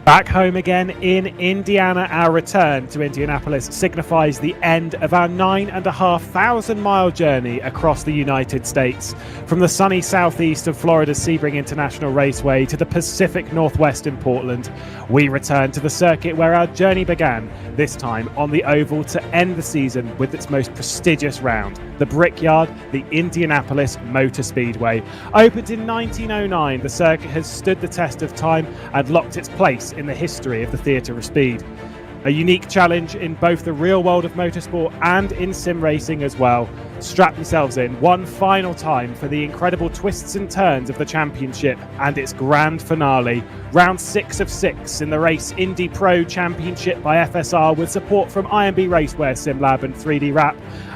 Back home again in Indiana, our return to Indianapolis signifies the end of our 9,500-mile journey across the United States. From the sunny southeast of Florida's Sebring International Raceway to the Pacific Northwest in Portland, we return to the circuit where our journey began, this time on the oval to end the season with its most prestigious round, the Brickyard, the Indianapolis Motor Speedway. Opened in 1909, the circuit has stood the test of time and locked its place in the history of the theatre of speed. A unique challenge in both the real world of motorsport and in sim racing as well. Strap yourselves in one final time for the incredible twists and turns of the championship and its grand finale. Round 6 of 6 in the race IndyPRO Championship by FSR with support from IND Raceway SimLab and 3D Wrap.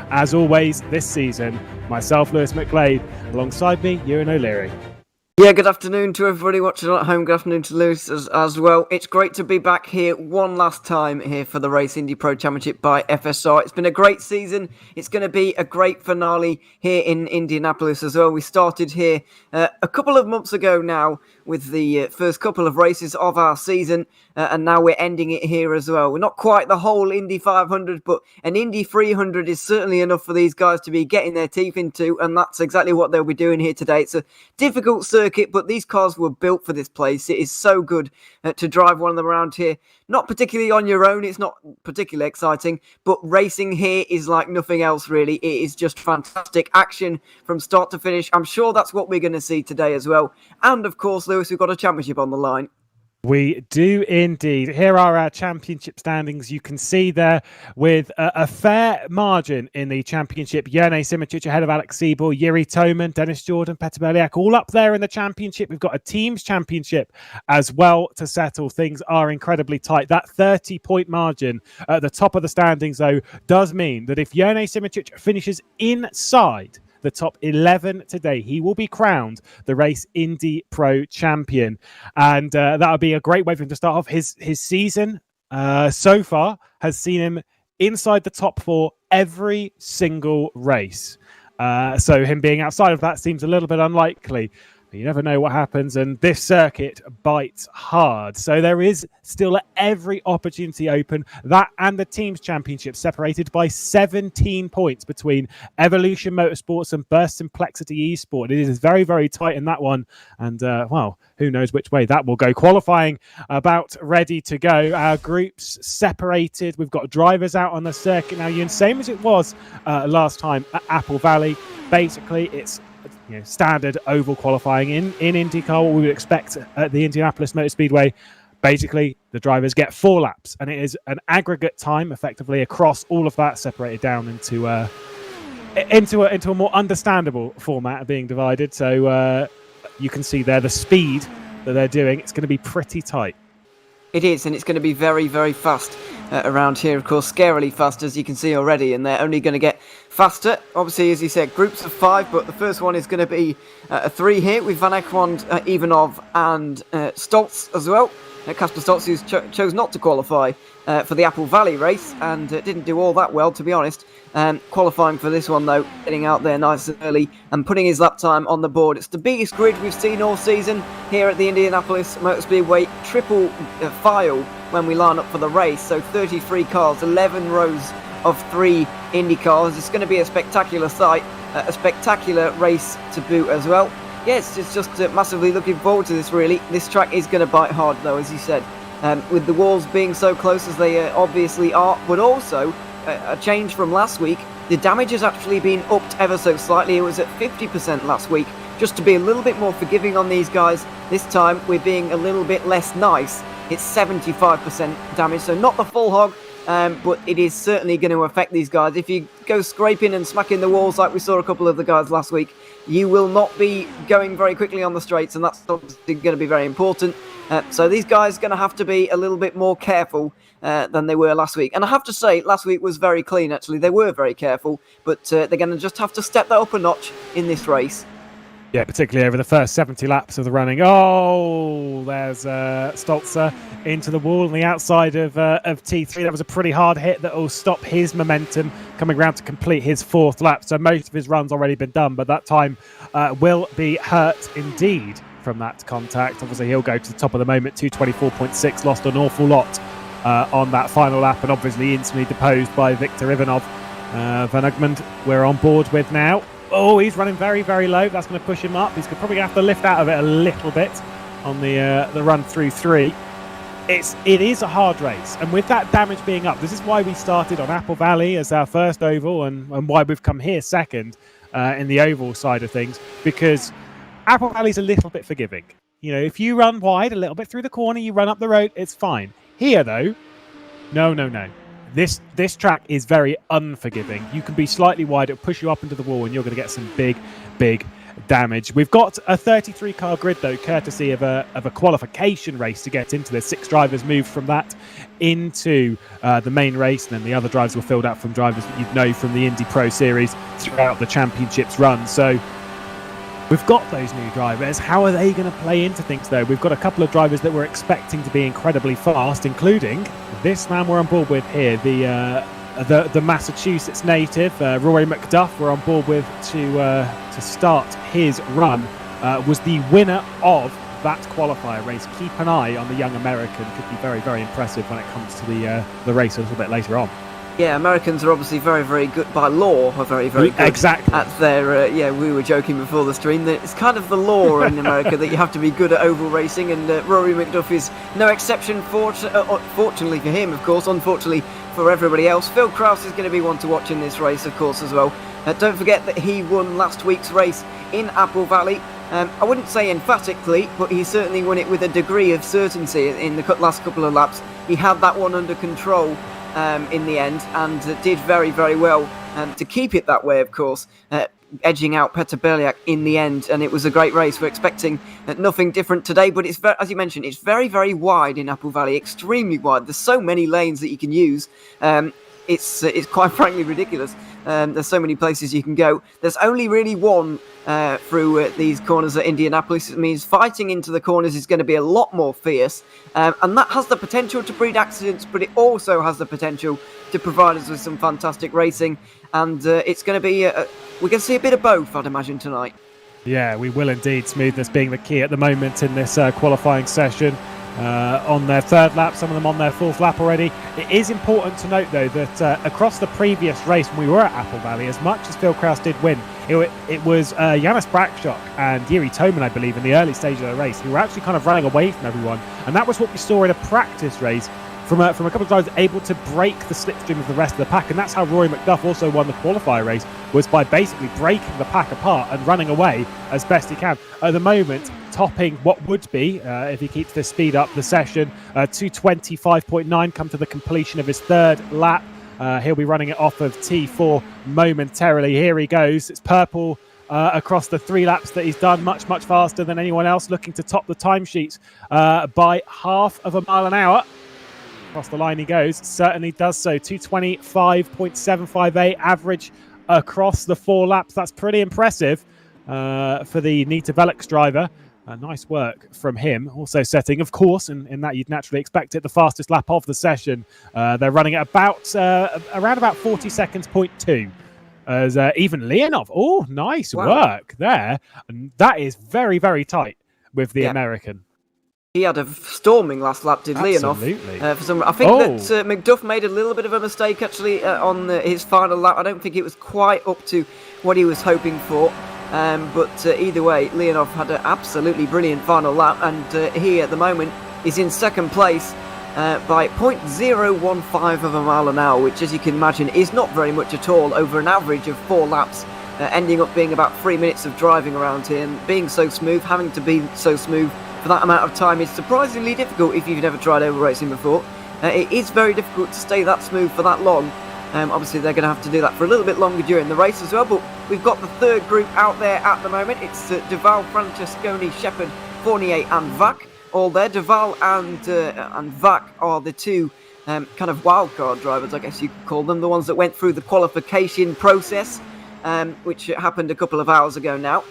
As always this season, myself, Lewis McGlade, alongside me, Ewan O'Leary. Yeah, good afternoon to everybody watching at home. Good afternoon to Lewis as well. It's great to be back here one last time here for the Race IndyPRO Championship by FSR. It's been a great season. It's going to be a great finale here in Indianapolis as well. We started here a couple of months ago now with the first couple of races of our season, and now we're ending it here as well. We're not quite the whole Indy 500, but an Indy 300 is certainly enough for these guys to be getting their teeth into, and that's exactly what they'll be doing here today. It's a difficult circuit, but these cars were built for this place. It is so good to drive one of them around here. Not particularly on your own, it's not particularly exciting, but racing here is like nothing else really. It is just fantastic action from start to finish. I'm sure that's what we're going to see today as well. And of course, Lewis, we've got a championship on the line. We do indeed. Here are our championship standings. You can see there with a fair margin in the championship. Jerne Simičić ahead of Alex Siebel, Yuri Toman, Dennis Jordan, Petr Beliak, all up there in the championship. We've got a team's championship as well to settle. Things are incredibly tight. That 30-point margin at the top of the standings, though, does mean that if Jerne Simičić finishes inside the top 11 today, he will be crowned the Race IndyPRO champion, and that would be a great way for him to start off his season. So far has seen him inside the top 4 every single race, so him being outside of that seems a little bit unlikely. You never know what happens, and this circuit bites hard. So there is still every opportunity open. That and the team's championship separated by 17 points between Evolution Motorsports and Burst Simplexity Esport. It is very, very tight in that one. And, well, who knows which way that will go. Qualifying about ready to go. Our groups separated. We've got drivers out on the circuit now. Same as it was last time at Apple Valley. Basically, it's standard oval qualifying in IndyCar, what we would expect at the Indianapolis Motor Speedway. Basically, the drivers get 4 laps, and it is an aggregate time, effectively across all of that, separated down into a more understandable format of being divided. So you can see there the speed that they're doing. It's going to be pretty tight. It is, and it's going to be very, very fast around here, of course, scarily fast, as you can see already, and they're only going to get faster. Obviously, as you said, groups of 5, but the first one is going to be a 3 here with Van Egmond, Ivanov, and Stoltz as well. Kasper Stoltz, who chose not to qualify for the Apple Valley race and didn't do all that well, to be honest. Qualifying for this one, though, getting out there nice and early and putting his lap time on the board. It's the biggest grid we've seen all season here at the Indianapolis Motor Speedway. Triple file when we line up for the race. So 33 cars, 11 rows of 3 Indy cars. It's going to be a spectacular sight, a spectacular race to boot as well. Yes, it's just massively looking forward to this, really. This track is going to bite hard, though, as you said, with the walls being so close as they obviously are, but also a change from last week. The damage has actually been upped ever so slightly. It was at 50% last week. Just to be a little bit more forgiving on these guys, this time we're being a little bit less nice. It's 75% damage, so not the full hog, but it is certainly going to affect these guys. If you go scraping and smacking the walls like we saw a couple of the guys last week, you will not be going very quickly on the straights, and that's obviously going to be very important. So these guys are going to have to be a little bit more careful than they were last week. And I have to say, last week was very clean, actually. They were very careful, but they're going to just have to step that up a notch in this race. Yeah, particularly over the first 70 laps of the running. Oh, there's Stoltzer into the wall on the outside of T3. That was a pretty hard hit that will stop his momentum coming around to complete his 4th lap. So most of his run's already been done, but that time will be hurt indeed from that contact. Obviously, he'll go to the top of the moment, 2:24.6, lost an awful lot on that final lap, and obviously instantly deposed by Viktor Ivanov. Van Ugmund, we're on board with now. Oh, he's running very, very low. That's going to push him up. He's probably going to have to lift out of it a little bit on the run through 3. It is a hard race, and with that damage being up, this is why we started on Apple Valley as our first oval, and why we've come here second in the oval side of things, because Apple Valley's a little bit forgiving. You know, if you run wide a little bit through the corner, you run up the road, it's fine. Here, though, no. This track is very unforgiving. You can be slightly wide, it'll push you up into the wall, and you're going to get some big damage. We've got a 33-car grid, though, courtesy of a qualification race to get into this. 6 drivers moved from that into the main race, and then the other drivers were filled out from drivers that you'd know from the IndyPRO series throughout the championships run. So we've got those new drivers. How are they going to play into things, though? We've got a couple of drivers that we're expecting to be incredibly fast, including this man we're on board with here, the Massachusetts native, Rory McDuff, we're on board with to start his run, was the winner of that qualifier race. Keep an eye on the young American. Could be very, very impressive when it comes to the race a little bit later on. Yeah, Americans are obviously very, very good by law. Are very, very good exactly at their. We were joking before the stream that it's kind of the law in America that you have to be good at oval racing, and Rory McDuff is no exception. Fortunately for him, of course. Unfortunately for everybody else, Phil Krause is going to be one to watch in this race, of course, as well. Don't forget that he won last week's race in Apple Valley. I wouldn't say emphatically, but he certainly won it with a degree of certainty in the last couple of laps. He had that one under control in the end, and did very, very well to keep it that way, of course, edging out Petr Beliak in the end, and it was a great race. We're expecting nothing different today, but it's as you mentioned, it's very, very wide in Apple Valley, extremely wide. There's so many lanes that you can use. It's quite frankly ridiculous. There's so many places you can go. There's only really one through these corners at Indianapolis. It means fighting into the corners is going to be a lot more fierce, and that has the potential to breed accidents, but it also has the potential to provide us with some fantastic racing, and it's going to be we're going to see a bit of both, I'd imagine, tonight. Yeah, we will indeed. Smoothness being the key at the moment in this qualifying session. On their 3rd lap, some of them on their 4th lap already. It is important to note, though, that across the previous race when we were at Apple Valley, as much as Phil Kraus did win, it was Janis Brakshock and Yuri Toman, I believe, in the early stage of the race, who were actually kind of running away from everyone. And that was what we saw in a practice race from a couple of drivers able to break the slipstream of the rest of the pack. And that's how Rory McDuff also won the qualifier race, was by basically breaking the pack apart and running away as best he can. At the moment, topping what would be, if he keeps this speed up, the session, 2:25.9, come to the completion of his 3rd lap. He'll be running it off of T4 momentarily. Here he goes. It's purple across the 3 laps that he's done, much, much faster than anyone else, looking to top the timesheets by half of a mile an hour. Across the line he goes, certainly does so. 2:25.758 average across the 4 laps. That's pretty impressive for the Nita Velix driver. Nice work from him. Also setting, of course, in that you'd naturally expect it, the fastest lap of the session. They're running at around about 40 seconds, 0.2. As even Leonov, nice work there. And that is very, very tight with the American. He had a storming last lap, did Leonov. I think that McDuff made a little bit of a mistake, actually, on his final lap. I don't think it was quite up to what he was hoping for. But either way, Leonov had an absolutely brilliant final lap, and he, at the moment, is in 2nd place by 0.015 of a mile an hour, which, as you can imagine, is not very much at all over an average of 4 laps, ending up being about 3 minutes of driving around here, and being so smooth, having to be so smooth for that amount of time is surprisingly difficult if you've never tried oval racing before. It is very difficult to stay that smooth for that long. Obviously, they're going to have to do that for a little bit longer during the race as well, but we've got the 3rd group out there at the moment. It's Duval, Francesconi, Shepard, Fournier and Vac, all there. Duval and Vac are the 2 kind of wildcard drivers, I guess you could call them, the ones that went through the qualification process, which happened a couple of hours ago now.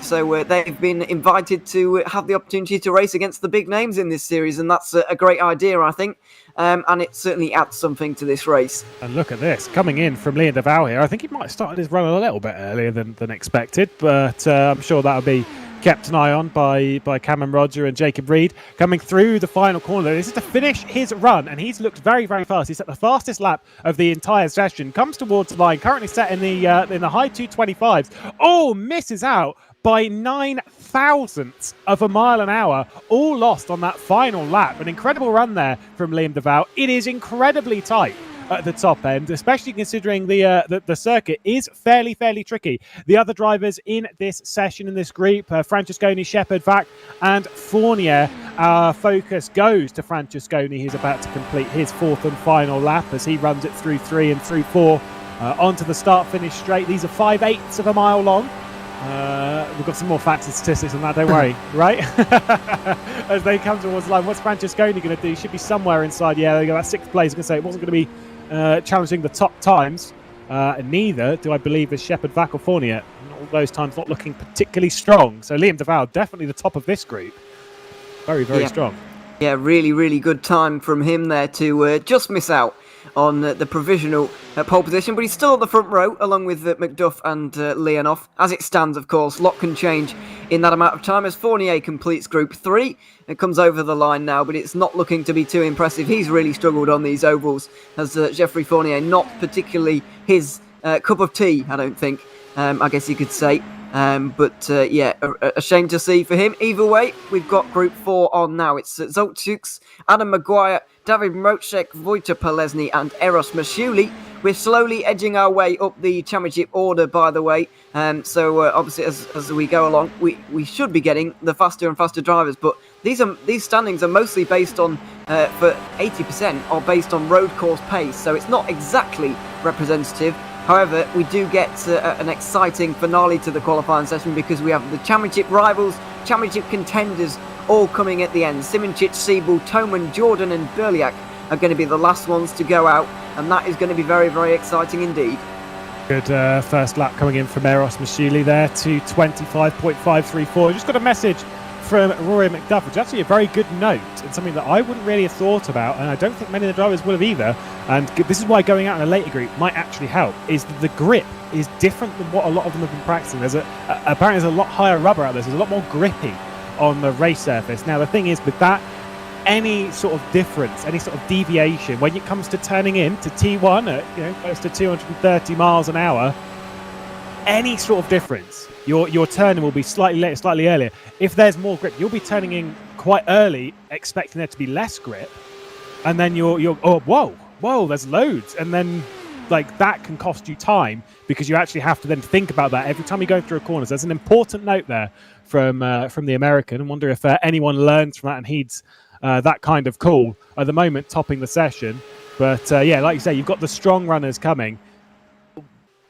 So they've been invited to have the opportunity to race against the big names in this series, and that's a great idea, I think. And it certainly adds something to this race. And look at this, coming in from Leon Duval here. I think he might have started his run a little bit earlier than expected, but I'm sure that'll be kept an eye on by Cameron Roger and Jacob Reed coming through the final corner. This is to finish his run, and he's looked very, very fast. He's at the fastest lap of the entire session, comes towards the line, currently set in the high 225s. Oh, misses out by 9 thousandths of a mile an hour, all lost on that final lap. An incredible run there from Liam DeVal. It is incredibly tight at the top end, especially considering the circuit is fairly tricky. The other drivers in this session, in this group, Francesconi, Shepard, Vac, and Fournier. Our focus goes to Francesconi, who's about to complete his fourth and final lap as he runs it through 3 and through 4 onto the start-finish straight. These are 5/8 of a mile long. We've got some more facts and statistics on that, don't worry, right? As they come towards the line, what's Francesconi going to do? Should be somewhere inside. Yeah, they go about 6th place. I'm going to say it wasn't going to be challenging the top times. Neither do I believe is Shepard, Vac, or Fournier. All those times not looking particularly strong. So Liam DeVal, definitely the top of this group. Very strong. Yeah, really good time from him there to just miss out on the provisional pole position, but he's still on the front row along with McDuff and Leonov. As it stands, of course, lot can change in that amount of time as Fournier completes Group 3. It comes over the line now, but it's not looking to be too impressive. He's really struggled on these ovals as Geoffrey Fournier, not particularly his cup of tea, I don't think, I guess you could say. Yeah, a shame to see for him. Either way, we've got Group 4 on now. It's Zoltzuks, Adam Maguire, David Mrocek, Wojciech Polesny, and Eros Mashuli. We're slowly edging our way up the championship order, by the way. Obviously, as we go along, we should be getting the faster and faster drivers. But these standings are mostly based on, for 80%, are based on road course pace. So it's not exactly representative. However, we do get an exciting finale to the qualifying session because we have the championship rivals, championship contenders all coming at the end. Simoncic, Siebel, Toman, Jordan and Berliak are going to be the last ones to go out, and that is going to be very exciting indeed. Good first lap coming in from Eros Mashuli there to 25.534. Just got a message from Rory McDuff, which is actually a very good note and something that I wouldn't really have thought about, and I don't think many of the drivers would have either. And this is why going out in a later group might actually help, is that the grip is different than what a lot of them have been practicing. Apparently there's a lot higher rubber out there, so there's a lot more grippy on the race surface. Now the thing is with that, any sort of difference, any sort of deviation when it comes to turning in to T1 at close to 230 miles an hour, any sort of difference, your turning will be slightly later, slightly earlier. If there's more grip, you'll be turning in quite early, expecting there to be less grip, and then you're whoa, there's loads, and then like that can cost you time because you actually have to then think about that every time you go through a corner. So there's an important note there from the American. I wonder if anyone learns from that and heeds that kind of call. At the moment, topping the session, but yeah, like you say, you've got the strong runners coming.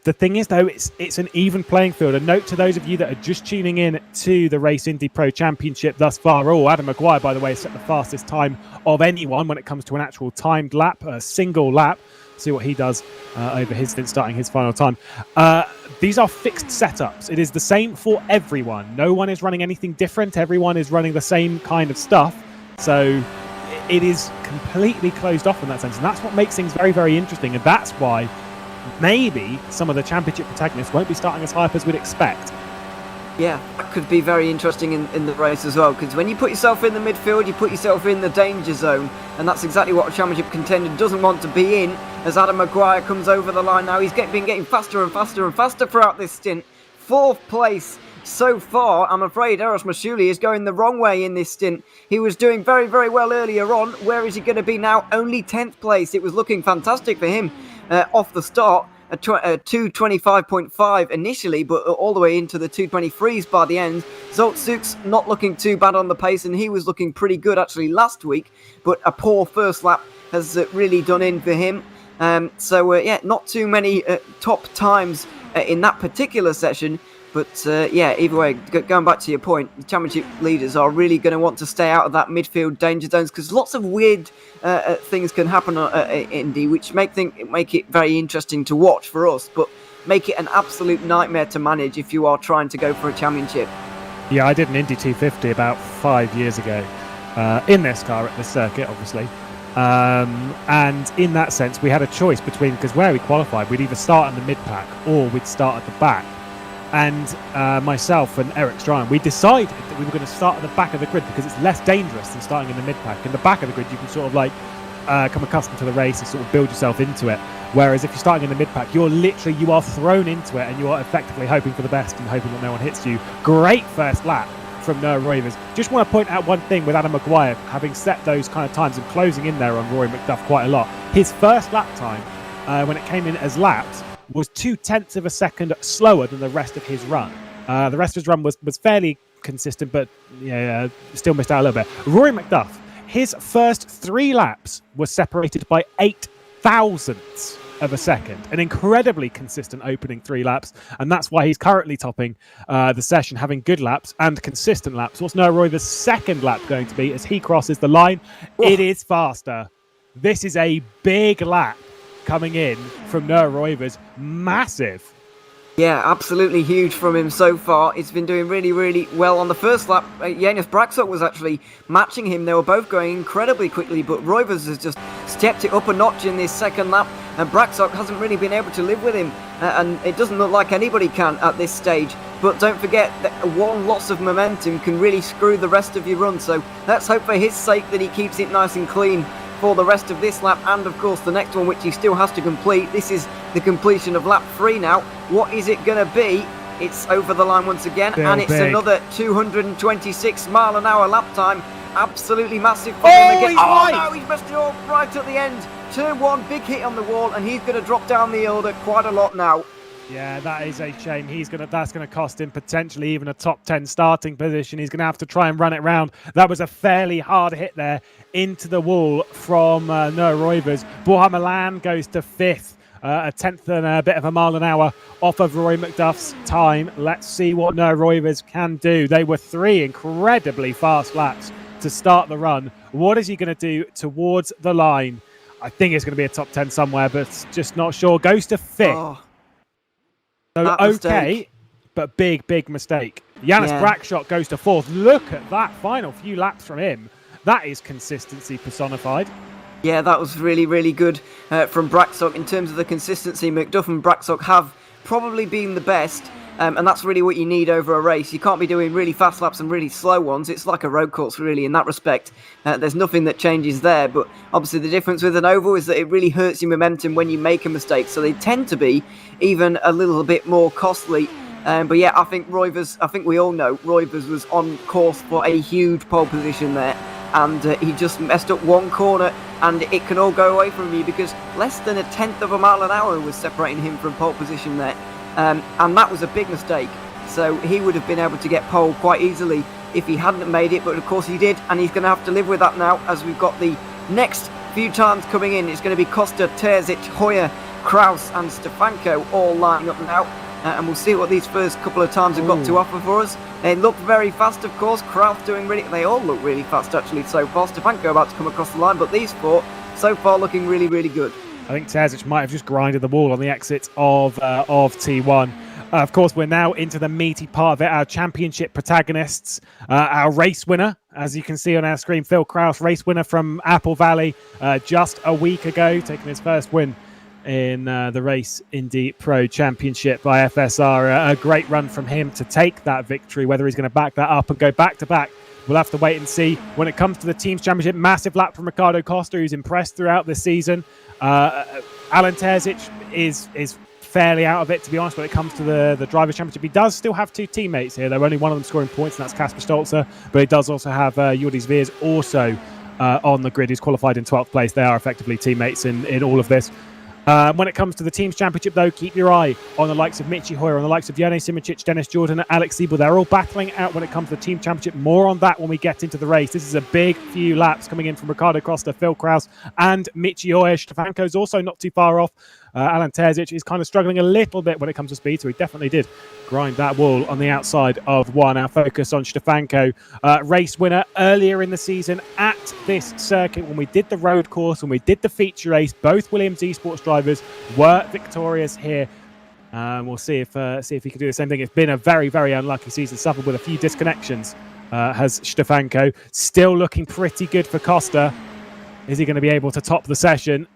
The thing is, though, it's an even playing field. A note to those of you that are just tuning in to the Race IndyPRO Championship thus far. Adam Maguire, by the way, set the fastest time of anyone when it comes to an actual timed lap, a single lap. See what he does over his stint, starting his final time. These are fixed setups. It is the same for everyone. No one is running anything different. Everyone is running the same kind of stuff. So it is completely closed off in that sense. And that's what makes things very interesting. And that's why maybe some of the championship protagonists won't be starting as high up as we'd expect. Yeah, that could be very interesting in the race as well, because when you put yourself in the midfield, you put yourself in the danger zone, and that's exactly what a championship contender doesn't want to be in. As Adam Maguire comes over the line now, he's been getting faster and faster throughout this stint. 4th place so far. I'm afraid Eros Mashuli is going the wrong way in this stint. He was doing very well earlier on. Where is he going to be now? Only 10th place. It was looking fantastic for him off the start. A 225.5 initially, but all the way into the 223s by the end. Zoltzuks not looking too bad on the pace, and he was looking pretty good actually last week, but a poor first lap has really done in for him. Yeah, not too many top times in that particular session. But yeah, either way, going back to your point, the championship leaders are really going to want to stay out of that midfield danger zones because lots of weird things can happen at Indy, which make it very interesting to watch for us, but make it an absolute nightmare to manage if you are trying to go for a championship. Yeah, I did an Indy 250 about 5 years ago in this car at the circuit, obviously. And in that sense, we had a choice between, because where we qualified, we'd either start in the mid-pack or we'd start at the back. and myself and Eric Stryan, we decided that we were going to start at the back of the grid because it's less dangerous than starting in the mid-pack. In the back of the grid, you can sort of like come accustomed to the race and sort of build yourself into it. Whereas if you're starting in the mid-pack, you are thrown into it and you are effectively hoping for the best and hoping that no one hits you. Great first lap from Noah Roivers. Just want to point out one thing with Adam Maguire, having set those kind of times and closing in there on Rory McDuff quite a lot. His first lap time, when it came in as laps, was 0.2 of a second slower than the rest of his run. The rest of his run was fairly consistent, but still missed out a little bit. Rory McDuff, his first 3 laps were separated by 8 thousandths of a second. An incredibly consistent opening 3 laps, and that's why he's currently topping the session, having good laps and consistent laps. What's Noah Roivers' second lap going to be as he crosses the line? Oh. It is faster. This is a big lap coming in from Noah Roivers. Massive. Yeah, absolutely huge from him so far. It's been doing really, really well on the first lap. Janis Braxok was actually matching him. They were both going incredibly quickly, but Roivers has just stepped it up a notch in this second lap, and Braxok hasn't really been able to live with him, and it doesn't look like anybody can at this stage. But don't forget that one loss of momentum can really screw the rest of your run, so let's hope for his sake that he keeps it nice and clean for the rest of this lap, and of course the next one, which he still has to complete. This is the completion of lap 3 now. What is it going to be? It's over the line once again, and it's another 226 mile an hour lap time. Absolutely massive for him again. No, he's messed it up right at the end. Turn 1, big hit on the wall, and he's going to drop down the order quite a lot now. Yeah, that is a shame. That's going to cost him potentially even a top 10 starting position. He's going to have to try and run it round. That was a fairly hard hit there into the wall from Noah Roivers. Borja Milan goes to 5th, a 10th and a bit of a mile an hour off of Rory McDuff's time. Let's see what Noah Roivers can do. They were 3 incredibly fast laps to start the run. What is he going to do towards the line? I think it's going to be a top 10 somewhere, but just not sure. Goes to 5th. Oh. So okay, mistake. But big mistake. Janis Braxok goes to 4th. Look at that final few laps from him. That is consistency personified. Yeah, that was really, really good from Braxok in terms of the consistency. McDuff and Braxok have probably been the best, and that's really what you need over a race. You can't be doing really fast laps and really slow ones. It's like a road course, really, in that respect. There's nothing that changes there, but obviously the difference with an oval is that it really hurts your momentum when you make a mistake, so they tend to be even a little bit more costly. But yeah, I think we all know Roivers was on course for a huge pole position there, and he just messed up one corner, and it can all go away from you because less than a 10th of a mile an hour was separating him from pole position there. And that was a big mistake, so he would have been able to get pole quite easily if he hadn't made it, but of course he did, and he's going to have to live with that now as we've got the next few times coming in. It's going to be Costa, Terzic, Hoyer, Kraus and Stefanko all lining up now, and we'll see what these first couple of times have got to offer for us. They look very fast, of course. Kraus they all look really fast actually so far. Stefanko about to come across the line, but these 4 so far looking really, really good. I think Terzic might have just grinded the wall on the exit of T1. Of course, we're now into the meaty part of it. Our championship protagonists, our race winner, as you can see on our screen, Phil Kraus, race winner from Apple Valley just a week ago, taking his first win in the race IndyPRO Championship by FSR. A great run from him to take that victory. Whether he's going to back that up and go back-to-back, we'll have to wait and see. When it comes to the Teams Championship, massive lap from Ricardo Costa, who's impressed throughout this season. Alan Terzic is fairly out of it, to be honest, when it comes to the Drivers' Championship. He does still have 2 teammates here, though only one of them scoring points, and that's Kasper Stolzer. But he does also have Jordi Zveers also on the grid, who's qualified in 12th place. They are effectively teammates in all of this. When it comes to the Teams Championship, though, keep your eye on the likes of Michi Hoyer, on the likes of Jone Simoncic, Dennis Jordan, and Alex Siebel. They're all battling out when it comes to the Team Championship. More on that when we get into the race. This is a big few laps coming in from Ricardo Costa, Phil Kraus, and Michi Hoyer. Stefanko's also not too far off. Alan Terzic is kind of struggling a little bit when it comes to speed, so he definitely did grind that wall on the outside of 1. Our focus on Stefanko, race winner earlier in the season at this circuit when we did the road course, when we did the feature race. Both Williams esports drivers were victorious here. We'll see if he can do the same thing. It's been a very, very unlucky season, suffered with a few disconnections, has Stefanko. Still looking pretty good for Costa. Is he going to be able to top the session?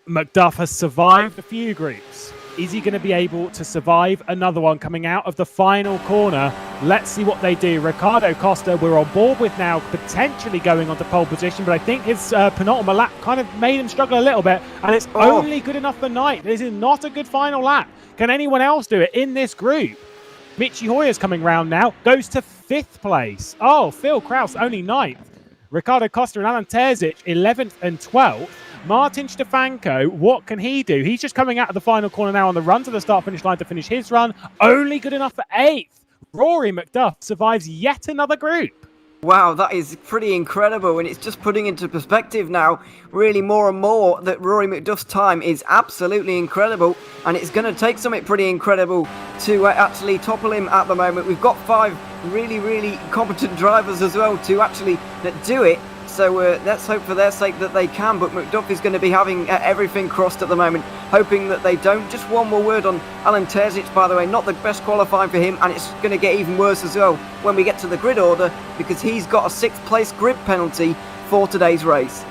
McDuff has survived a few groups. Is he going to be able to survive another one coming out of the final corner? Let's see what they do. Ricardo Costa, we're on board with now, potentially going on to pole position, but I think his penultimate lap kind of made him struggle a little bit, and it's only good enough for Knight. This is not a good final lap. Can anyone else do it in this group? Michi Hoyer's coming round now, goes to 5th place. Oh, Phil Kraus, only 9th. Ricardo Costa and Alan Terzic, 11th and 12th. Martin Stefanko, what can he do? He's just coming out of the final corner now on the run to the start-finish line to finish his run. Only good enough for 8th. Rory McDuff survives yet another group. Wow, that is pretty incredible, and it's just putting into perspective now, really more and more, that Rory McDuff's time is absolutely incredible, and it's going to take something pretty incredible to actually topple him at the moment. We've got 5 really, really competent drivers as well to actually do it. So let's hope for their sake that they can, but McDuff is going to be having everything crossed at the moment, hoping that they don't. Just one more word on Alan Terzic, by the way, not the best qualifying for him, and it's going to get even worse as well when we get to the grid order, because he's got a 6th place grid penalty for today's race.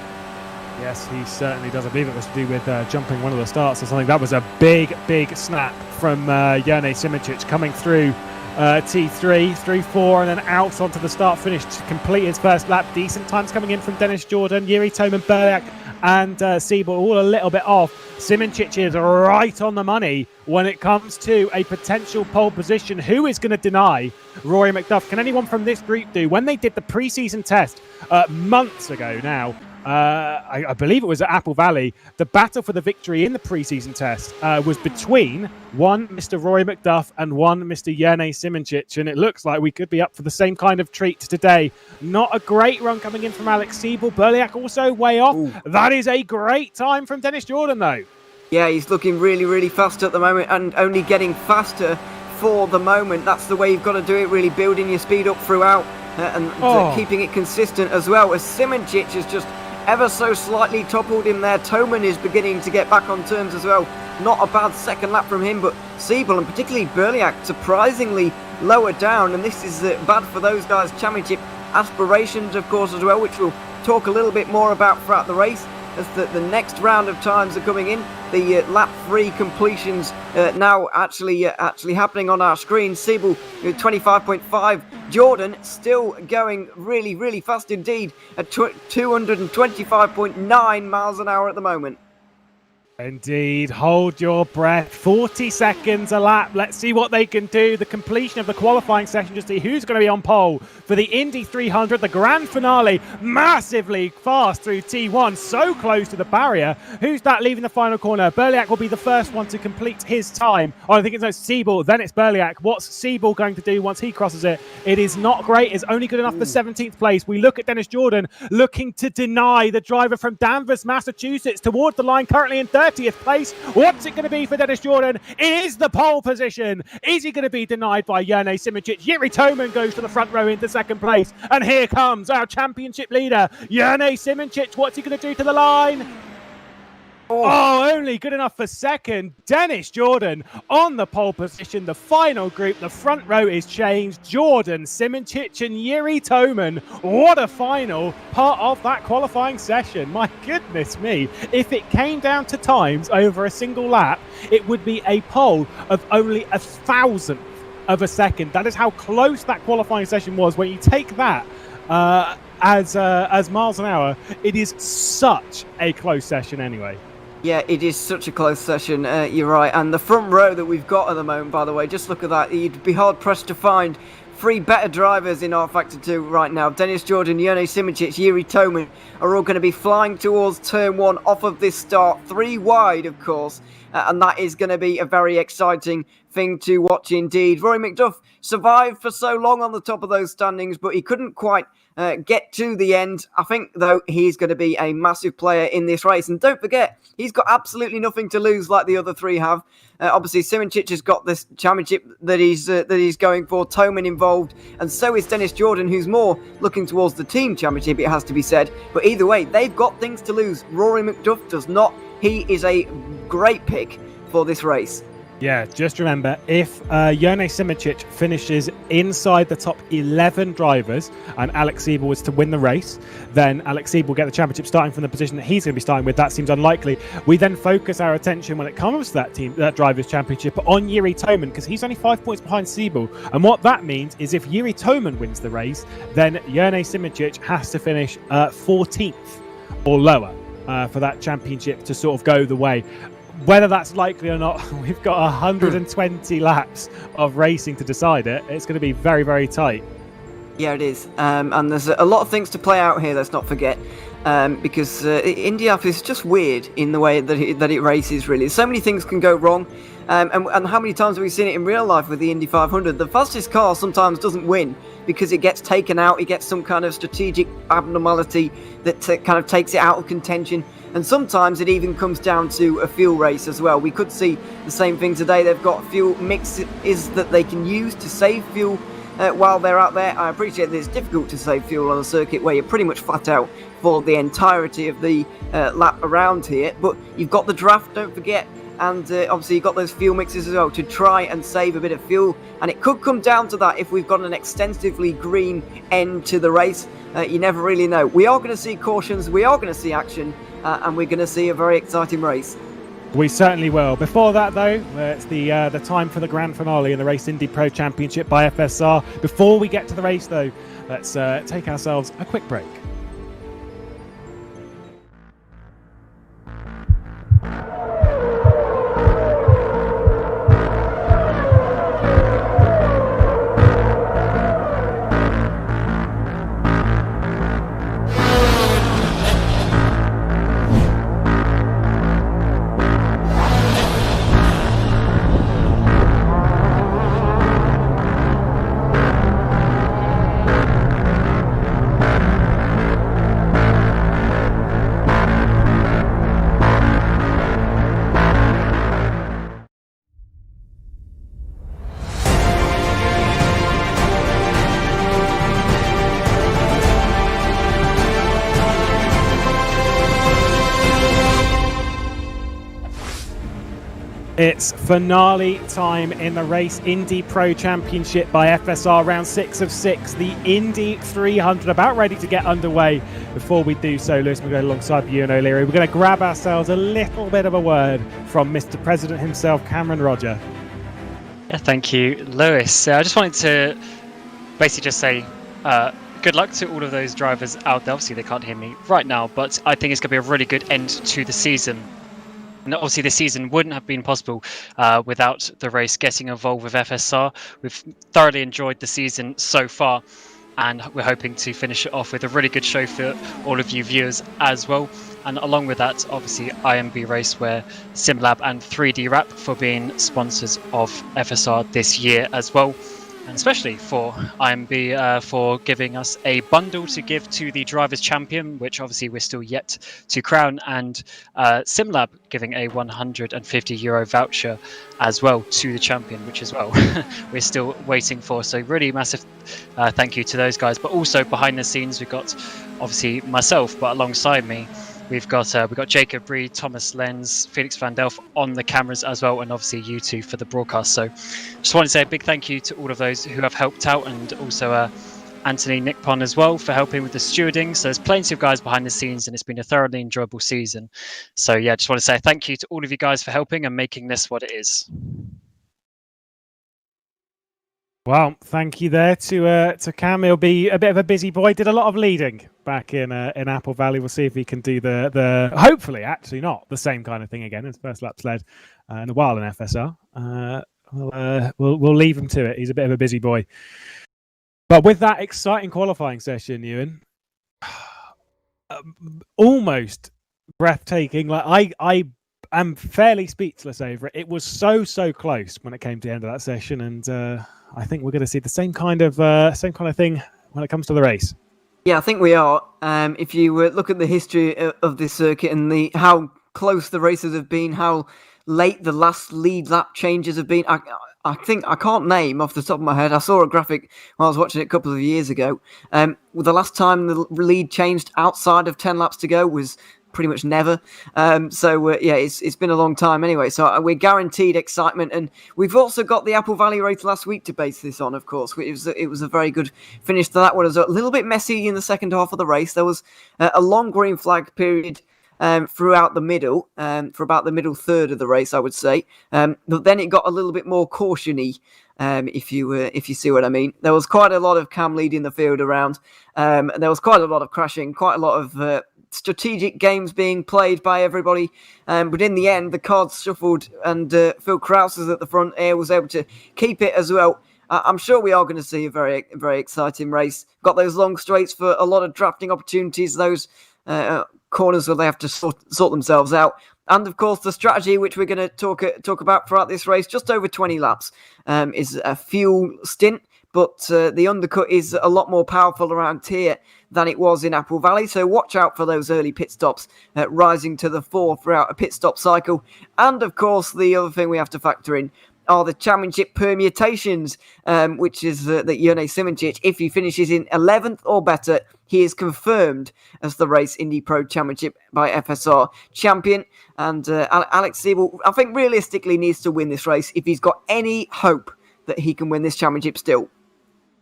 Yes, he certainly does. I believe it was to do with jumping one of the starts or something. That was a big, big snap from Jone Simicic coming through T3 through 4 and then out onto the start finish to complete his first lap. Decent times coming in from Dennis Jordan, Jiri Toman, Berliak and Siebel all a little bit off. Simicic is right on the money when it comes to a potential pole position. Who is going to deny Rory McDuff? Can anyone from this group do? When they did the pre-season test months ago now, I believe it was at Apple Valley, the battle for the victory in the preseason test was between one Mr. Rory McDuff and one Mr. Jerne Simicic, and it looks like we could be up for the same kind of treat today. Not a great run coming in from Alex Siebel. Berliak also way off. Ooh. That is a great time from Dennis Jordan, though. Yeah, he's looking really, really fast at the moment and only getting faster for the moment. That's the way you've got to do it, really building your speed up throughout and keeping it consistent as well. As Simicic has just ever so slightly toppled him there. Toman is beginning to get back on terms as well. Not a bad second lap from him, but Siebel and particularly Berliak surprisingly lower down, and this is bad for those guys' championship aspirations, of course, as well, which we'll talk a little bit more about throughout the race as the next round of times are coming in. The lap 3 completions now actually happening on our screen. Siebel 25.5. Jordan still going really, really fast indeed at 225.9 miles an hour at the moment. Indeed, hold your breath. 40 seconds a lap. Let's see what they can do. The completion of the qualifying session to see who's going to be on pole for the Indy 300, the grand finale. Massively fast through T1, so close to the barrier. Who's that leaving the final corner? Berliak will be the first one to complete his time. Oh, I think it's Siebel, then it's Berliak. What's Siebel going to do once he crosses it? It is not great. It's only good enough for 17th place. We look at Dennis Jordan looking to deny the driver from Danvers, Massachusetts, towards the line, currently in 30th place. What's it going to be for Dennis Jordan? It is the pole position. Is he going to be denied by Jerne Simicic? Jiri Toman goes to the front row into 2nd place. And here comes our championship leader, Jerne Simicic. What's he going to do to the line? Oh, only good enough for 2nd. Dennis Jordan on the pole position. The final group, the front row is changed. Jordan, Simicic and Jiri Toman. What a final part of that qualifying session. My goodness me. If it came down to times over a single lap, it would be a pole of only 1,000th of a second. That is how close that qualifying session was. When you take that as miles an hour, it is such a close session anyway. Yeah, it is such a close session, you're right. And the front row that we've got at the moment, by the way, just look at that. You'd be hard-pressed to find 3 better drivers in R Factor 2 right now. Dennis Jordan, Jerne Simicic, Jiri Toman are all going to be flying towards Turn 1 off of this start. 3 wide, of course. And that is going to be a very exciting thing to watch indeed. Rory McDuff survived for so long on the top of those standings, but he couldn't quite get to the end. I think, though, he's going to be a massive player in this race. And don't forget, he's got absolutely nothing to lose like the other 3 have. Obviously, Simicic has got this championship that he's going for. Toman involved, and so is Dennis Jordan, who's more looking towards the team championship, it has to be said. But either way, they've got things to lose. Rory McDuff does not. He is a great pick for this race. Yeah, just remember, if Jone Simicic finishes inside the top 11 drivers and Alex Siebel was to win the race, then Alex Siebel will get the championship starting from the position that he's going to be starting with. That seems unlikely. We then focus our attention when it comes to that drivers' championship on Jiri Toman, because he's only 5 points behind Siebel. And what that means is if Jiri Toman wins the race, then Jone Simicic has to finish 14th or lower for that championship to sort of go the way. Whether that's likely or not, we've got 120 laps of racing to decide it. It's going to be very, very tight. Yeah, it is. And there's a lot of things to play out here, let's not forget. Because Indianapolis is just weird in the way that it races, really. So many things can go wrong. And how many times have we seen it in real life with the Indy 500? The fastest car sometimes doesn't win because it gets taken out. It gets some kind of strategic abnormality that kind of takes it out of contention. And sometimes it even comes down to a fuel race as well. We could see the same thing today. They've got fuel mixes that they can use to save fuel while they're out there. I appreciate that it's difficult to save fuel on a circuit where you're pretty much flat out for the entirety of the lap around here. But you've got the draft, don't forget. And obviously you've got those fuel mixes as well to try and save a bit of fuel. And it could come down to that if we've got an extensively green end to the race. You never really know. We are going to see cautions. We are going to see action. And we're going to see a very exciting race. We certainly will. Before that, though, it's the time for the grand finale in the Race IndyPRO Championship by FSR. Before we get to the race, though, let's take ourselves a quick break. It's finale time in the Race IndyPRO Championship by FSR, round 6 of 6. The Indy 300 about ready to get underway. Before we do so, Lewis, we're going alongside you and O'Leary. We're going to grab ourselves a little bit of a word from Mr. President himself, Cameron Roger. Yeah, thank you, Lewis. I just wanted to basically just say good luck to all of those drivers out there. Obviously, they can't hear me right now, but I think it's going to be a really good end to the season. And obviously the season wouldn't have been possible without the race getting involved with FSR. We've thoroughly enjoyed the season so far, and we're hoping to finish it off with a really good show for all of you viewers as well. And along with that, obviously IMB Raceway, SimLab and 3D Wrap for being sponsors of FSR this year as well. And especially for IMB for giving us a bundle to give to the Drivers' Champion, which obviously we're still yet to crown, and SimLab giving a €150 voucher as well to the champion, which as well we're still waiting for. So really massive thank you to those guys. But also behind the scenes, we've got obviously myself, but alongside me, we've got Jacob Breed, Thomas Lenz, Felix Van Delft on the cameras as well, and obviously you two for the broadcast. So just want to say a big thank you to all of those who have helped out, and also Anthony Nickpon as well for helping with the stewarding. So there's plenty of guys behind the scenes, and it's been a thoroughly enjoyable season. So yeah, just want to say thank you to all of you guys for helping and making this what it is. Well, thank you there to Cam. He'll be a bit of a busy boy. Did a lot of leading back in Apple Valley. We'll see if he can do the hopefully actually not the same kind of thing again as first lap led in a while in FSR. We'll leave him to it. He's a bit of a busy boy. But with that exciting qualifying session, Ewan, almost breathtaking. Like I am fairly speechless over it. It was so close when it came to the end of that session, and I think we're going to see the same kind of thing when it comes to the race. Yeah, I think we are. If you look at the history of this circuit and how close the races have been, how late the last lead lap changes have been, I think I can't name off the top of my head. I saw a graphic when I was watching it a couple of years ago. The last time the lead changed outside of 10 laps to go was pretty much never. Yeah, it's been a long time anyway. So we're guaranteed excitement, and we've also got the Apple Valley race last week to base this on. Of course, it was a very good finish to that one. It was a little bit messy in the second half of the race. There was a long green flag period throughout the middle, for about the middle third of the race, I would say. But then it got a little bit more caution-y, if you see what I mean. There was quite a lot of Cam leading the field around. And there was quite a lot of crashing, quite a lot of strategic games being played by everybody. But in the end, the cards shuffled, and Phil Krause was at the front here, was able to keep it as well. I'm sure we are going to see a very, very exciting race. Got those long straights for a lot of drafting opportunities, those corners where they have to sort themselves out. And of course, the strategy, which we're going to talk about throughout this race, just over 20 laps, is a fuel stint. But the undercut is a lot more powerful around here than it was in Apple Valley. So watch out for those early pit stops, rising to the fore throughout a pit stop cycle. And of course, the other thing we have to factor in are the championship permutations, which is that Jone Simoncic, if he finishes in 11th or better, he is confirmed as the Race IndyPRO Championship by FSR champion. And Alex Siebel, I think realistically needs to win this race if he's got any hope that he can win this championship still.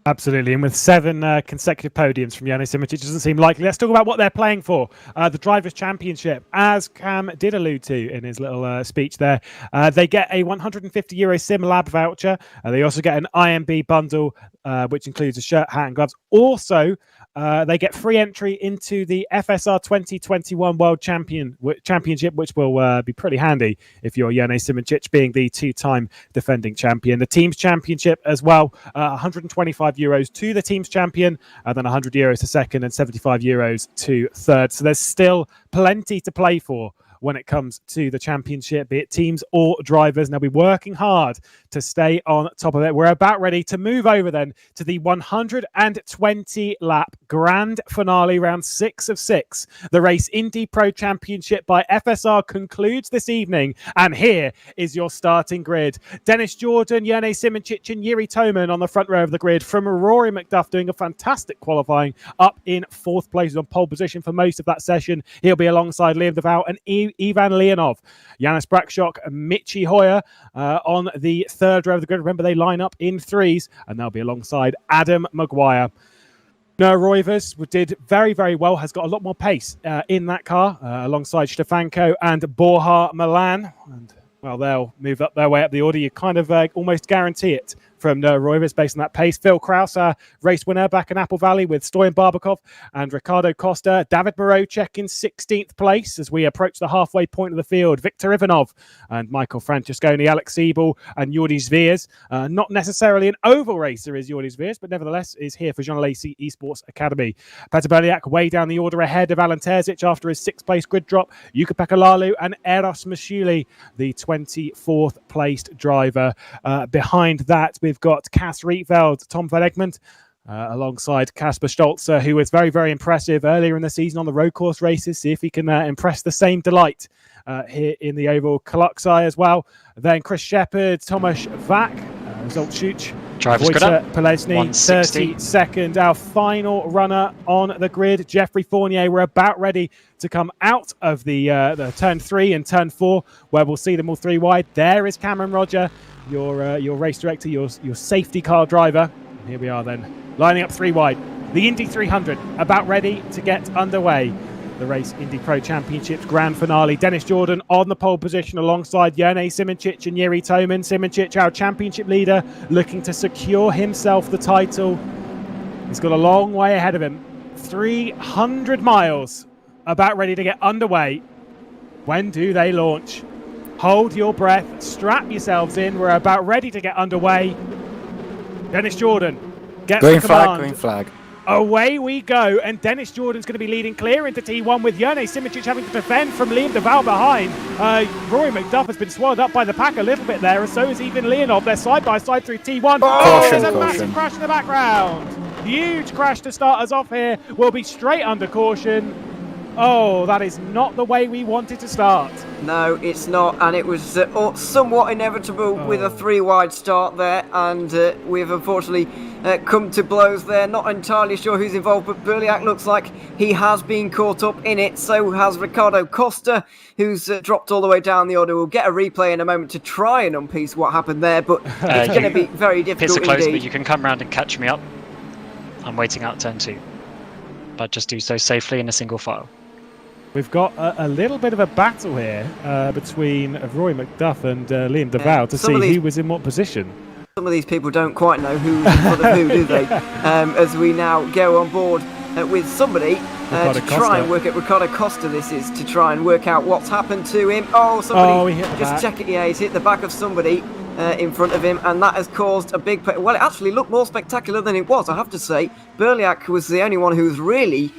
Absolutely, and with 7 consecutive podiums from Jone Simoncic, it doesn't seem likely. Let's talk about what they're playing for. The Drivers' Championship, as Cam did allude to in his little speech there. They get a €150 Sim Lab voucher. They also get an IMB bundle, which includes a shirt, hat, and gloves. Also, they get free entry into the FSR 2021 World Championship, which will be pretty handy if you're Jone Simoncic, being the 2-time defending champion. The Teams Championship as well, €125 to the Teams champion, and then €100 to second and €75 to third. So there's still plenty to play for when it comes to the championship, be it teams or drivers. And they'll be working hard to stay on top of it. We're about ready to move over then to the 120-lap grand finale, round 6 of 6. The Race IndyPRO Championship by FSR concludes this evening. And here is your starting grid. Dennis Jordan, Jone Simoncic and Jiri Toman on the front row of the grid, from Rory McDuff doing a fantastic qualifying, up in 4th place on pole position for most of that session. He'll be alongside Liam DeVal and Ivan Leonov. Janis Brakshok and Michi Hoyer on the 3rd row of the grid. Remember, they line up in 3s, and they'll be alongside Adam Maguire. Noah Roivers did very, very well, has got a lot more pace in that car, alongside Stefanko and Borja Milan. And, well, they'll move up their way up the order. You kind of almost guarantee it from Noah Roivers based on that pace. Phil Kraus, race winner back in Apple Valley with Stoyan Barbakov and Ricardo Costa. David Morocek in 16th place as we approach the halfway point of the field. Victor Ivanov and Michael Francesconi, Alex Siebel and Jordi Zviers. Not necessarily an oval racer is Jordi Zviers, but nevertheless is here for Jean Lacy Esports Academy. Peter Berliak way down the order ahead of Alan Terzic after his 6th place grid drop. Yuka Pekalalu and Eros Mashuli, the 24th placed driver. Behind that, we've got Cass Rietveld, Tom van Egmond, alongside Kasper Stolzer, who was very, very impressive earlier in the season on the road course races. See if he can impress the same delight here in the oval. Kaloksai as well. Then Chris Shepherd, Tomasz Vak, Result Schuch, Drivers good up. Pelesny, 32nd. Our final runner on the grid, Jeffrey Fournier. We're about ready to come out of the turn 3 and turn 4, where we'll see them all 3 wide. There is Cameron Roger, your race director, your safety car driver. And here we are then, lining up 3 wide. The Indy 300 about ready to get underway. The Race IndyPRO Championships grand finale. Dennis Jordan on the pole position alongside Jone Simoncic and Jiri Toman. Simoncic, our championship leader, looking to secure himself the title. He's got a long way ahead of him. 300 miles about ready to get underway. When do they launch? Hold your breath, strap yourselves in. We're about ready to get underway. Dennis Jordan gets the command. Green flag. Away we go, and Dennis Jordan's going to be leading clear into T1 with Jone Simoncic having to defend from Liam DeVal behind. Rory McDuff has been swallowed up by the pack a little bit there, and so is even Leonov. They're side by side through T1. There's a massive crash in the background. Huge crash to start us off here. We'll be straight under caution. Oh, that is not the way we wanted to start. No, it's not, and it was somewhat inevitable with a 3-wide start there, and we've unfortunately come to blows there. Not entirely sure who's involved, but Berliak looks like he has been caught up in it. So has Ricardo Costa, who's dropped all the way down the order. We'll get a replay in a moment to try and unpiece what happened there, but it's going to be very difficult Pits are close, indeed. but you can come round and catch me up. I'm waiting out turn 2, but just do so safely in a single file. We've got a little bit of a battle here between Roy McDuff and Liam DeVal to see who was in what position. Some of these people don't quite know who's in front of who, do they? As we now go on board with somebody to try and work at Ricardo Costa. This is to try and work out what's happened to him. Oh, somebody just check it. Yeah, he's hit the back of somebody in front of him, and that has caused a big... Well, it actually looked more spectacular than it was, I have to say. Berliak was the only one who was really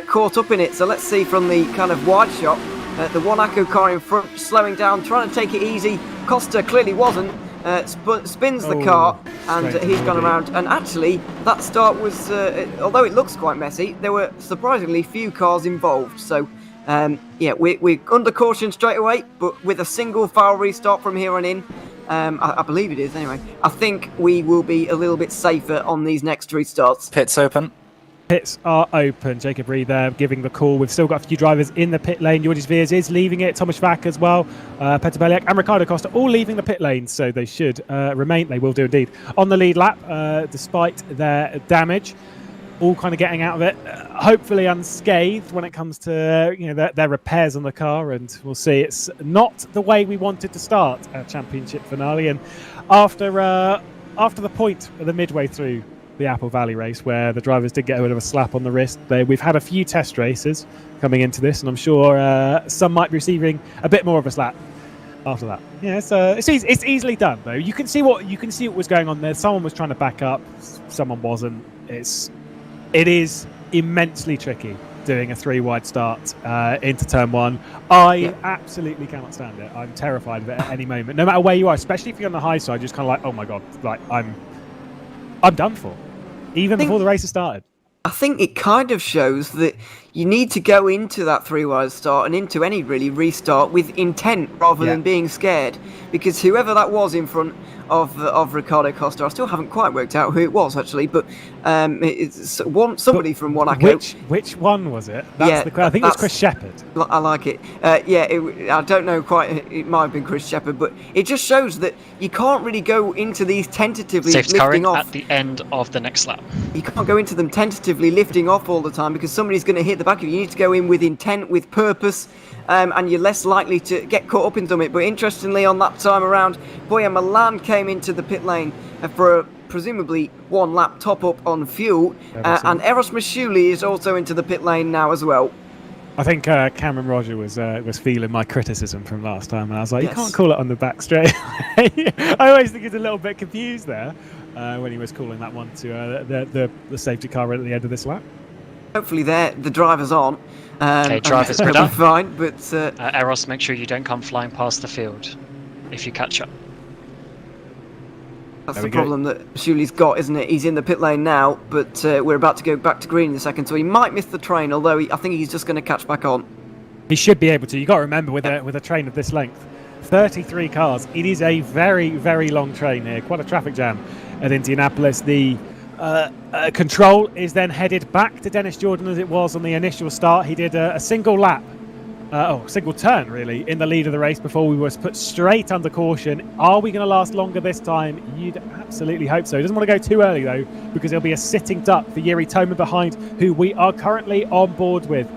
caught up in it. So let's see from the kind of wide shot. The one Akko car in front, slowing down, trying to take it easy. Costa clearly wasn't. Spins the car, and he's gone around. And actually, that start was, although it looks quite messy, there were surprisingly few cars involved. So, yeah, we're under caution straight away, but with a single foul restart from here on in. I believe it is, anyway. I think we will be a little bit safer on these next 3 starts. Pits open. Pits are open. Jacob Reed there giving the call. We've still got a few drivers in the pit lane. Georges Veers is leaving it. Thomas Vack as well. Peter Berliak and Ricardo Costa all leaving the pit lane, so they should remain. They will do indeed on the lead lap, despite their damage. All kind of getting out of it, hopefully unscathed when it comes to their repairs on the car, and we'll see. It's not the way we wanted to start our championship finale, and after the point of the midway through the Apple Valley race, where the drivers did get a bit of a slap on the wrist, we've had a few test races coming into this, and I'm sure some might be receiving a bit more of a slap after that. Yeah, it's easily done though. You can see what was going on there. Someone was trying to back up, someone wasn't. It is immensely tricky doing a 3-wide start into turn 1. I absolutely cannot stand it. I'm terrified of it at any moment, no matter where you are, especially if you're on the high side. Just kind of like, oh my god, like I'm done for, even before the race has started. I think it kind of shows that you need to go into that 3-wide start and into any really restart with intent rather than being scared, because whoever that was in front of Ricardo Costa, I still haven't quite worked out who it was actually, but it's somebody from Monaco. Which one was it? I think it was Chris Shepherd. I like it. I don't know quite. It might have been Chris Shepherd, but it just shows that you can't really go into these tentatively lifting off at the end of the next lap. You can't go into them tentatively lifting off all the time, because somebody's going to hit the back of you. You need to go in with intent, with purpose, and you're less likely to get caught up in something. But interestingly, on that time around, Boya Milan came into the pit lane for a presumably 1 lap top up on fuel, and Eros Mashuli is also into the pit lane now as well. I think Cameron Roger was feeling my criticism from last time, and I was like, you can't call it on the back straight. I always think he's a little bit confused there when he was calling that one to the safety car right at the end of this lap. Hopefully the driver's on. Okay, drivers are done. Fine, but Eros, make sure you don't come flying past the field if you catch up. That's the problem that Shuli's got, isn't it? He's in the pit lane now, but we're about to go back to green in a second, so he might miss the train, although I think he's just going to catch back on. He should be able to. You've got to remember, with a train of this length, 33 cars, it is a very, very long train here. Quite a traffic jam at Indianapolis. The control is then headed back to Dennis Jordan as it was on the initial start. He did a single lap, single turn really, in the lead of the race before we were put straight under caution. Are we going to last longer this time? You'd absolutely hope so. He doesn't want to go too early though, because there'll be a sitting duck for Yuri Toman behind, who we are currently on board with.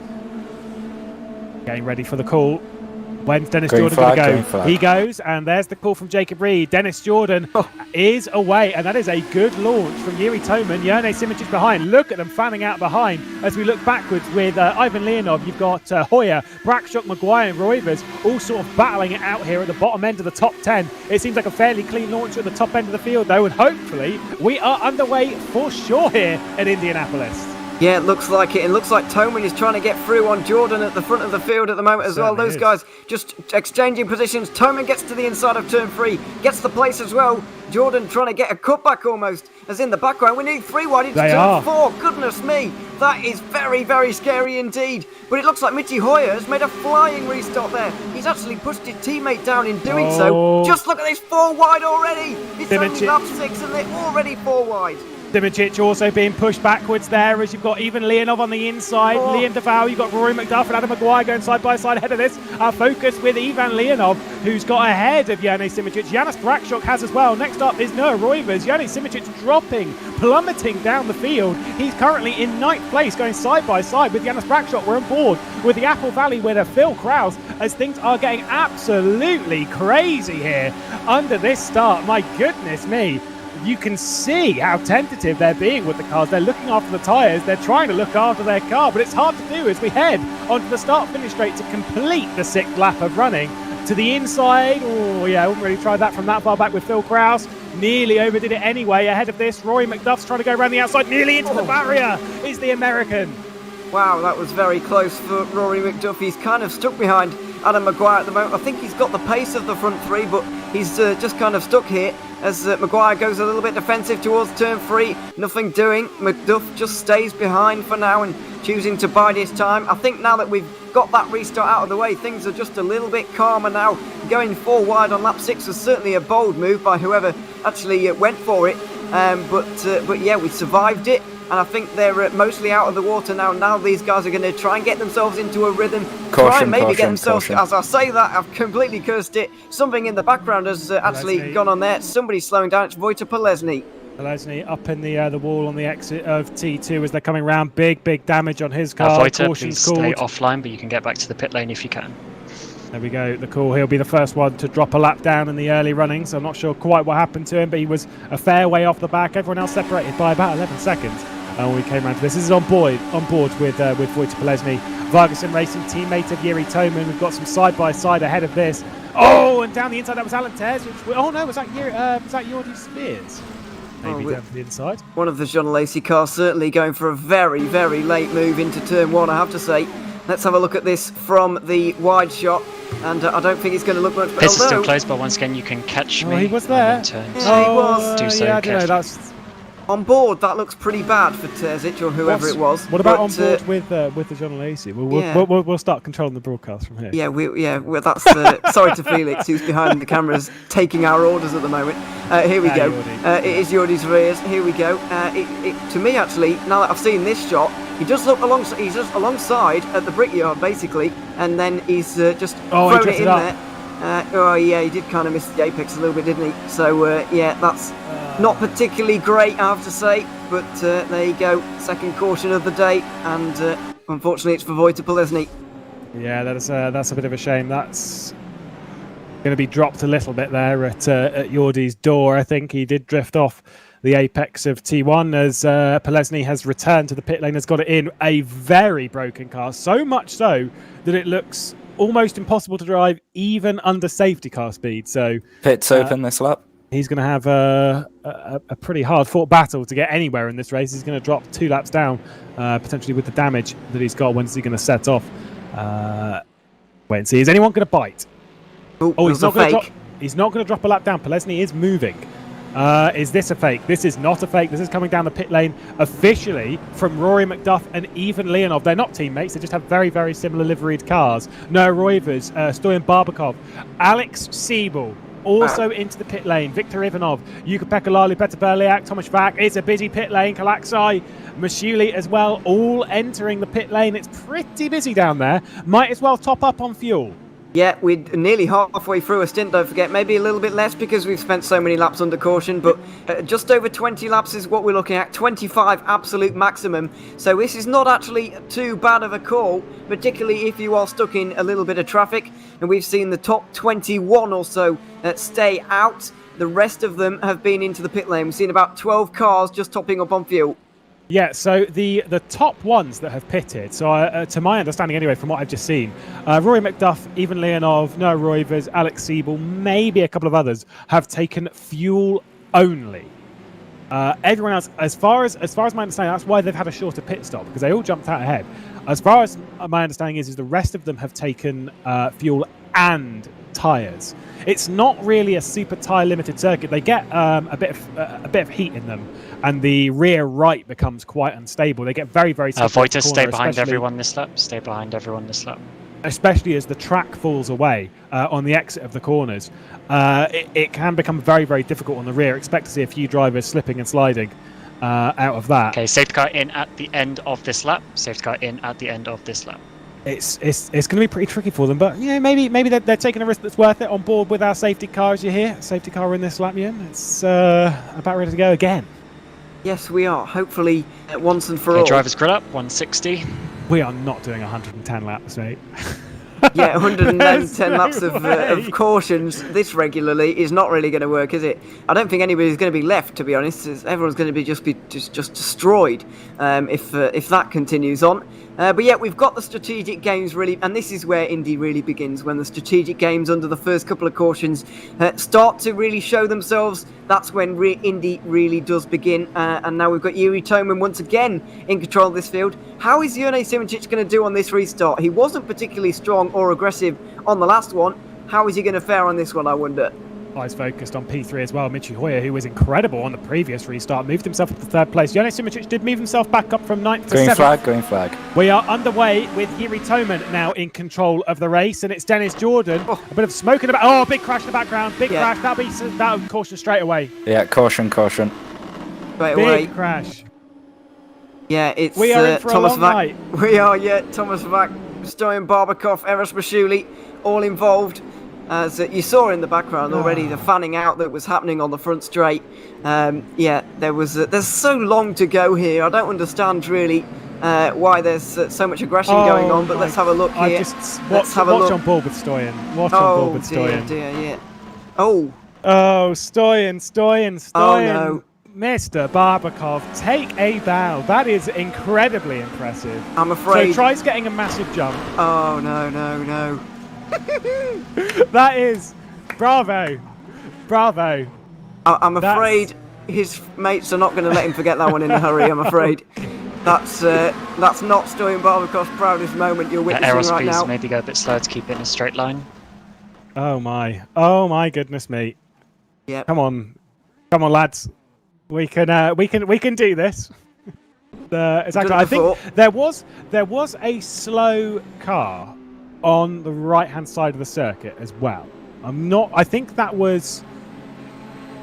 Getting ready for the call. When's Dennis Jordan going to go? He goes, and there's the call from Jacob Reed. Dennis Jordan is away, and that is a good launch from Yuri Toman. Jerne Simic behind. Look at them fanning out behind as we look backwards with Ivan Leonov. You've got Hoyer, Brackshock, Maguire, and Roivers all sort of battling it out here at the bottom end of the top 10. It seems like a fairly clean launch at the top end of the field, though, and hopefully we are underway for sure here at Indianapolis. Yeah, it looks like it. It looks like Toman is trying to get through on Jordan at the front of the field at the moment as well. Those guys just exchanging positions. Toman gets to the inside of turn 3, gets the place as well. Jordan trying to get a cutback almost, as in the background. We need 3 wide into turn 4. Goodness me, that is very, very scary indeed. But it looks like Mitty Hoyer has made a flying restart there. He's actually pushed his teammate down in doing so. Just look at this, 4 wide already. It's only lap 6 and they're already 4 wide. Dimitric also being pushed backwards there as you've got even Leonov on the inside. Liam DeVal, you've got Rory McDuff and Adam Maguire going side by side ahead of this. Our focus with Ivan Leonov, who's got ahead of Jane Simičić. Janis Brakšok has as well. Next up is Noah Roivers. Jane Simičić dropping, plummeting down the field. He's currently in 9th place, going side by side with Janis Brakšok. We're on board with the Apple Valley winner, Phil Kraus, as things are getting absolutely crazy here under this start. My goodness me. You can see how tentative they're being with the cars. They're looking after the tyres. They're trying to look after their car, but it's hard to do as we head onto the start-finish straight to complete the 6th lap of running. To the inside, oh yeah, I wouldn't really try that from that far back with Phil Kraus. Nearly overdid it anyway. Ahead of this, Rory McDuff's trying to go around the outside. Nearly into the barrier is the American. Wow, that was very close for Rory McDuff. He's kind of stuck behind Adam Maguire at the moment. I think he's got the pace of the front 3, but he's just kind of stuck here as Maguire goes a little bit defensive towards turn 3. Nothing doing. McDuff just stays behind for now and choosing to bide his time. I think now that we've got that restart out of the way, things are just a little bit calmer now. Going 4 wide on lap 6 was certainly a bold move by whoever actually went for it. But yeah, we survived it. And I think they're mostly out of the water now. Now these guys are going to try and get themselves into a rhythm. Try and maybe get themselves, as I say that, I've completely cursed it. Something in the background has actually gone on there. Somebody's slowing down. It's Wojtek Polesny. Polesny up in the wall on the exit of T2 as they're coming around. Big damage on his car. Wojtek, please stay offline, but you can get back to the pit lane if you can. There we go, the call. He'll be the first one to drop a lap down in the early running, so I'm not sure quite what happened to him, but he was a fair way off the back. Everyone else separated by about 11 seconds. And we came around to this. This is on board with Wojtek Polesny, Vargason Racing, teammate of Yuri Toman. We've got some side-by-side ahead of this. Oh, and down the inside, that was Alan Tez. Oh, no, was that Jordi Spears? Maybe down to the inside. One of the John Lacey cars certainly going for a very, very late move into turn 1, I have to say. Let's have a look at this from the wide shot. And I don't think it's going to look much better. Pits are still closed, but once again, you can catch me. He was there. Yeah, he was. Do so carefully. On board, that looks pretty bad for Terzic or whoever it was. What about on board with the John Lacey? We'll start controlling the broadcast from here. Yeah, that's sorry to Felix, who's behind the cameras taking our orders at the moment. Here we go. It is Jordi's rears. Here we go. To me, actually, now that I've seen this shot, he does look alongside. He's just alongside at the brickyard, basically, and then he's just thrown it in there. Oh yeah, he did kind of miss the apex a little bit, didn't he? So yeah, that's not particularly great, I have to say. But there you go, second caution of the day, and unfortunately it's for Wojtek Polesny. Yeah, that's a bit of a shame. That's going to be dropped a little bit there at Jordi's door. I think he did drift off the apex of T1 as Polesny has returned to the pit lane, has got it in a very broken car, so much so that it looks almost impossible to drive even under safety car speed. So pit's open this lap. He's going to have a pretty hard fought battle to get anywhere in this race. He's going to drop 2 laps down, potentially with the damage that he's got. When's he going to set off? Wait and see. Is anyone going to bite? Oh, he's not going to drop. He's not going to drop a lap down. Polesny is moving. Is this a fake? This is not a fake. This is coming down the pit lane officially from Rory McDuff and Ivan Leonov. They're not teammates. They just have very, very similar liveried cars. Noah Roivers, Stoyan Barbakov, Alex Siebel also into the pit lane. Viktor Ivanov, Yuka Lali, Petr Berliak, Tomasz Vak. It's a busy pit lane. Kalaksai, Mashuli as well, all entering the pit lane. It's pretty busy down there. Might as well top up on fuel. Yeah, we're nearly halfway through a stint, don't forget. Maybe a little bit less because we've spent so many laps under caution, but just over 20 laps is what we're looking at. 25 absolute maximum. So this is not actually too bad of a call, particularly if you are stuck in a little bit of traffic. And we've seen the top 21 or so stay out. The rest of them have been into the pit lane. We've seen about 12 cars just topping up on fuel. Yeah, so the top ones that have pitted, so to my understanding anyway, from what I've just seen, Rory McDuff, Ivan Leonov, Noah Roivers, Alex Siebel, maybe a couple of others, have taken fuel only. Everyone else, as far as my understanding, that's why they've had a shorter pit stop, because they all jumped out ahead. As far as my understanding is the rest of them have taken fuel and tyres. It's not really a super tyre limited circuit. They get a bit of heat in them, and the rear right becomes quite unstable. They get very Voiter, stay behind everyone this lap. Stay behind everyone this lap. Especially as the track falls away on the exit of the corners. It can become very difficult on the rear. Expect to see a few drivers slipping and sliding out of that. Okay, safety car in at the end of this lap. Safety car in at the end of this lap. It's going to be pretty tricky for them, but maybe they're taking a risk that's worth it. On board with our safety car, as you hear. Safety car in this lap, Ian. It's about ready to go again. Yes, we are. Hopefully, once and for all. Driver's grill up, 160. We are not doing 110 laps, mate. Yeah, 110 laps of cautions this regularly is not really going to work, is it? I don't think anybody's going to be left, to be honest. Everyone's going to be just destroyed if that continues on. But yeah, we've got the strategic games really, and this is where Indy really begins, when the strategic games under the first couple of cautions start to really show themselves. That's when Indy really does begin. And now we've got Yuri Toman once again in control of this field. How is Jone Simracers going to do on this restart? He wasn't particularly strong or aggressive on the last one. How is he going to fare on this one, I wonder? Eyes focused on P3 as well. Michi Hoyer, who was incredible on the previous restart, moved himself up to third place. Jone Simracers did move himself back up from 9th to 7th. Green flag. We are underway with Yuri Toman now in control of the race, and it's Dennis Jordan. A bit of smoke in the back. Oh, big crash in the background. Big crash. That'll caution straight away. Yeah, caution. Straight away. Big crash. Yeah, it's we are in for Thomas a long night. We are, yeah. Thomas Vac, Stoyan Barbakov, Eros Mashuli, all involved. As you saw in the background already, the fanning out that was happening on the front straight. Yeah, there's so long to go here. I don't understand really why there's so much aggression going on. But let's have a look here. Let's have a look. Watch on board with Stoyan. Watch on board with Stoyan. Dear, yeah. Oh, Stoyan. Oh no. Mr. Barbakov, take a bow. That is incredibly impressive. I'm afraid. So tries getting a massive jump. Oh no. That is bravo. I'm afraid his mates are not going to let him forget that one in a hurry. I'm afraid that's not Stoyan Barbakov's proudest moment you're witnessing right now. Maybe go a bit slower to keep it in a straight line. Oh my goodness me. Yeah. Come on, lads. We can do this. Exactly. I think there was a slow car on the right-hand side of the circuit as well. I think that was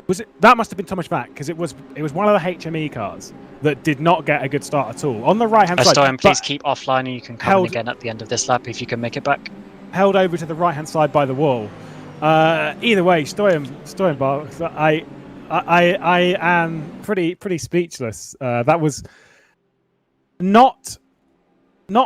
it. That must have been Thomas Vac, because it was one of the HME cars that did not get a good start at all on the right-hand side. Stoyan, please keep offline, and you can come in again at the end of this lap if you can make it back. Held over to the right-hand side by the wall. Either way, Stoyan Bar, I am pretty speechless. That was not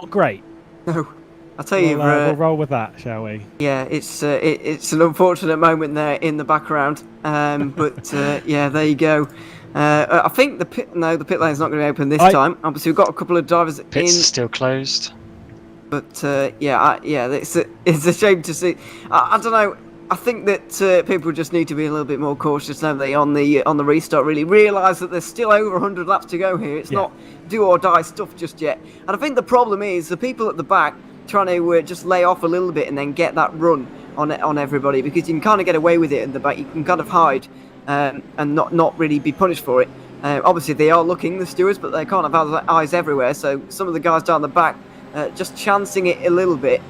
great. No. I'll tell you, we'll roll with that, shall we? Yeah, it's an unfortunate moment there in the background, but yeah, there you go. I think the pit lane's not going to be open this time. Obviously, we've got a couple of drivers Pit's still closed. But yeah, it's a shame to see. I don't know. I think that people just need to be a little bit more cautious, don't they, on the restart? Really realise that there's still over 100 laps to go here. It's not do or die stuff just yet. And I think the problem is the people at the back trying to just lay off a little bit and then get that run on everybody, because you can kind of get away with it in the back. You can kind of hide and not really be punished for it. Obviously, they are looking, the stewards, but they can't have eyes everywhere. So some of the guys down the back just chancing it a little bit,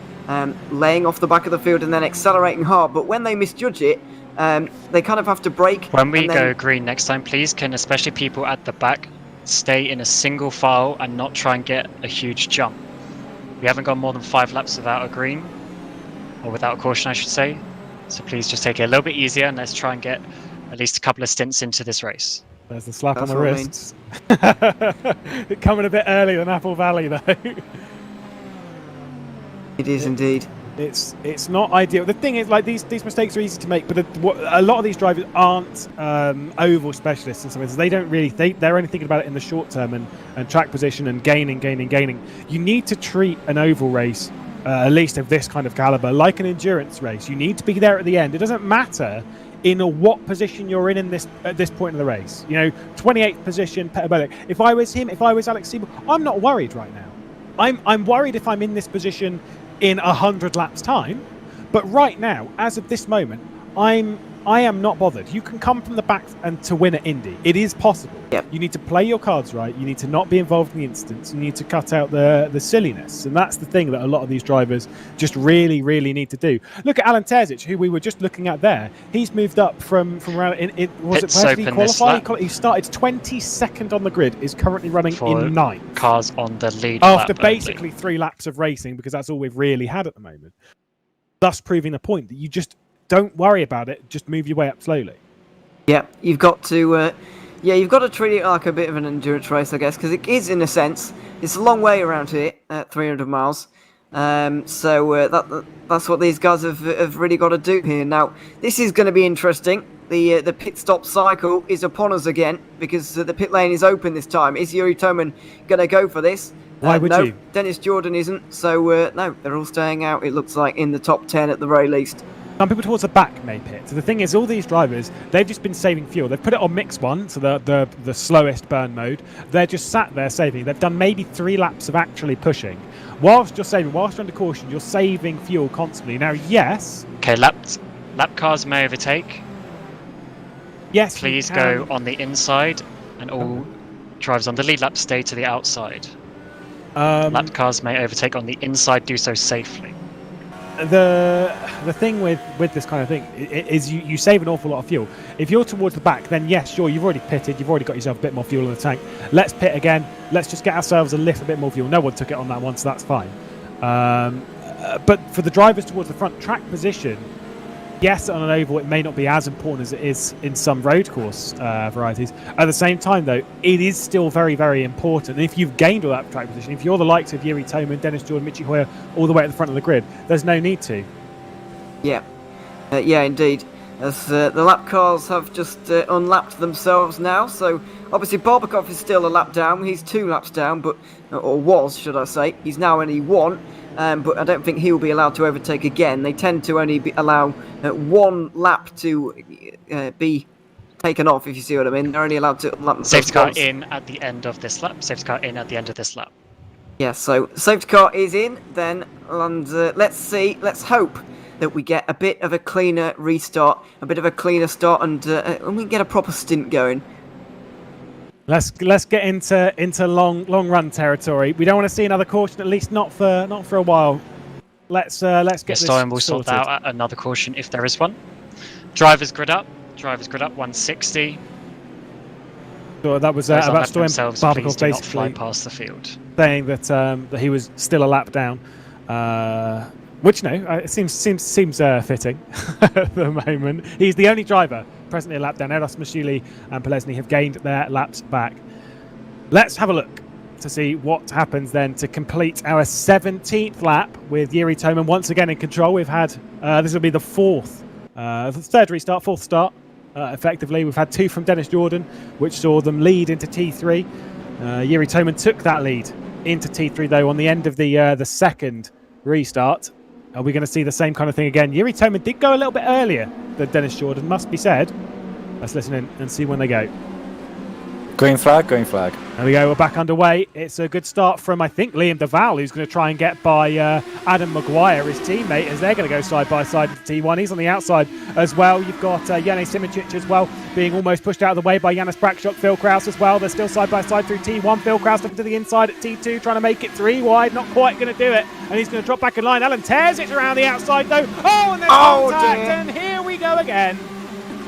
laying off the back of the field and then accelerating hard. But when they misjudge it, they kind of have to brake. When we go green next time, please, can especially people at the back stay in a single file and not try and get a huge jump. We haven't gone more than 5 laps without a green, or without a caution, I should say. So please just take it a little bit easier, and let's try and get at least a couple of stints into this race. There's the slap on the wrists. Coming a bit early than Apple Valley, though. It is indeed. It's not ideal. The thing is, like, these mistakes are easy to make, but a lot of these drivers aren't oval specialists in some ways. They don't really. They're only thinking about it in the short term and track position and gaining. You need to treat an oval race, at least of this kind of caliber, like an endurance race. You need to be there at the end. It doesn't matter in what position you're in this at this point of the race. 28th position, Petabelic. If I was him, if I was Alex Siebel, I'm not worried right now. I'm worried if I'm in this position in 100 laps time, but right now, as of this moment, I am not bothered. You can come from the back and to win at Indy. It is possible. Yep. You need to play your cards right. You need to not be involved in the incidents. You need to cut out the silliness. And that's the thing that a lot of these drivers just really, really need to do. Look at Alan Terzic, who we were just looking at there. He's moved up from around... Was it where did he qualify? He started 22nd on the grid, is currently running in 9th. Cars on the lead After lap basically only. 3 laps of racing, because that's all we've really had at the moment. Thus proving the point that you just... don't worry about it. Just move your way up slowly. Yeah, you've got to treat it like a bit of an endurance race, I guess, because it is in a sense. It's a long way around here, 300 miles. So that's what these guys have really got to do here. Now, this is going to be interesting. The pit stop cycle is upon us again because the pit lane is open this time. Is Yuri Toman going to go for this? Why would no, you? Dennis Jordan isn't. So no, they're all staying out. It looks like in the top 10 at the very least. Some people towards the back may pit. So the thing is, all these drivers, they've just been saving fuel. They've put it on mix 1, so the slowest burn mode. They're just sat there saving. They've done maybe 3 laps of actually pushing. Whilst you're under caution, you're saving fuel constantly. Now, yes. Okay, lap cars may overtake. Yes. Please go on the inside, and all drivers on the lead lap stay to the outside. Lap cars may overtake on the inside. Do so safely. The thing with this kind of thing is you save an awful lot of fuel. If you're towards the back, then yes, sure, you've already pitted, you've already got yourself a bit more fuel in the tank. Let's pit again. Let's just get ourselves a little bit more fuel. No one took it on that one, so that's fine. But for the drivers towards the front, track position, yes, on an oval, it may not be as important as it is in some road course varieties. At the same time, though, it is still very, very important. And if you've gained all that track position, if you're the likes of Yuri Toman, Dennis Jordan, Michi Hoyer, all the way at the front of the grid, there's no need to. Yeah, indeed. As the lap cars have just unlapped themselves now. So obviously Barbakov is still a lap down. He's 2 laps down, or was, should I say. He's now only 1. But I don't think he will be allowed to overtake again. They tend to only allow 1 lap to be taken off, if you see what I mean. They're only allowed to lap themselves. Safety car in at the end of this lap. Safety car in at the end of this lap. Yeah, so safety car is in then, and let's hope that we get a bit of a cleaner restart, a bit of a cleaner start, and we can get a proper stint going. Let's get into long run territory. We don't want to see another caution, at least not for a while. Let's get this Stoyan will sorted. sort out another caution if there is one. Drivers grid up 160. So that was about Stoyan Barbakov basically not fly past the field, saying that he was still a lap down. Which it seems fitting at the moment. He's the only driver presently a lap down. Eros Mashuli and Pelesny have gained their laps back. Let's have a look to see what happens then to complete our 17th lap with Yuri Toman once again in control. We've had this will be the fourth start. Effectively, we've had 2 from Dennis Jordan, which saw them lead into T3. Yuri Toman took that lead into T3 though on the end of the second restart. Are we going to see the same kind of thing again? Yuri Toman did go a little bit earlier than Dennis Jordan, must be said. Let's listen in and see when they go. Green flag, green flag. There we go, we're back underway. It's a good start from, I think, Liam Duval, who's going to try and get by Adam Maguire, his teammate, as they're going to go side by side with T1. He's on the outside as well. You've got Yannis Simicic as well, being almost pushed out of the way by Janis Brakshock, Phil Kraus as well. They're still side by side through T1. Phil Kraus looking to the inside at T2, trying to make it 3 wide, not quite going to do it. And he's going to drop back in line. Alan Terzic around the outside though. Oh, and there's contact, and here we go again.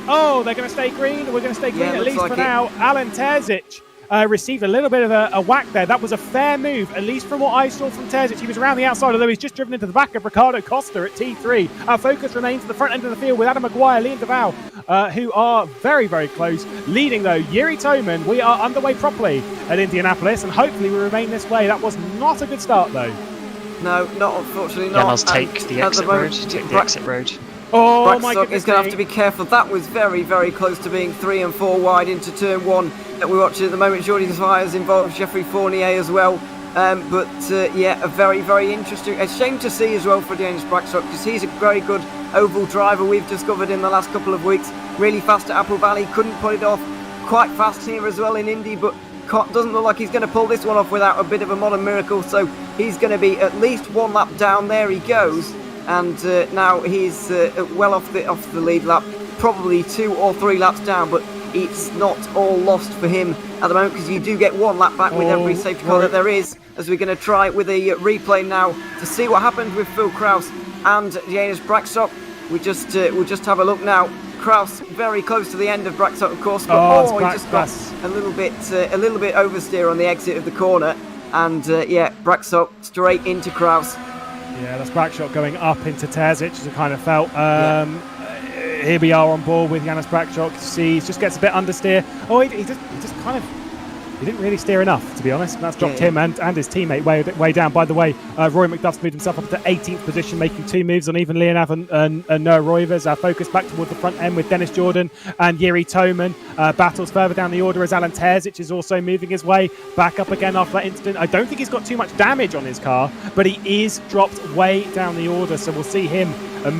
Oh, they're going to stay green. We're going to stay green at least for now. Alan Terzic received a little bit of a whack there. That was a fair move, at least from what I saw from Terzic. He was around the outside, although he's just driven into the back of Ricardo Costa at T3. Our focus remains at the front end of the field with Adam Maguire, Liam Duval, who are very, very close. Leading, though, Yuri Toman. We are underway properly at Indianapolis, and hopefully we remain this way. That was not a good start, though. No, not unfortunately not. Janel's take the exit road. Take the exit road. Oh my goodness! He's going to have to be careful. That was very, very close to being 3 and 4 wide into turn 1 that we're watching at the moment. Jordi Desires involved, Jeffrey Fournier as well. Yeah, a very, very interesting. A shame to see as well for Danish Braxton, because he's a very good oval driver we've discovered in the last couple of weeks. Really fast at Apple Valley, couldn't put it off. Quite fast here as well in Indy, but doesn't look like he's going to pull this one off without a bit of a modern miracle. So he's going to be at least one lap down. There he goes, and now he's well off the lead lap, probably 2 or 3 laps down, but it's not all lost for him at the moment, because you do get 1 lap back with every safety car that there is, as we're going to try with a replay now to see what happened with Phil Krause and Janus Braxton. We'll just have a look now. Kraus very close to the end of Braxton, of course, but he just got a little bit oversteer on the exit of the corner, and yeah, Braxton straight into Kraus. Yeah, that's Braxton going up into Terzic, as I kind of felt. Here we are on board with Janus Braxton. See, he just gets a bit understeer. Oh, he just kind of. He didn't really steer enough, to be honest. That's dropped him and his teammate way down. By the way, Roy McDuff's moved himself up to 18th position, making 2 moves on even Leonav and Noah Roivers. Focus back towards the front end with Dennis Jordan and Yuri Toman. Battles further down the order as Alan Terzic is also moving his way back up again after that incident. I don't think he's got too much damage on his car, but he is dropped way down the order. So we'll see him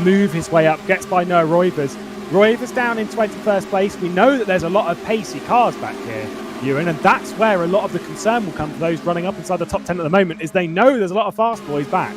move his way up. Gets by Noah Roivers. Roivers down in 21st place. We know that there's a lot of pacey cars back here, Ewan, and that's where a lot of the concern will come for those running up inside the top 10 at the moment, is they know there's a lot of fast boys back.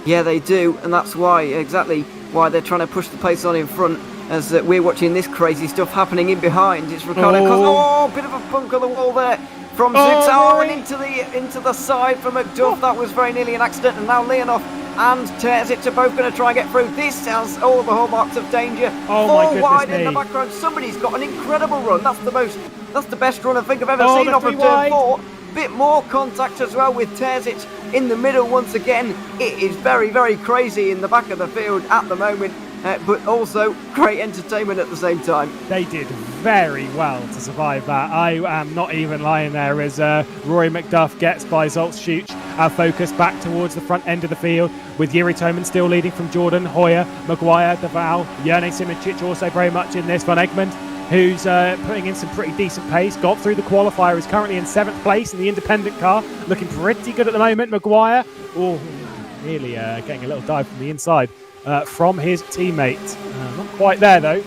Yeah, they do, and that's exactly why they're trying to push the pace on in front, as we're watching this crazy stuff happening in behind. It's Ricardo Costa. Bit of a bunk on the wall there from Zutz, and into the side from McDuff. That was very nearly an accident, and now Leonov and Terzic are both going to try and get through. This has all the hallmarks of danger. Four wide in the background. Somebody's got an incredible run. That's the best run I think I've ever seen off of turn 4. Bit more contact as well with Terzic in the middle once again. It is very, very crazy in the back of the field at the moment, but also great entertainment at the same time. They did very well to survive that. I am not even lying there as Rory McDuff gets by Zoltz. Our focus back towards the front end of the field, with Yuri Toman still leading from Jordan, Hoyer, Maguire, Deval, Jerne Simicic also very much in this. Van Egmond, who's putting in some pretty decent pace, got through the qualifier, is currently in 7th place in the independent car, looking pretty good at the moment. Maguire, nearly getting a little dive from the inside from his teammate. Not quite there though.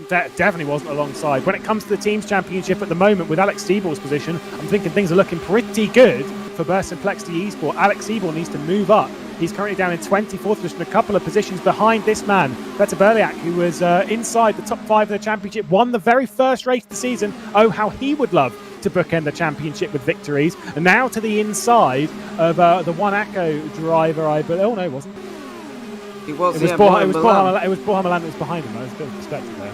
Definitely wasn't alongside. When it comes to the team's championship at the moment, with Alex Siebel's position, I'm thinking things are looking pretty good for Burst Complexity Esport. Alex Siebel needs to move up. He's currently down in 24th position, a couple of positions behind this man, Peter Berliak, who was inside the top 5 of the championship, won the very first race of the season. Oh, how he would love to bookend the championship with victories. And now to the inside of the One Acco driver, I believe. Oh, no, it wasn't. It was Borja Milan that was behind him. There was a bit of perspective there.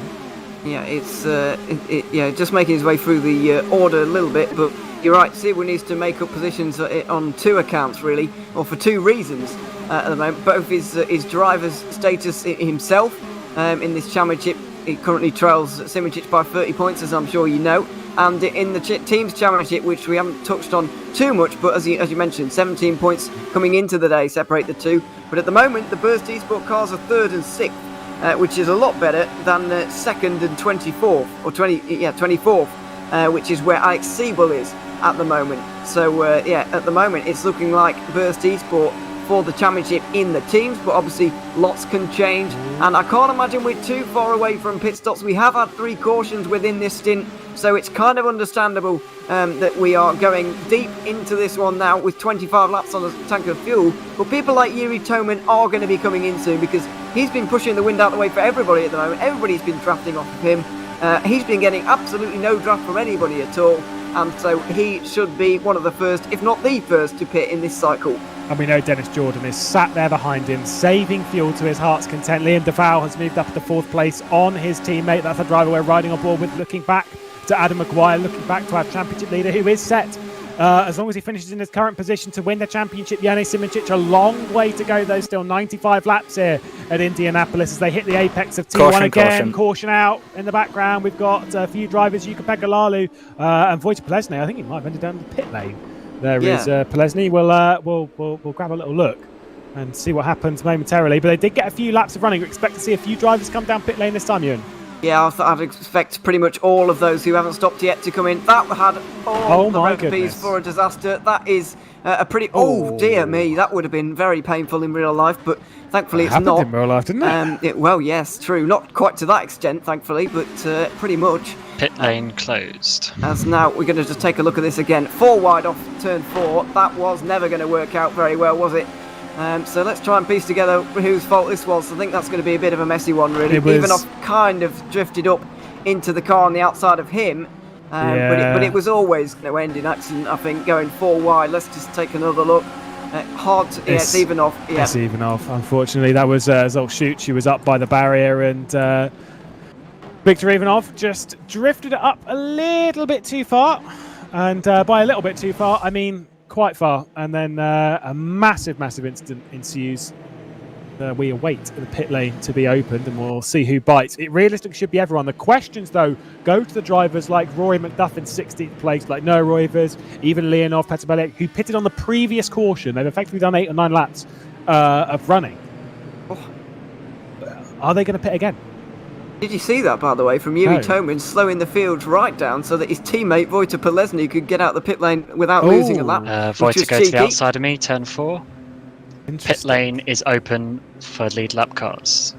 Yeah, it's just making his way through the order a little bit, but you're right, Siebel needs to make up positions on 2 accounts really, or for 2 reasons at the moment. Both his driver's status himself in this championship. He currently trails Simicic by 30 points, as I'm sure you know, and in the team's championship, which we haven't touched on too much, but as you mentioned, 17 points coming into the day separate the 2. But at the moment, the Burst Esport cars are 3rd and 6th, which is a lot better than 2nd and 24th, or 24th, which is where Alex Siebel is at the moment. So at the moment it's looking like Burst Esport for the championship in the teams, but obviously lots can change, and I can't imagine we're too far away from pit stops. We have had 3 cautions within this stint, so it's kind of understandable that we are going deep into this one now with 25 laps on a tank of fuel. But people like Yuri Toman are going to be coming in soon, because he's been pushing the wind out the way for everybody at the moment. Everybody's been drafting off of him. He's been getting absolutely no draft from anybody at all, and so he should be one of the first, if not the first, to pit in this cycle. And we know Dennis Jordan is sat there behind him, saving fuel to his heart's content. Liam Deval has moved up to 4th place on his teammate. That's the driver we're riding on board with, looking back to Adam Maguire, looking back to our championship leader, who is set, as long as he finishes in his current position, to win the championship. Jerne Simicic, a long way to go though, still 95 laps here at Indianapolis as they hit the apex of T1 again. Caution out in the background. We've got a few drivers, Yuka Pegalalu and Wojciech Polesny. I think he might have ended down the pit lane. There is Polesny. We'll grab a little look and see what happens momentarily. But they did get a few laps of running. We expect to see a few drivers come down pit lane this time, Ewan. Yeah, I'd expect pretty much all of those who haven't stopped yet to come in. That had all the recipes for a disaster. That is a pretty... Oh, dear me, that would have been very painful in real life, but thankfully it's not. It happened in real life, didn't it? Well, yes, true. Not quite to that extent, thankfully, but pretty much. Pit lane closed. As now, we're going to just take a look at this again. 4 wide off turn 4. That was never going to work out very well, was it? So let's try and piece together whose fault this was. I think that's going to be a bit of a messy one, really. Ivanov kind of drifted up into the car on the outside of him, but it was always going to end in accident, I think, going 4 wide. Let's just take another look. It's Ivanov. Yeah. It's Ivanov, unfortunately. That was Zolchut. She was up by the barrier, and Viktor Ivanov just drifted it up a little bit too far. And by a little bit too far, I mean quite far, and then a massive incident ensues. We await the pit lane to be opened, and we'll see who bites. It realistically should be everyone. The questions, though, go to the drivers like Rory McDuff in 16th place, like Noah Roivers, even Leonov, Petabelic, who pitted on the previous caution. They've effectively done 8 or 9 laps of running. Oh. Are they going to pit again? Did you see that, by the way, from Yuri Tomin slowing the field right down so that his teammate Wojtek Polesny could get out the pit lane without losing a lap? Wojtek goes to the outside of me, turn 4. Pit lane is open for lead lap cars.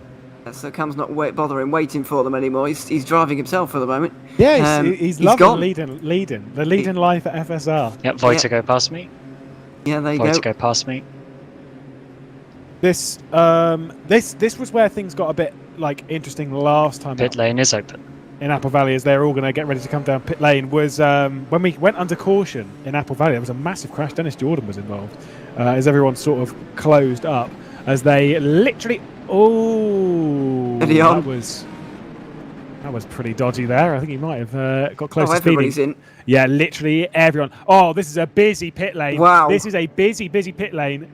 So Cam's not bothering waiting for them anymore. He's driving himself for the moment. Yeah, he's loving leading life at FSR. Yep, Wojtek go past me. Yeah, there you go. Wojtek go past me. This was where things got a bit interesting last time. Pit lane is open in Apple Valley, as they're all going to get ready to come down pit lane. Was when we went under caution in Apple Valley, there was a massive crash. Dennis Jordan was involved, as everyone sort of closed up as they literally. That was pretty dodgy there. I think he might have got close to everybody's speeding. In. Yeah, literally everyone. Oh, this is a busy pit lane. Wow, this is a busy pit lane.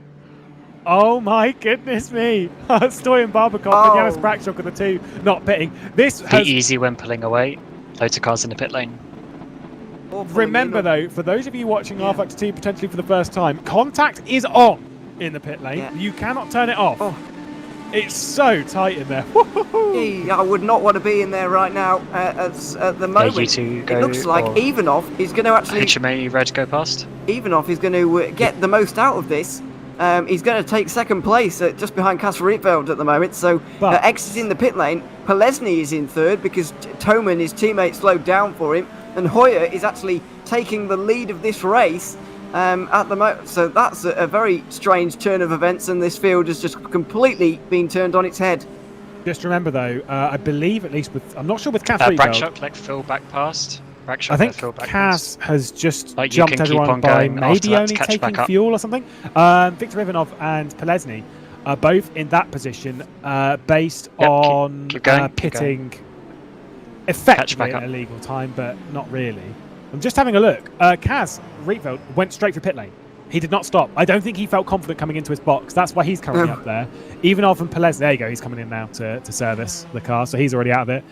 Oh my goodness me! Stoyan Barbakov and Janis Brakshock are the 2 not pitting. This be easy when pulling away. Loads of cars in the pit lane. Remember though, for those of you watching R-Factor 2 potentially for the first time, contact is on in the pit lane. Yeah. You cannot turn it off. Oh. It's so tight in there. I would not want to be in there right now. At the moment, it looks like Ivanov is going to actually. HMA Red go past. Ivanov is going to get the most out of this. He's going to take 2nd place just behind Kasper Rietveld at the moment. So exiting the pit lane, Polesny is in 3rd because Toman, his teammate, slowed down for him, and Hoyer is actually taking the lead of this race at the moment. So that's a very strange turn of events, and this field has just completely been turned on its head. Just remember though, I believe at least with, I'm not sure with Kasper Brakshock let Phil back past. I think Kaz has just jumped everyone by maybe only taking fuel or something. Viktor Ivanov and Polesny are both in that position based on pitting effectively at a legal time, but not really. I'm just having a look. Kaz Rietveld went straight for pit lane. He did not stop. I don't think he felt confident coming into his box. That's why he's currently up there. Ivanov and Polesny, there you go, he's coming in now to service the car, so he's already out of it.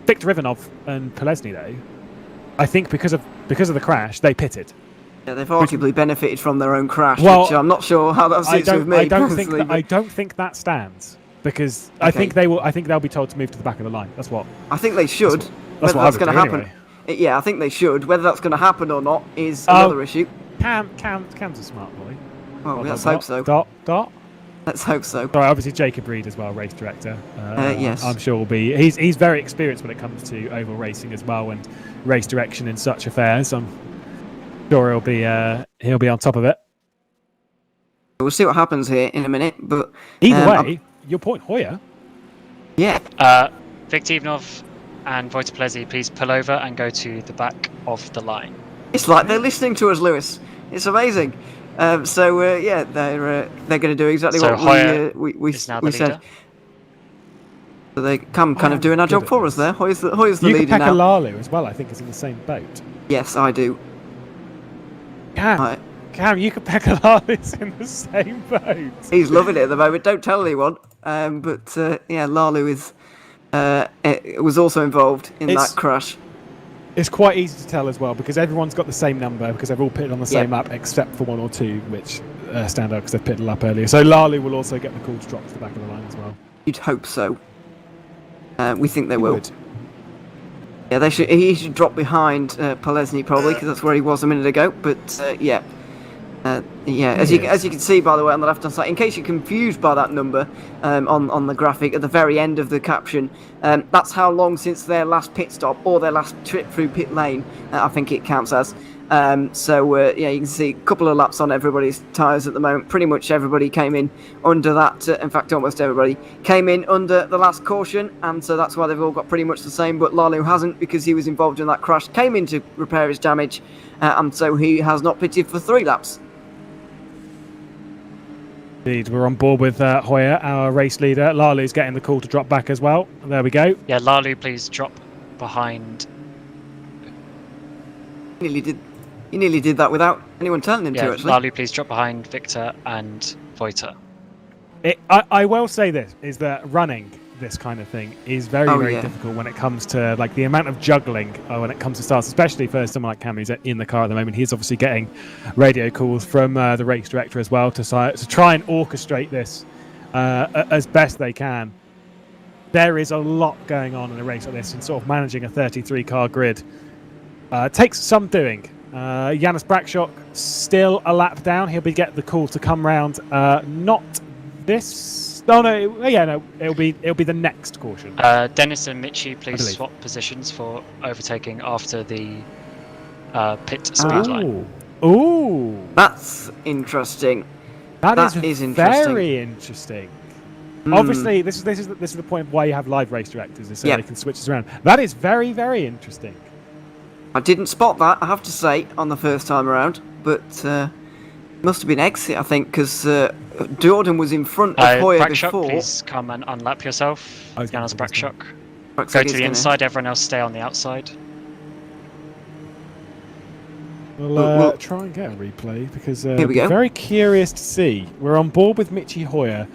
Viktor Ivanov and Polesny, though, I think because of the crash, they pitted. Yeah, they've arguably benefited from their own crash, which I'm not sure how that sits with me. I don't think that stands because I think they'll be told to move to the back of the line. That's what I think they should. That's whether that's going to happen. Anyway. Yeah, I think they should. Whether that's going to happen or not is another issue. Cam's a smart boy. Well, let's hope so. Dot. Let's hope so. Sorry, obviously Jacob Reed as well, race director. Yes. I'm sure will be. He's very experienced when it comes to oval racing as well and race direction in such affairs. I'm sure he'll be on top of it. We'll see what happens here in a minute. But either way, your point, Hoyer. Yeah. Viktor Ivanov and Wojtek Polesny, please pull over and go to the back of the line. It's like they're listening to us, Lewis. It's amazing. They're going to do exactly what we said. So they come kind of doing our job for us there. Hoyer's the leader now. Lalu as well, I think, is in the same boat. Yes, I do. Cam, Yuka-Pekka-Lalu's in the same boat. He's loving it at the moment. Don't tell anyone. Lalu was also involved in that crash. It's quite easy to tell as well because everyone's got the same number because they've all pitted on the same lap except for 1 or 2 which stand out because they've pitted a lap earlier. So Lalu will also get the call to drop to the back of the line as well. You'd hope so. We think they will. Good. Yeah, he should drop behind Polesny probably, because that's where he was a minute ago. But yeah, as you can see, by the way, on the left-hand side, in case you're confused by that number on the graphic at the very end of the caption, that's how long since their last pit stop or their last trip through pit lane. I think it counts as. Yeah, you can see a couple of laps on everybody's tyres at the moment. Pretty much everybody came in under that. In fact, almost everybody came in under the last caution, and so that's why they've all got pretty much the same. But Lalu hasn't, because he was involved in that crash, came in to repair his damage, and so he has not pitted for 3 laps. Indeed, we're on board with Hoyer, our race leader. Lalu's getting the call to drop back as well. There we go. Yeah, Lalu, please drop behind. He nearly did that without anyone telling him to, actually. Lalu, please drop behind Victor and Voiter. I will say this, is that running this kind of thing is very difficult when it comes to like the amount of juggling when it comes to starts, especially for someone like Cam who's in the car at the moment. He's obviously getting radio calls from the race director as well to try and orchestrate this as best they can. There is a lot going on in a race like this, and sort of managing a 33 car grid takes some doing. Janis Brakshock still a lap down. He'll be getting the call to come round. Not this. Oh no! Yeah, no. It'll be the next caution. Dennis and Mitchie, please swap positions for overtaking after the pit speed line. Ooh, that's interesting. That is interesting. Very interesting. Obviously, this is the point of why you have live race directors, is so they can switch this around. That is very, very interesting. I didn't spot that, I have to say, on the first time around, but must have been exit, I think, because Jordan was in front of Hoyer before. Please come and unlap yourself. Janis Brakshock. Go to the inside, everyone else stay on the outside. We'll try and get a replay, because here we go. Very curious to see. We're on board with Mitchie Hoyer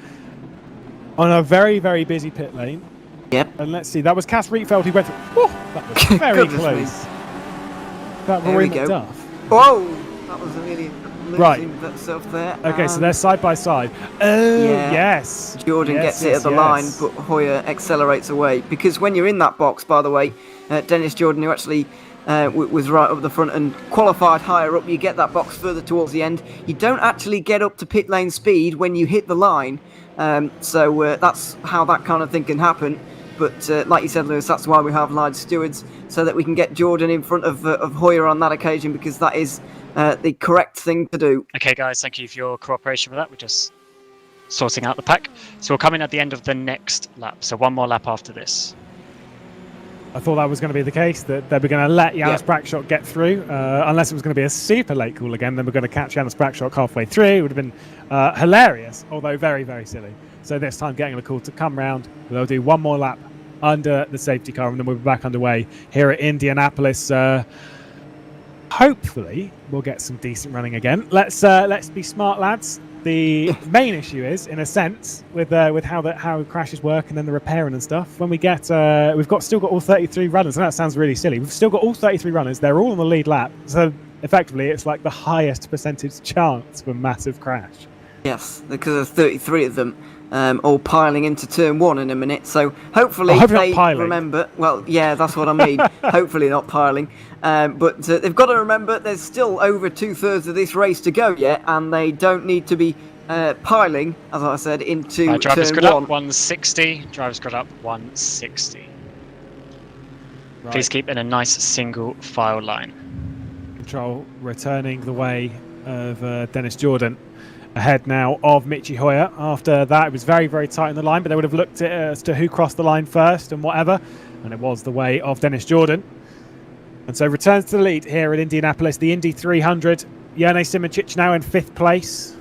on a very, very busy pit lane. Yep. And let's see, that was Cass Rietveld who went through. Oh, that was very close. That Rory McDuff. Whoa! That was really losing that stuff there. Okay, so they're side by side. Oh, yes. Jordan gets it at the line, but Hoyer accelerates away. Because when you're in that box, by the way, Dennis Jordan, who actually was right up the front and qualified higher up, you get that box further towards the end. You don't actually get up to pit lane speed when you hit the line. So that's how that kind of thing can happen. But like you said, Lewis, that's why we have live stewards, so that we can get Jordan in front of Hoyer on that occasion, because that is the correct thing to do. Okay, guys, thank you for your cooperation with that. We're just sorting out the pack. So we'll come in at the end of the next lap. So one more lap after this. I thought that was going to be the case, that they were going to let Janis Brakshock get through, unless it was going to be a super late call again. Then we're going to catch Janis Brakshock halfway through. It would have been hilarious, although very, very silly. So this time, getting the call to come round, they'll do one more lap under the safety car, and then we'll be back underway here at Indianapolis. Hopefully, we'll get some decent running again. Let's be smart, lads. The main issue is, in a sense, with how crashes work and then the repairing and stuff. When we get, we've still got all 33 runners, and that sounds really silly. We've still got all 33 runners. They're all on the lead lap, so effectively, it's like the highest percentage chance for a massive crash. Yes, because there's 33 of them. All piling into turn 1 in a minute, so hopefully they remember. Well, yeah, that's what I mean. Hopefully not piling, but they've got to remember there's still over 2/3 of this race to go yet, and they don't need to be piling, as I said, into drivers turn grid 1. Up 160. Drivers grid up 160. Right. Please keep in a nice single file line. Control returning the way of Dennis Jordan. Ahead now of Mitchie Hoyer. After that, it was very, very tight in the line, but they would have looked at as to who crossed the line first and whatever, and it was the way of Dennis Jordan. And so returns to the lead here at Indianapolis, the Indy 300. Janis Simracers now in 5th place,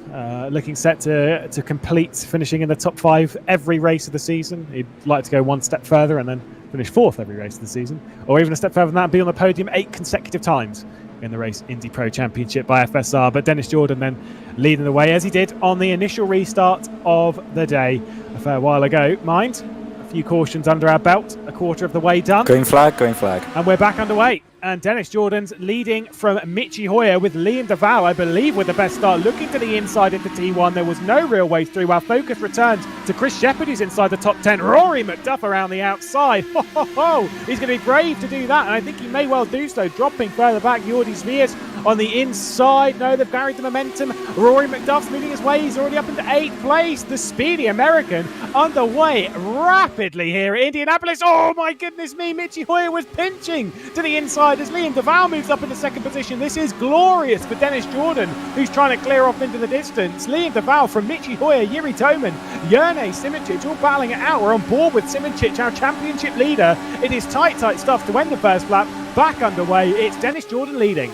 looking set to complete, finishing in the top 5 every race of the season. He'd like to go one step further and then finish 4th every race of the season, or even a step further than that, and be on the podium 8 consecutive times in the race IndyPRO Championship by FSR. But Dennis Jordan then leading the way, as he did on the initial restart of the day a fair while ago. Mind, a few cautions under our belt, a quarter of the way done. Green flag, green flag. And we're back underway and Dennis Jordan's leading from Michi Hoyer with Liam DeVal, I believe, with the best start. Looking to the inside into T1. There was no real way through. Our focus returns to Chris Shepherd, who's inside the top 10. Rory McDuff around the outside. Ho, ho, ho. He's going to be brave to do that, and I think he may well do so. Dropping further back, Jordi Smears on the inside. No, they've carried the momentum. Rory McDuff's moving his way. He's already up into 8th place. The speedy American underway rapidly here at Indianapolis. Oh my goodness me, Michi Hoyer was pinching to the inside as Liam DeVal moves up into 2nd position. This is glorious for Dennis Jordan, who's trying to clear off into the distance. Liam DeVal from Michi Hoyer, Yuri Toman, Jerne Simicic all battling it out. We're on board with Simicic, our championship leader. It is tight stuff to end the first lap. Back underway, it's Dennis Jordan leading.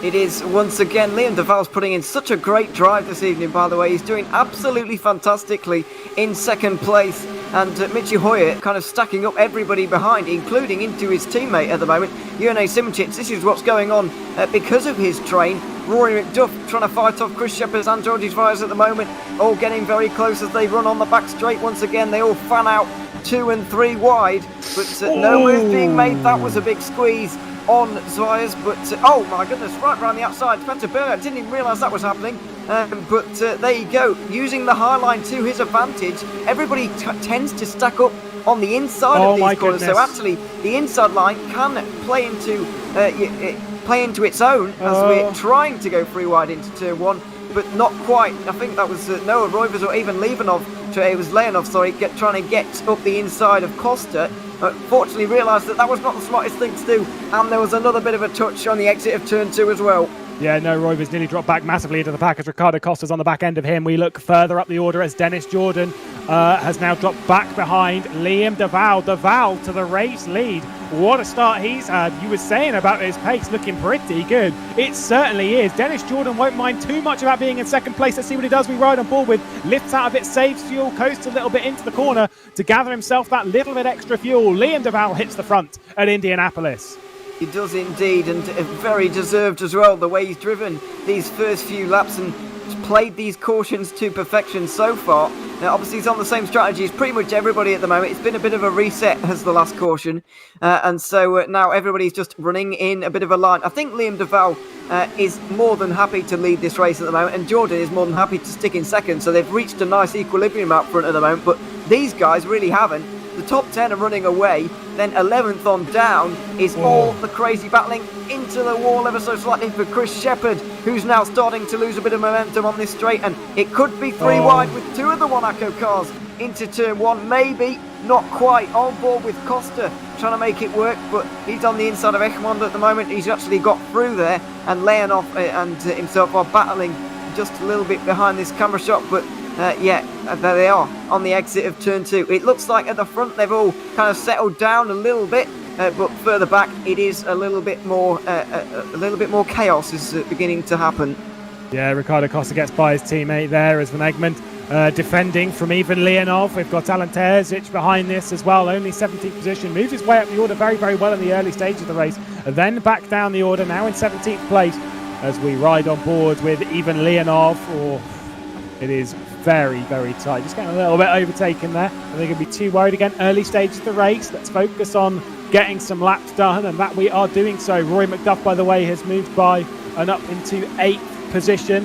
It is once again. Liam DeVal's putting in such a great drive this evening, by the way. He's doing absolutely fantastically in 2nd place. And Michi Hoyer kind of stacking up everybody behind, including into his teammate at the moment, Jerne Simicic. This is what's going on because of his train. Rory McDuff trying to fight off Chris Shepherd and Georgie Fires at the moment, all getting very close as they run on the back straight once again. They all fan out 2 and 3 wide, but no move being made. That was a big squeeze on Zwiers, but oh my goodness, right round the outside. Peter Berger didn't even realise that was happening, but there you go, using the high line to his advantage. Everybody tends to stack up on the inside of these corners, so actually the inside line can play into its own as we're trying to go 3 wide into turn 1, but not quite. I think that was Noah Roivers or even Leonov, it was Leonov, sorry, trying to get up the inside of Costa. Fortunately realised that was not the smartest thing to do, and there was another bit of a touch on the exit of turn 2 as well. Yeah, no, Roivers nearly dropped back massively into the pack as Ricardo Costa's on the back end of him. We look further up the order as Dennis Jordan has now dropped back behind Liam DeVal. DeVal to the race lead. What a start he's had. You were saying about his pace looking pretty good. It certainly is. Dennis Jordan won't mind too much about being in 2nd place. Let's see what he does. We ride on board with, lifts out of it, saves fuel, coasts a little bit into the corner to gather himself that little bit extra fuel. Liam DeVal hits the front at Indianapolis. He does indeed, and very deserved as well, the way he's driven these first few laps and played these cautions to perfection so far. Now, obviously, he's on the same strategy as pretty much everybody at the moment. It's been a bit of a reset as the last caution, and so now everybody's just running in a bit of a line. I think Liam DeVal is more than happy to lead this race at the moment, and Jordan is more than happy to stick in 2nd, so they've reached a nice equilibrium out front at the moment, but these guys really haven't. The top 10 are running away, then 11th on down is all the crazy battling into the wall ever so slightly for Chris Shepherd, who's now starting to lose a bit of momentum on this straight, and it could be 3 wide with 2 of the Monaco cars into turn 1, maybe, not quite. On board with Costa, trying to make it work, but he's on the inside of Egmond at the moment. He's actually got through there, and Leonov and himself are battling just a little bit behind this camera shot, but yeah, there they are on the exit of turn 2. It looks like at the front they've all kind of settled down a little bit, but further back it is a little bit more chaos is beginning to happen. Yeah, Ricardo Costa gets by his teammate there as Van Egmond defending from even Leonov. We've got Alan Terzic behind this as well, only 17th position. Moves his way up the order very, very well in the early stage of the race, and then back down the order, now in 17th place as we ride on board with even Leonov. It is very, very tight. Just getting a little bit overtaken there. I think I'll be too worried again. Early stage of the race. Let's focus on getting some laps done, and that we are doing so. Rory McDuff, by the way, has moved by and up into 8th position.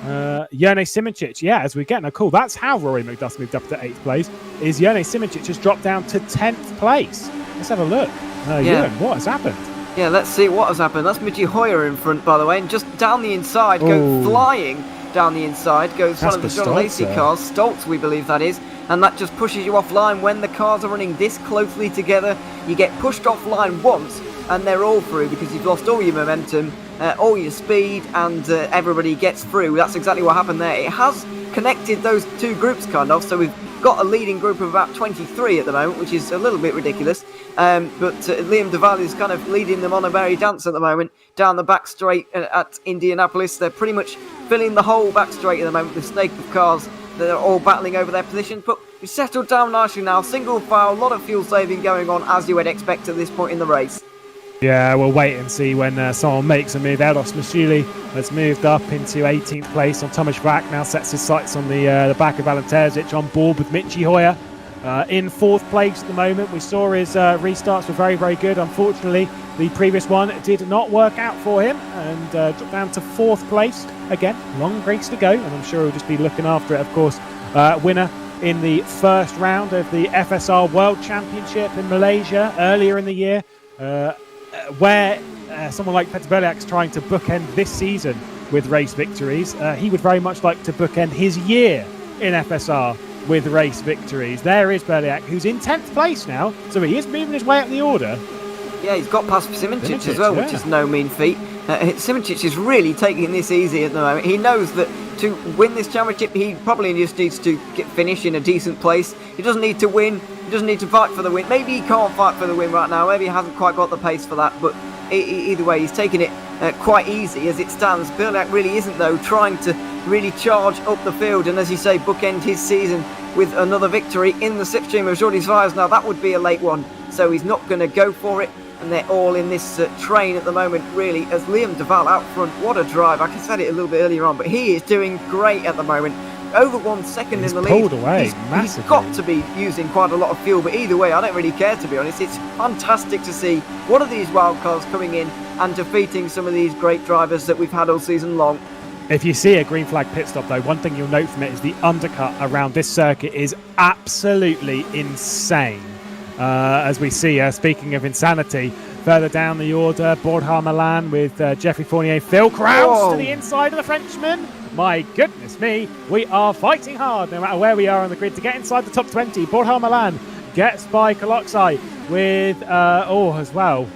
Jerne Simicic, yeah, as we're getting a call. That's how Rory McDuff's moved up to 8th place, is Jerne Simicic has dropped down to 10th place. Let's have a look. Ewan, what has happened? Yeah, let's see what has happened. That's Michi Hoyer in front, by the way, and just down the inside, go flying down the inside, goes one of the John Lacey cars, Stoltz we believe that is, and that just pushes you offline. When the cars are running this closely together, you get pushed offline once, and they're all through because you've lost all your momentum, all your speed, and everybody gets through. That's exactly what happened there. It has connected those two groups kind of, so we've got a leading group of about 23 at the moment, which is a little bit ridiculous, but Liam DeVal is kind of leading them on a merry dance at the moment down the back straight at Indianapolis. They're pretty much filling the whole back straight at the moment with a snake of cars that are all battling over their positions, but we've settled down nicely now. Single file, a lot of fuel saving going on as you would expect at this point in the race. Yeah, we'll wait and see when someone makes a move. Eldos Mashuli has moved up into 18th place on Thomas Vac, now sets his sights on the back of Alan Terzic, on board with Michi Hoyer. in 4th place at the moment. We saw his restarts were very, very good. Unfortunately, the previous one did not work out for him and dropped down to 4th place. Again, long race to go, and I'm sure he'll just be looking after it. Of course, winner in the first round of the FSR World Championship in Malaysia earlier in the year, where someone like Peter Berliak's trying to bookend this season with race victories. He would very much like to bookend his year in FSR with race victories. There is Berliak, who's in 10th place now, so he is moving his way up the order. Yeah, he's got past Simracers as well, which is no mean feat. Simracers is really taking this easy at the moment. He knows that to win this championship, he probably just needs to finish in a decent place. He doesn't need to win. He doesn't need to fight for the win. Maybe he can't fight for the win right now. Maybe he hasn't quite got the pace for that. But either way, he's taking it quite easy as it stands. Berliak really isn't, though, trying to really charge up the field and, as you say, bookend his season with another victory in the slipstream of Jordi Sires. Now, that would be a late one, so he's not going to go for it. And they're all in this train at the moment, really, as Liam Duval out front. What a drive. I said it a little bit earlier on, but he is doing great at the moment. Over 1 second in the lead. Pulled away he's got to be using quite a lot of fuel, but either way, I don't really care, to be honest. It's fantastic to see one of these wild cards coming in and defeating some of these great drivers that we've had all season long. If you see a green flag pit stop, though, one thing you'll note from it is the undercut around this circuit is absolutely insane. As we see, speaking of insanity, further down the order, Borja Milan with Jeffrey Fournier, Phil Kraus to the inside of the Frenchman. My goodness me, we are fighting hard no matter where we are on the grid to get inside the top 20. Borja Milan gets by Koloksai with, as well,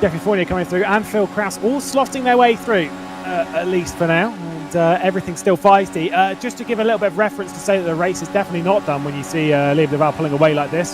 Jeffrey Fournier coming through and Phil Kraus all slotting their way through, at least for now. Everything's still feisty. Just to give a little bit of reference to say that the race is definitely not done when you see Liam Duval pulling away like this.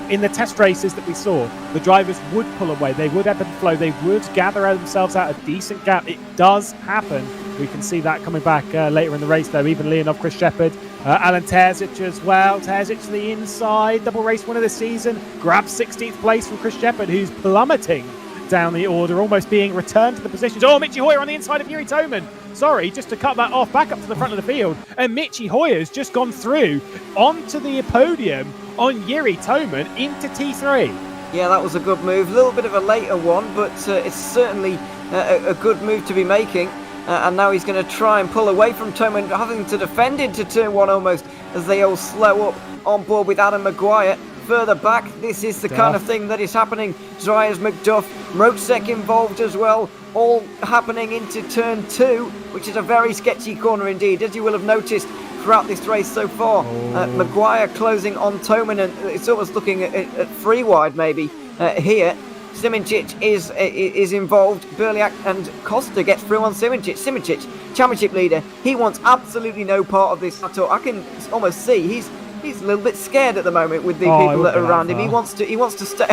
In the test races that we saw, the drivers would pull away. They would ebb and flow. They would gather themselves out a decent gap. It does happen. We can see that coming back later in the race, though. Even Leonov, Chris Shepherd, Alan Terzic as well. Terzic to the inside. Double race winner this season. Grabs 16th place from Chris Shepherd, who's plummeting down the order, almost being returned to the positions. Oh, Michi Hoyer on the inside of Yuri Toman. Sorry, just to cut that off, back up to the front of the field. And Michi Hoyer's just gone through onto the podium on Yuri Toman into T3. Yeah, that was a good move. A little bit of a later one, but it's certainly a good move to be making. And now he's going to try and pull away from Toman, having to defend into turn 1 almost, as they all slow up on board with Adam Maguire. Further back, this is the kind of thing that is happening. Dryers, McDuff, Rocek involved as well, all happening into turn 2, which is a very sketchy corner indeed, as you will have noticed throughout this race so far. Maguire closing on Toman, and it's almost looking at free wide maybe here. Simicic is involved. Berliak and Costa gets through on Simicic. Simicic, championship leader, he wants absolutely no part of this at all. I can almost see he's a little bit scared at the moment with the people that are around him. He wants to stay.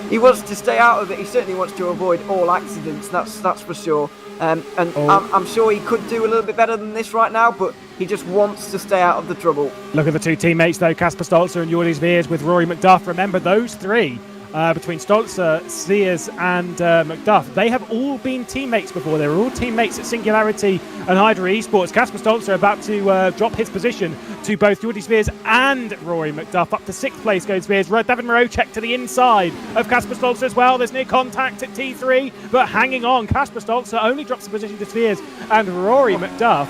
He wants to stay out of it. He certainly wants to avoid all accidents. That's for sure. I'm sure he could do a little bit better than this right now, but he just wants to stay out of the trouble. Look at the two teammates though, Kasper Stolzer and Jordi Sviers with Rory McDuff. Remember those three. Between Stolzer, Sears and McDuff. They have all been teammates before. They were all teammates at Singularity and Hydra Esports. Kasper Stolzer about to drop his position to both Jordi Sviers and Rory McDuff. Up to 6th place goes Sviers. David Marocek to the inside of Kasper Stolzer as well. There's near contact at T3, but hanging on. Kasper Stolzer only drops the position to Sviers and Rory McDuff.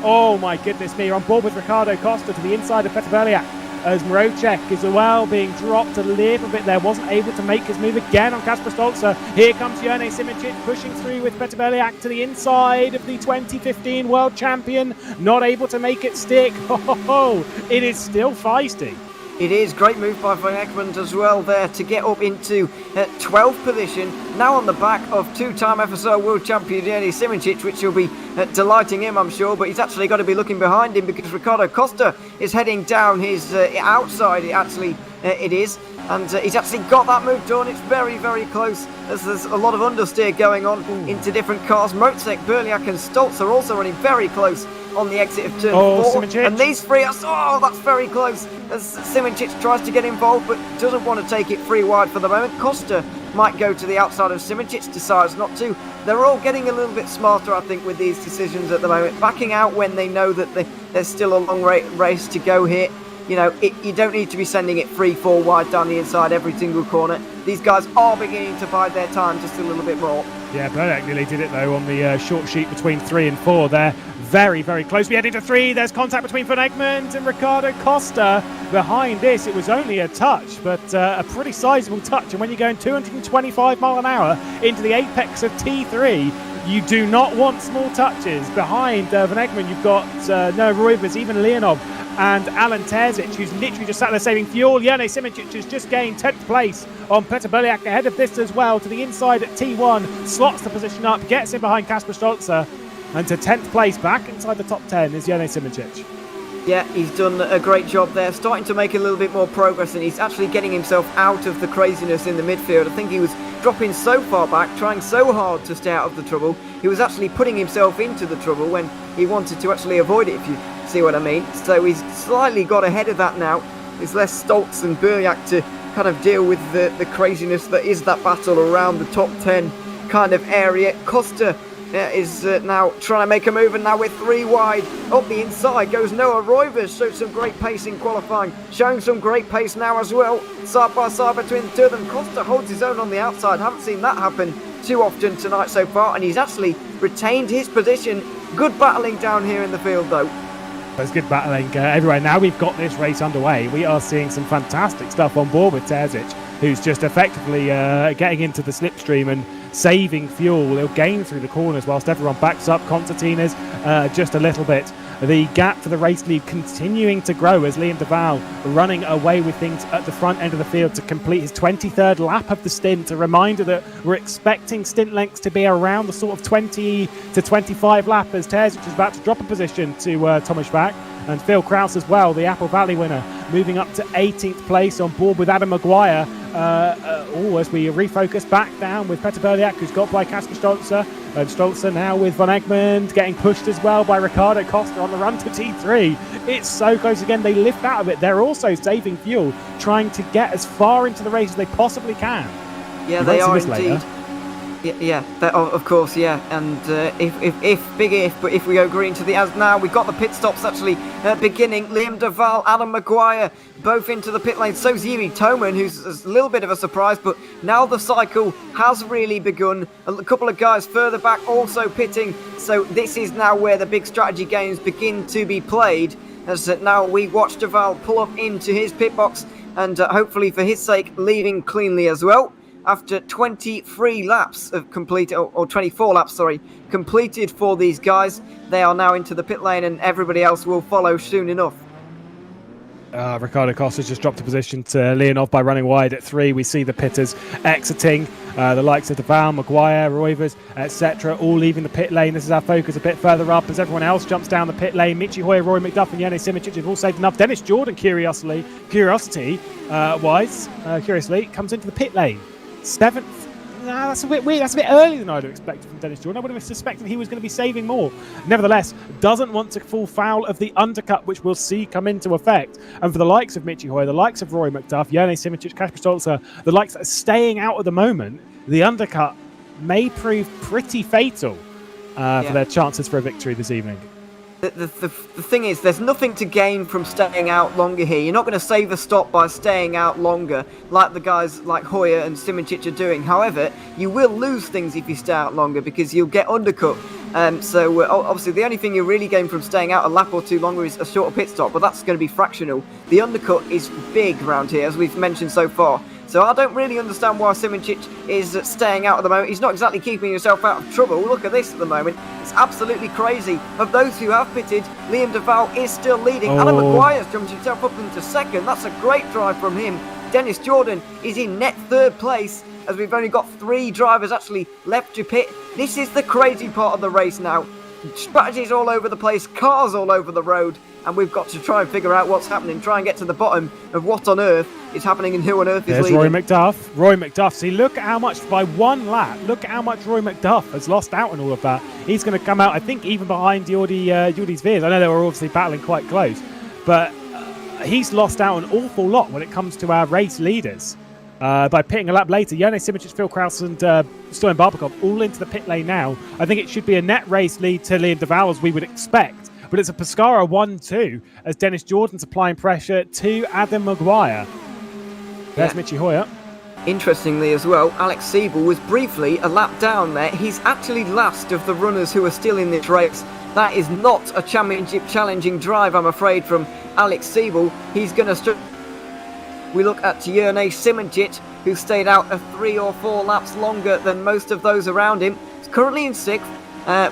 Oh my goodness me, on board with Ricardo Costa to the inside of Peter Berliak. As Marocek is well being dropped a little bit there, wasn't able to make his move again on Kasper Stolzer. Here comes Jone Simicic pushing through with Peter Berliak to the inside of the 2015 world champion, not able to make it stick. It is still feisty. It is. Great move by Van Ekman as well there to get up into 12th position. Now on the back of two-time FSR world champion Jone Simicic, which will be delighting him, I'm sure. But he's actually got to be looking behind him because Ricardo Costa is heading down his outside. It is. And he's actually got that move done. It's very, very close as there's a lot of understeer going on into different cars. Mozek, Berliak and Stolz are also running very close on the exit of turn 4. Simicic. And these three are... Oh, that's very close as Simicic tries to get involved but doesn't want to take it free wide for the moment. Costa might go to the outside of Simicic, decides not to. They're all getting a little bit smarter, I think, with these decisions at the moment. Backing out when they know that there's still a long race to go here. you know, you don't need to be sending it 3-4 wide down the inside every single corner. These guys are beginning to bide their time just a little bit more. Yeah, Bernard nearly did it though on the short sheet between 3 and 4 there. Very, very close. We head into 3. There's contact between Van Egmond and Ricardo Costa. Behind this, it was only a touch, but a pretty sizable touch. And when you're going 225 mile an hour into the apex of T3, you do not want small touches. Behind Van Egmond, you've got Noah Roivers, even Leonov, and Alan Terzic, who's literally just sat there saving fuel. Jene Simicic has just gained 10th place on Peter Berliak ahead of this as well. To the inside at T1, slots the position up, gets in behind Kasper Stolzer, and to 10th place back inside the top 10 is Jene Simicic. Yeah, he's done a great job there, starting to make a little bit more progress, and he's actually getting himself out of the craziness in the midfield. I think he was dropping so far back, trying so hard to stay out of the trouble. He was actually putting himself into the trouble when he wanted to actually avoid it, if you see what I mean. So he's slightly got ahead of that now. There's less Stoltz and Berliak to kind of deal with the craziness that is that battle around the top 10 kind of area. Costa is now trying to make a move, and now we're 3 wide. Up the inside goes Noah Roivers, showed some great pace in qualifying, showing some great pace now as well. Side by side between the two of them. Costa holds his own on the outside. Haven't seen that happen too often tonight so far, and he's actually retained his position. Good battling down here in the field though. There's good battling everywhere. Now we've got this race underway. We are seeing some fantastic stuff on board with Terzic, who's just effectively getting into the slipstream and saving fuel. He'll gain through the corners whilst everyone backs up. Constantina's just a little bit. The gap for the race lead continuing to grow as Liam de Waal running away with things at the front end of the field to complete his 23rd lap of the stint. A reminder that we're expecting stint lengths to be around the sort of 20 to 25 lap as Terzic is about to drop a position to Thomas Bach. And Phil Krause as well, the Apple Valley winner, moving up to 18th place on board with Adam Maguire. As we refocus back down with Peter Berliak, who's got by Kasper Stolzer. And Stolzer now with Van Egmond getting pushed as well by Ricardo Costa on the run to T3. It's so close again. They lift out of it. They're also saving fuel, trying to get as far into the race as they possibly can. Yeah, they are indeed. Yeah, of course, yeah. And if we go green to the as now, we've got the pit stops actually beginning. Liam de Waal, Adam Maguire, both into the pit lane. So's Yuri Toman, who's a little bit of a surprise, but now the cycle has really begun. A couple of guys further back also pitting. So this is now where the big strategy games begin to be played. As now we watch de Waal pull up into his pit box and hopefully for his sake leaving cleanly as well. After 23 laps of completed, or 24 laps, sorry, completed for these guys, they are now into the pit lane and everybody else will follow soon enough. Ricardo Costa just dropped a position to Leonov by running wide at 3. We see the pitters exiting, the likes of de Waal, Maguire, Roivers, etc., all leaving the pit lane. This is our focus a bit further up as everyone else jumps down the pit lane. Michi Hoyer, Rory McDuff and Jene Simicic have all saved enough. Dennis Jordan, curiously comes into the pit lane. 7th. Nah, that's a bit weird. That's a bit earlier than I'd have expected from Dennis Jordan. I would have suspected he was going to be saving more. Nevertheless, doesn't want to fall foul of the undercut, which we'll see come into effect. And for the likes of Michi Hoyer, the likes of Rory McDuff, Jene Simicic, Kasper Stolzer, the likes that are staying out at the moment, the undercut may prove pretty fatal for their chances for a victory this evening. The thing is, there's nothing to gain from staying out longer here. You're not going to save a stop by staying out longer, like the guys like Hoyer and Simicic are doing. However, you will lose things if you stay out longer because you'll get undercut. So obviously the only thing you really gain from staying out a lap or two longer is a shorter pit stop, but that's going to be fractional. The undercut is big around here, as we've mentioned so far. So I don't really understand why Simicic is staying out at the moment. He's not exactly keeping himself out of trouble. Look at this at the moment. It's absolutely crazy. Of those who have pitted, Liam de Waal is still leading. Adam Maguire's jumped himself up into 2nd. That's a great drive from him. Dennis Jordan is in net 3rd place, as we've only got 3 drivers actually left to pit. This is the crazy part of the race now. Strategies all over the place, cars all over the road, and we've got to try and figure out what's happening, try and get to the bottom of what on earth is happening and who on earth is leading. Rory McDuff. Rory McDuff. See, look at how much, by 1 lap, look at how much Rory McDuff has lost out on all of that. He's going to come out, I think, even behind Jordi's Veers. I know they were obviously battling quite close, but he's lost out an awful lot when it comes to our race leaders. By pitting a lap later, Jene Simicic, Phil Kraus and Stoyan Barbakov all into the pit lane now. I think it should be a net race lead to Liam de Waal as we would expect. but it's a Pescara 1-2 as Dennis Jordan's applying pressure to Adam Maguire. There's Michi Hoyer. Interestingly as well, Alex Siebel was briefly a lap down there. He's actually last of the runners who are still in this race. That is not a championship challenging drive, I'm afraid, from Alex Siebel. He's going to... We look at Jerne Simoncic, who stayed out 3 or 4 laps longer than most of those around him. He's currently in 6th,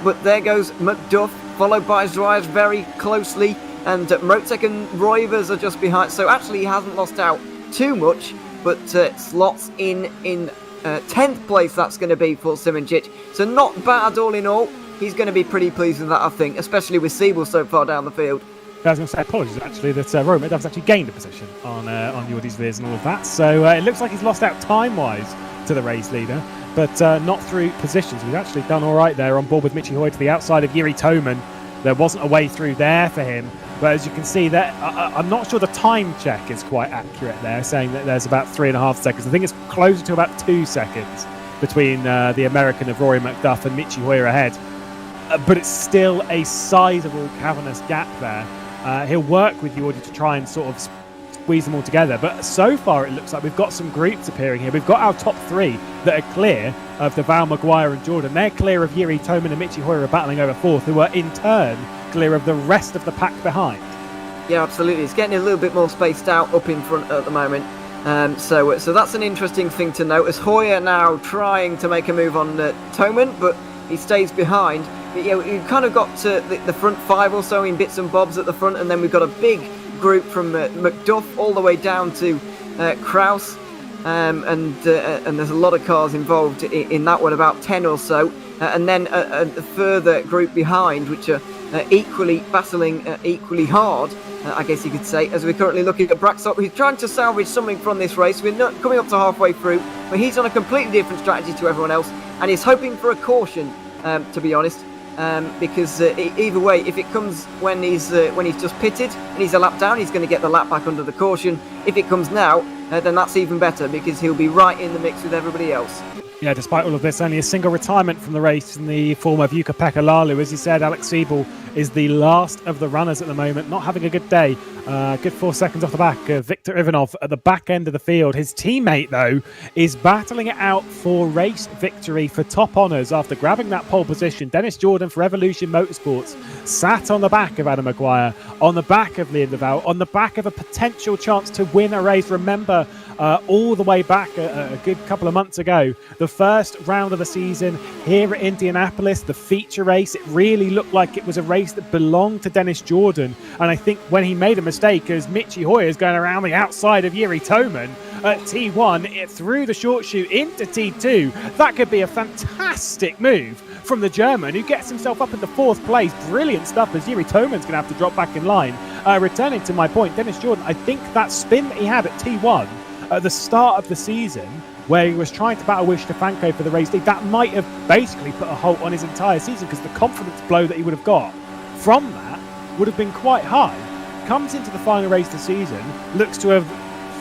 but there goes McDuff, followed by Zwijs very closely, and Mrozek and Roivers are just behind. So actually he hasn't lost out too much, but slots in 10th place that's going to be for Simoncic. So not bad all in all. He's going to be pretty pleased with that, I think, especially with Siebel so far down the field. I was going to say apologies actually that Roman has actually gained a position on Jordi's Viz and all of that. So it looks like he's lost out time-wise to the race leader, but not through positions. We've actually done all right there on board with Michi Hoyer to the outside of Jiri Toman. There wasn't a way through there for him, but as you can see, that I'm not sure the time check is quite accurate there, saying that there's about 3.5 seconds. I think it's closer to about 2 seconds between the American of Rory McDuff and Michi Hoyer ahead. But it's still a sizable cavernous gap there. He'll work with Jordi to try and sort of squeeze them all together. But so far, it looks like we've got some groups appearing here. We've got our top 3 that are clear of the Val, Maguire and Jordan. They're clear of Jiri Toman and Michi Hoyer battling over 4th, who are in turn clear of the rest of the pack behind. Yeah, absolutely. It's getting a little bit more spaced out up in front at the moment. So that's an interesting thing to note. As Hoyer now trying to make a move on Toman, but he stays behind. But yeah, we've kind of got to the front 5 or so in bits and bobs at the front, and then we've got a big group from McDuff all the way down to Kraus, and there's a lot of cars involved in that one, about 10 or so, and then a further group behind, which are equally battling equally hard, I guess you could say, as we're currently looking at Braxton, who's trying to salvage something from this race. We're not coming up to halfway through, but he's on a completely different strategy to everyone else, and he's hoping for a caution, to be honest. Because either way, if it comes when he's just pitted and he's a lap down, he's going to get the lap back under the caution. If it comes now, then that's even better, because he'll be right in the mix with everybody else. Yeah, despite all of this, only a single retirement from the race in the form of Jukka-Pekka Laulu. As you said, Alex Siebel is the last of the runners at the moment, not having a good day. Good 4 seconds off the back of Viktor Ivanov at the back end of the field. His teammate, though, is battling it out for race victory for top honours after grabbing that pole position. Dennis Jordan for Evolution Motorsports sat on the back of Adam Maguire, on the back of Liam Deval, on the back of a potential chance to win a race. Remember, all the way back a good couple of months ago, the first round of the season here at Indianapolis, the feature race, it really looked like it was a race that belonged to Dennis Jordan. And I think when he made a mistake, as Michi Hoyer is going around the outside of Jiri Toman at T1 through the short chute into T2, that could be a fantastic move from the German, who gets himself up in the 4th place. Brilliant stuff, as Jiri Toman's going to have to drop back in line. Returning to my point, Dennis Jordan, I think that spin that he had at T1 at the start of the season, where he was trying to battle with Stefanko for the race lead, that might have basically put a halt on his entire season, because the confidence blow that he would have got from that would have been quite high. Comes into the final race of the season, looks to have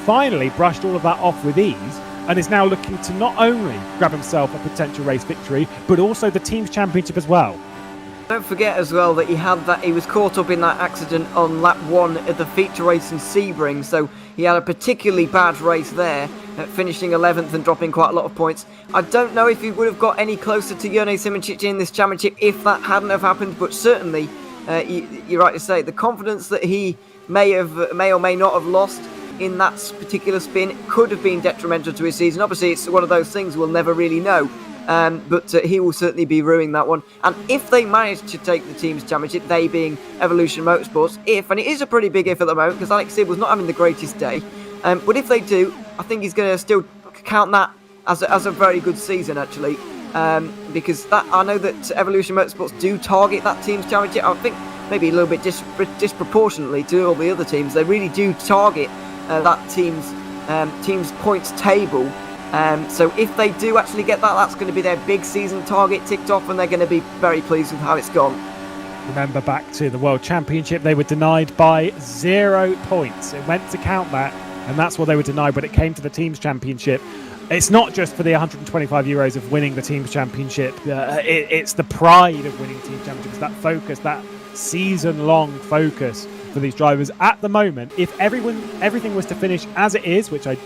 finally brushed all of that off with ease, and is now looking to not only grab himself a potential race victory, but also the team's championship as well. Don't forget as well that he was caught up in that accident on lap 1 at the feature race in Sebring, so he had a particularly bad race there, finishing 11th and dropping quite a lot of points. I don't know if he would have got any closer to Jerne Simoncic in this championship if that hadn't have happened, but certainly, you're right to say, the confidence that he may or may not have lost in that particular spin could have been detrimental to his season. Obviously, it's one of those things we'll never really know. But he will certainly be ruining that one. And if they manage to take the team's championship, they being Evolution Motorsports, and it is a pretty big if at the moment, because Alex Siebel's not having the greatest day, but if they do, I think he's going to still count that as a very good season, actually, because I know that Evolution Motorsports do target that team's championship. I think maybe a little bit disproportionately to all the other teams. They really do target that team's points table. So if they do actually get that, that's going to be their big season target ticked off, and they're going to be very pleased with how it's gone. Remember back to the World Championship, they were denied by 0 points. It went to count that, and that's what they were denied when it came to the Teams Championship. It's not just for the €125 of winning the Teams Championship. It's the pride of winning Team Championships, that focus, that season-long focus for these drivers. At the moment, if everything was to finish as it is, which I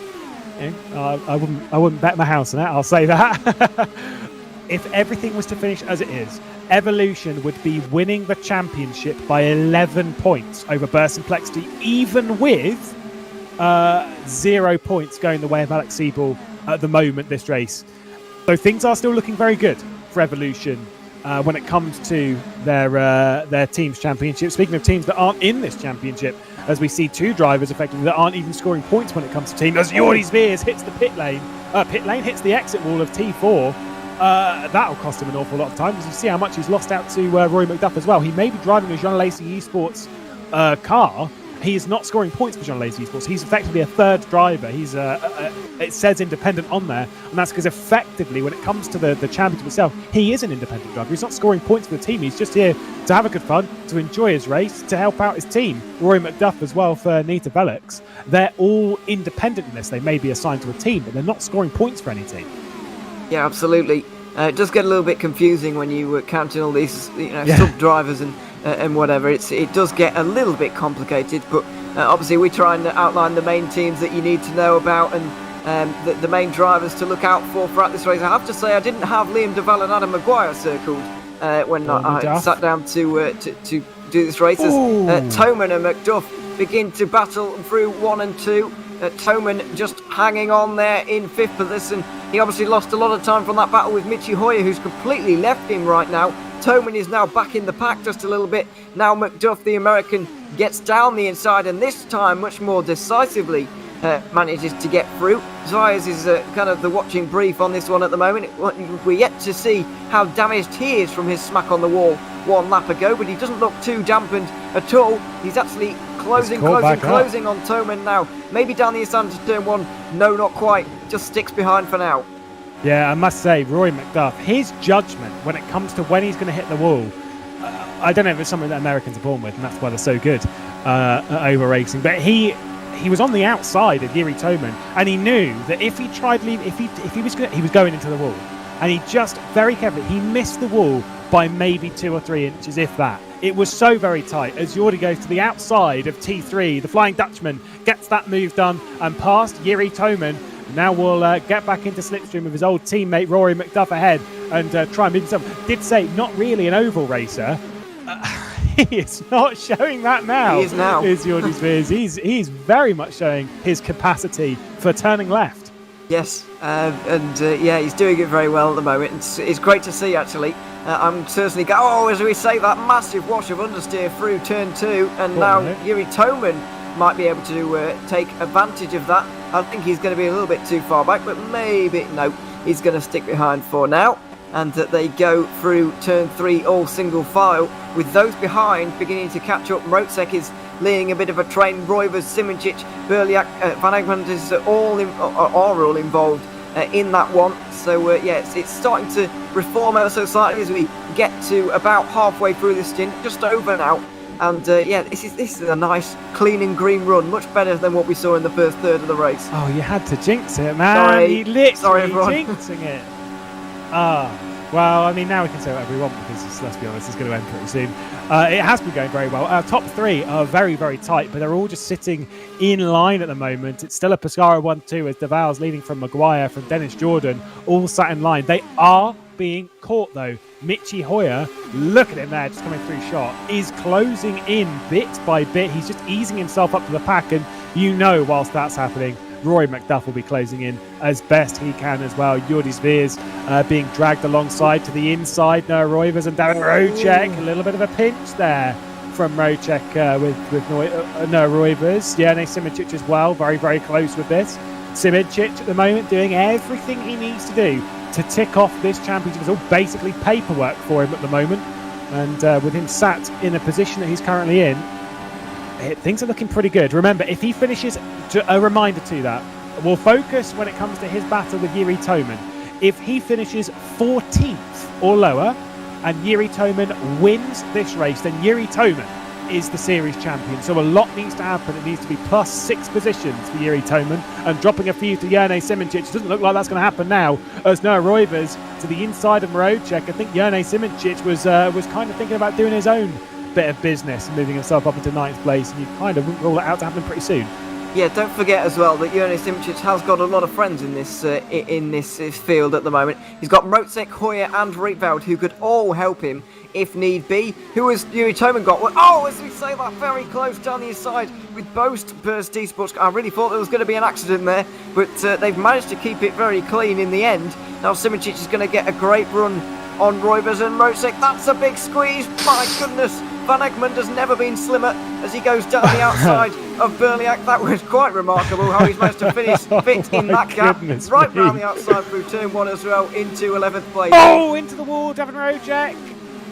wouldn't bet my house on it, I'll say that. If everything was to finish as it is, Evolution would be winning the championship by 11 points over Burst and Complexity, even with 0 points going the way of Alex Siebel at the moment this race. So things are still looking very good for Evolution when it comes to their team's championship. Speaking of teams that aren't in this championship, as we see two drivers effectively that aren't even scoring points when it comes to team, as Jordi Veers hits the pit lane, hits the exit wall of T4. That'll cost him an awful lot of time, because you see how much he's lost out to Rory McDuff as well. He may be driving a Jean Lacey Esports car. He is not scoring points for Jean Lacey Esports. He's effectively a third driver. He's it says independent on there, and that's because effectively when it comes to the championship itself, he is an independent driver. He's not scoring points for the team. He's just here to have a good fun, to enjoy his race, to help out his team. Rory McDuff as well for Nita Velix. They're all independent in this. They may be assigned to a team, but they're not scoring points for any team. Yeah, absolutely. It does get a little bit confusing when you count in all these, sub drivers and whatever. It does get a little bit complicated, but obviously we try and outline the main teams that you need to know about and the main drivers to look out for throughout this race. I have to say I didn't have Liam Duval and Adam Maguire circled when I sat down to do this race. As Toman and McDuff begin to battle through 1 and 2. Toman just hanging on there in 5th position. He obviously lost a lot of time from that battle with Michi Hoyer, who's completely left him right now. Toman is now back in the pack just a little bit. Now McDuff, the American, gets down the inside, and this time much more decisively manages to get through. Zayas is kind of the watching brief on this one at the moment. We're yet to see how damaged he is from his smack on the wall 1 lap ago, but he doesn't look too dampened at all. He's actually closing on Toman now. Maybe down the inside to turn 1. No, not quite. Just sticks behind for now. Yeah, I must say, Rory McDuff, his judgment when it comes to when he's going to hit the wall, I don't know if it's something that Americans are born with, and that's why they're so good at over racing. But he was on the outside of Yuri Toman, and he knew that if he tried leaving, he was going into the wall, and he just very carefully he missed the wall by maybe 2 or 3 inches, if that. It was so very tight as Jordi goes to the outside of T3. The Flying Dutchman gets that move done and past Yuri Toman. Now we'll get back into slipstream with his old teammate Rory McDuff ahead and try and move himself. Did say not really an oval racer. He is not showing that now. He is now. Is Jordi Veers. He's very much showing his capacity for turning left. Yes, yeah, he's doing it very well at the moment. It's great to see, actually. I'm certainly as we say, that massive wash of understeer through turn 2, and now Yuri Toman might be able to take advantage of that. I think he's going to be a little bit too far back, but maybe no, he's going to stick behind for now. And they go through turn 3 all single file, with those behind beginning to catch up. Mrozek is leading a bit of a train. Roivers, Simoncic, Berliak, Van Egmond is are all involved in that one. So yeah, it's starting to reform ever so slightly as we get to about halfway through the stint, just over now. And yeah, this is a nice clean and green run, much better than what we saw in the first third of the race. Oh, you had to jinx it, man. Sorry. You literally Sorry, jinxing it. Well, I mean, now we can say whatever we want, because let's be honest, it's going to end pretty soon. It has been going very well. Our top 3 are very, very tight, but they're all just sitting in line at the moment. It's still a Pescara 1-2 as Duval's leading from Maguire, from Dennis Jordan, all sat in line. They are being caught, though. Michi Hoyer, look at him there, just coming through shot, is closing in bit by bit. He's just easing himself up to the pack, and whilst that's happening, Rory McDuff will be closing in as best he can as well. Jordi Veers being dragged alongside to the inside. Noah Roivers and Darren Rocek. A little bit of a pinch there from Rocek with Noah Roivers. Jene Simoncic as well, very, very close with this. Simoncic at the moment doing everything he needs to do to tick off this championship. It's all basically paperwork for him at the moment. And with him sat in a position that he's currently in, things are looking pretty good. Remember, if he finishes, a reminder to that, we'll focus when it comes to his battle with Yuri Toman. If he finishes 14th or lower and Yuri Toman wins this race, then Yuri Toman is the series champion. So a lot needs to happen. It needs to be +6 positions for Yuri Toman, and dropping a few to Jene Simoncic. It doesn't look like that's going to happen now, as Noah Roivers to the inside of Mrozek. I think Jene Simoncic was kind of thinking about doing his own bit of business, moving himself up into 9th place, and you kind of rule it out to happen pretty soon. Yeah, don't forget as well that Rd.6 has got a lot of friends in this field at the moment. He's got Rd.6, Hoyer and Rietveld who could all help him if need be. Who has Yuri Toman got? Well, oh, as we say that, very close down the inside with Boast Burst Esports. I really thought there was going to be an accident there, but they've managed to keep it very clean in the end. Now Simičić is going to get a great run on Roybers and Rd.6. That's a big squeeze, my goodness. Van Egmond has never been slimmer as he goes down the outside of Berliak. That was quite remarkable how he's managed to fit in that gap right round the outside through turn 1 as well into 11th place. Oh, into the wall, Davin Rojek.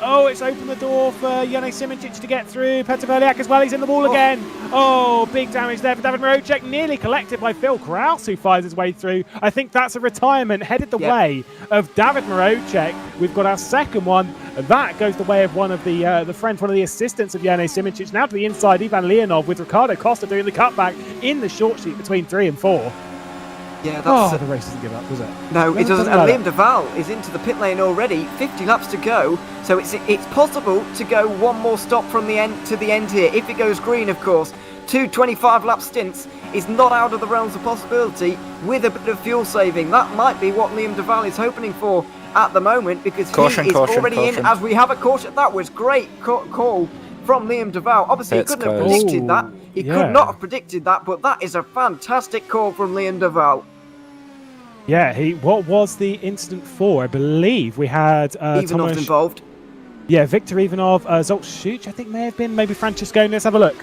Oh, it's opened the door for Rd.6 Simičić to get through. Petr Berliak as well, he's in the wall again. Oh, big damage there for Davin Rojek, nearly collected by Phil Krause, who fires his way through. I think that's a retirement headed the way of David Marocek. We've got our second one. That goes the way of one of the friends, one of the assistants of Rd.6 Simičić. Now to the inside, Ivan Leonov with Ricardo Costa doing the cutback in the short sheet between 3 and 4. Yeah, that's the race doesn't give up, does it? No, it doesn't. And Liam Duval is into the pit lane already. 50 laps to go, so it's possible to go one more stop from the end to the end here. If it goes green, of course. 2 25-lap stints is not out of the realms of possibility with a bit of fuel saving. That might be what Liam Duval is hoping for at the moment, because he is already in. As we have a caution, that was great call from Liam Duval. Obviously, he couldn't have predicted that. He could not have predicted that, but that is a fantastic call from Liam Duval. Yeah, what was the incident for? I believe we had Ivanov involved. Yeah, Victor Ivanov, Zolt Schuch, I think may have been, maybe Francescone. Let's have a look.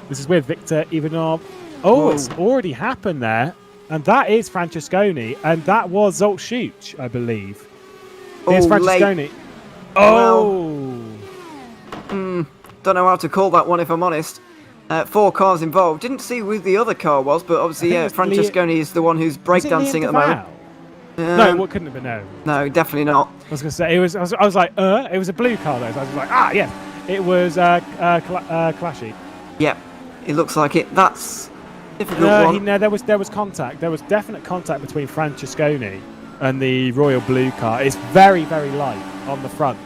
This is with Victor Ivanov. Oh, it's already happened there. And that is Francescone, and that was Zolt Schuch, I believe. Here's Francescone. Oh! Don't know how to call that one, if I'm honest. 4 cars involved. Didn't see who the other car was, but obviously, Francescone is the one who's breakdancing at the moment. No, what couldn't have been known? No, definitely not. I was going to say, I was like, it was a blue car though. So I was like, yes, it was Clashy. Yep, it looks like it. That's a difficult one. No, there was contact. There was definite contact between Francescone and the Royal Blue car. It's very, very light on the front.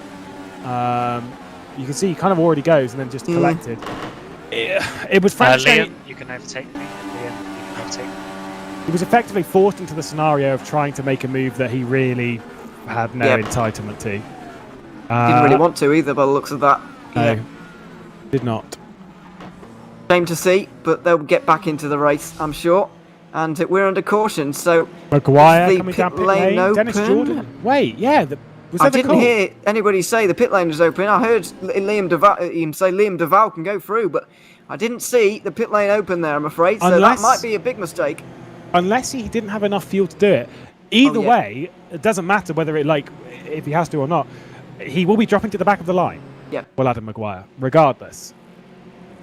You can see he kind of already goes and then just collected. It was Francescone. Liam, you can overtake me. Liam, you can overtake me. He was effectively forced into the scenario of trying to make a move that he really had no entitlement to. Didn't really want to either by the looks of that. No, did not. Shame to see, but they'll get back into the race, I'm sure. And we're under caution, so... Maguire coming down pit lane. Open? Dennis Jordan. Wait, yeah. I didn't hear anybody say the pit lane was open. I heard Liam Duval can go through, but I didn't see the pit lane open there, I'm afraid. So that might be a big mistake. Unless he didn't have enough fuel to do it. Either way, it doesn't matter whether if he has to or not. He will be dropping to the back of the line. Yeah. Well, Adam Maguire, regardless.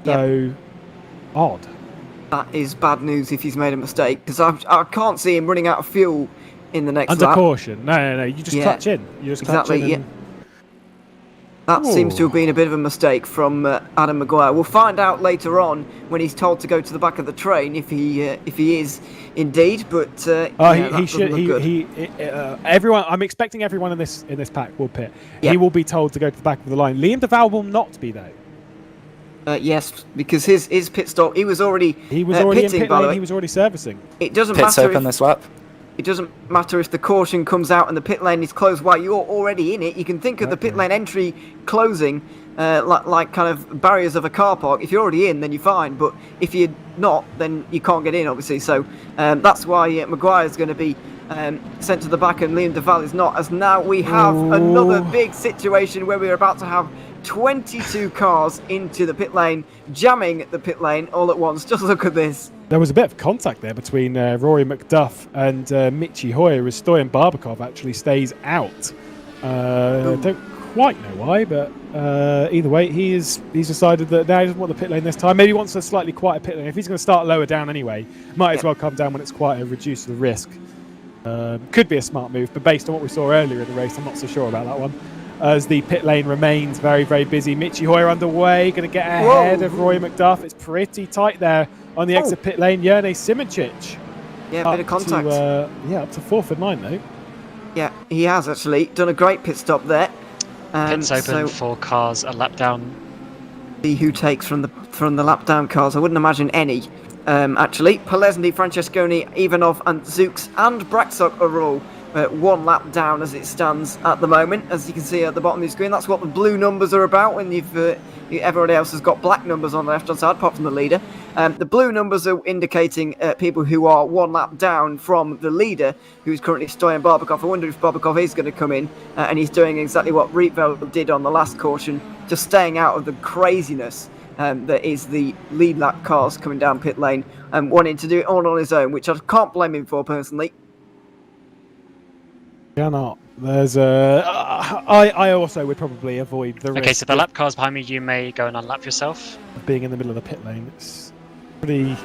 So, odd. That is bad news if he's made a mistake, because I can't see him running out of fuel in the next lap. Under caution. No. You just clutch in. You just clutch in. That seems to have been a bit of a mistake from Adam Maguire. We'll find out later on when he's told to go to the back of the train if he is indeed. But he should. Everyone. I'm expecting everyone in this pack will pit. Yep. He will be told to go to the back of the line. Liam Duval will not be though. Yes, because his pit stop. He was already. He was already pitting, in pit lane. He was already servicing. It doesn't Pit's matter open this lap. It doesn't matter if the caution comes out and the pit lane is closed while you're already in it. You can think of the pit lane entry closing like kind of barriers of a car park. If you're already in, then you're fine. But if you're not, then you can't get in, obviously. So that's why Maguire is going to be sent to the back and Liam Duval is not. As now we have another big situation where we're about to have 22 cars into the pit lane, jamming the pit lane all at once. Just look at this. There was a bit of contact there between Rory McDuff and Michi Hoyer as Stoyan Barbakov actually stays out. I don't quite know why, but either way, he's decided that now he doesn't want the pit lane this time. Maybe he wants a slightly quieter pit lane. If he's going to start lower down anyway, might as well come down when it's quieter, reduce the risk. Could be a smart move, but based on what we saw earlier in the race, I'm not so sure about that one. As the pit lane remains very, very busy. Michi Hoyer underway, going to get ahead of Roy McDuff. It's pretty tight there on the exit pit lane. Rd.6 Simičić. Yeah, a bit of contact. Up to 4th and 9 though. Yeah, he has actually done a great pit stop there. Pit's open, 4 cars a lap down. See who takes from the lap down cars. I wouldn't imagine any. Actually, Polesny, Francesconi, Ivanov, and Zooks and Braxok are all 1 lap down as it stands at the moment. As you can see at the bottom of the screen, that's what the blue numbers are about when everybody else has got black numbers on the left-hand side, apart from the leader. The blue numbers are indicating people who are 1 lap down from the leader, who's currently Stoyan Barbakov. I wonder if Barbakov is going to come in, and he's doing exactly what Rietveld did on the last caution, just staying out of the craziness that is the lead lap cars coming down pit lane and wanting to do it all on his own, which I can't blame him for personally. Cannot. There's I also would probably avoid the risk. Okay, so the lap cars behind me, you may go and unlap yourself. Being in the middle of the pit lane, it's pretty.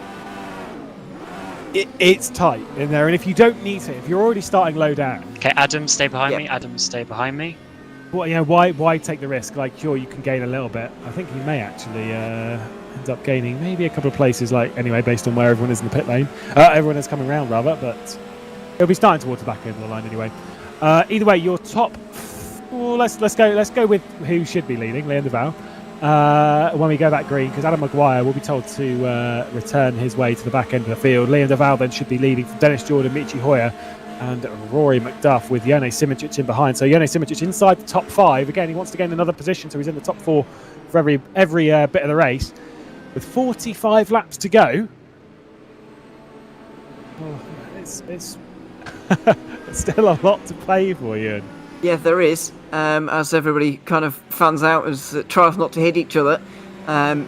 It's tight in there, and if you don't need to, if you're already starting low down. Okay, Adam, stay behind me. Adam, stay behind me. Well, you know, why take the risk? Like, sure, you can gain a little bit. I think you may actually end up gaining maybe a couple of places. Like, anyway, based on where everyone is in the pit lane, everyone is coming around rather, but it'll be starting towards the back end of the line anyway. Either way, your top. Well, let's go with who should be leading, Leon Duval. When we go that green, because Adam Maguire will be told to return his way to the back end of the field. Leon Duval then should be leading from Dennis Jordan, Michi Hoyer, and Rory McDuff with Jone Simoncic in behind. So Jone Simoncic inside the top 5. Again, he wants to gain another position, so he's in the top 4 for every bit of the race. With 45 laps to go. Oh, it's still a lot to play for you. Yeah, there is. As everybody kind of fans out as tries not to hit each other,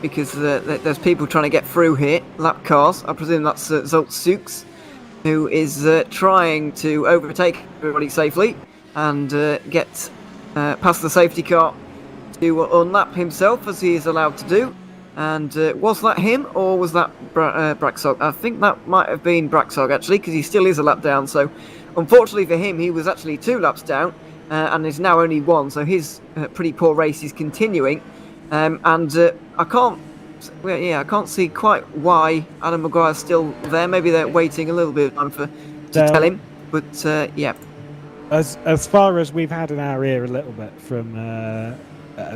because there's people trying to get through here. Lap cars. I presume that's Zolt Zooks, who is trying to overtake everybody safely and get past the safety car to unlap himself, as he is allowed to do. And was that him, or was that Braxog? I think that might have been Braxog, actually, because he still is a lap down. So, unfortunately for him, he was actually 2 laps down, and is now only 1. So his pretty poor race is continuing. And I can't see quite why Adam Maguire's still there. Maybe they're waiting a little bit of time to tell him. But yeah. As far as we've had in our ear a little bit from a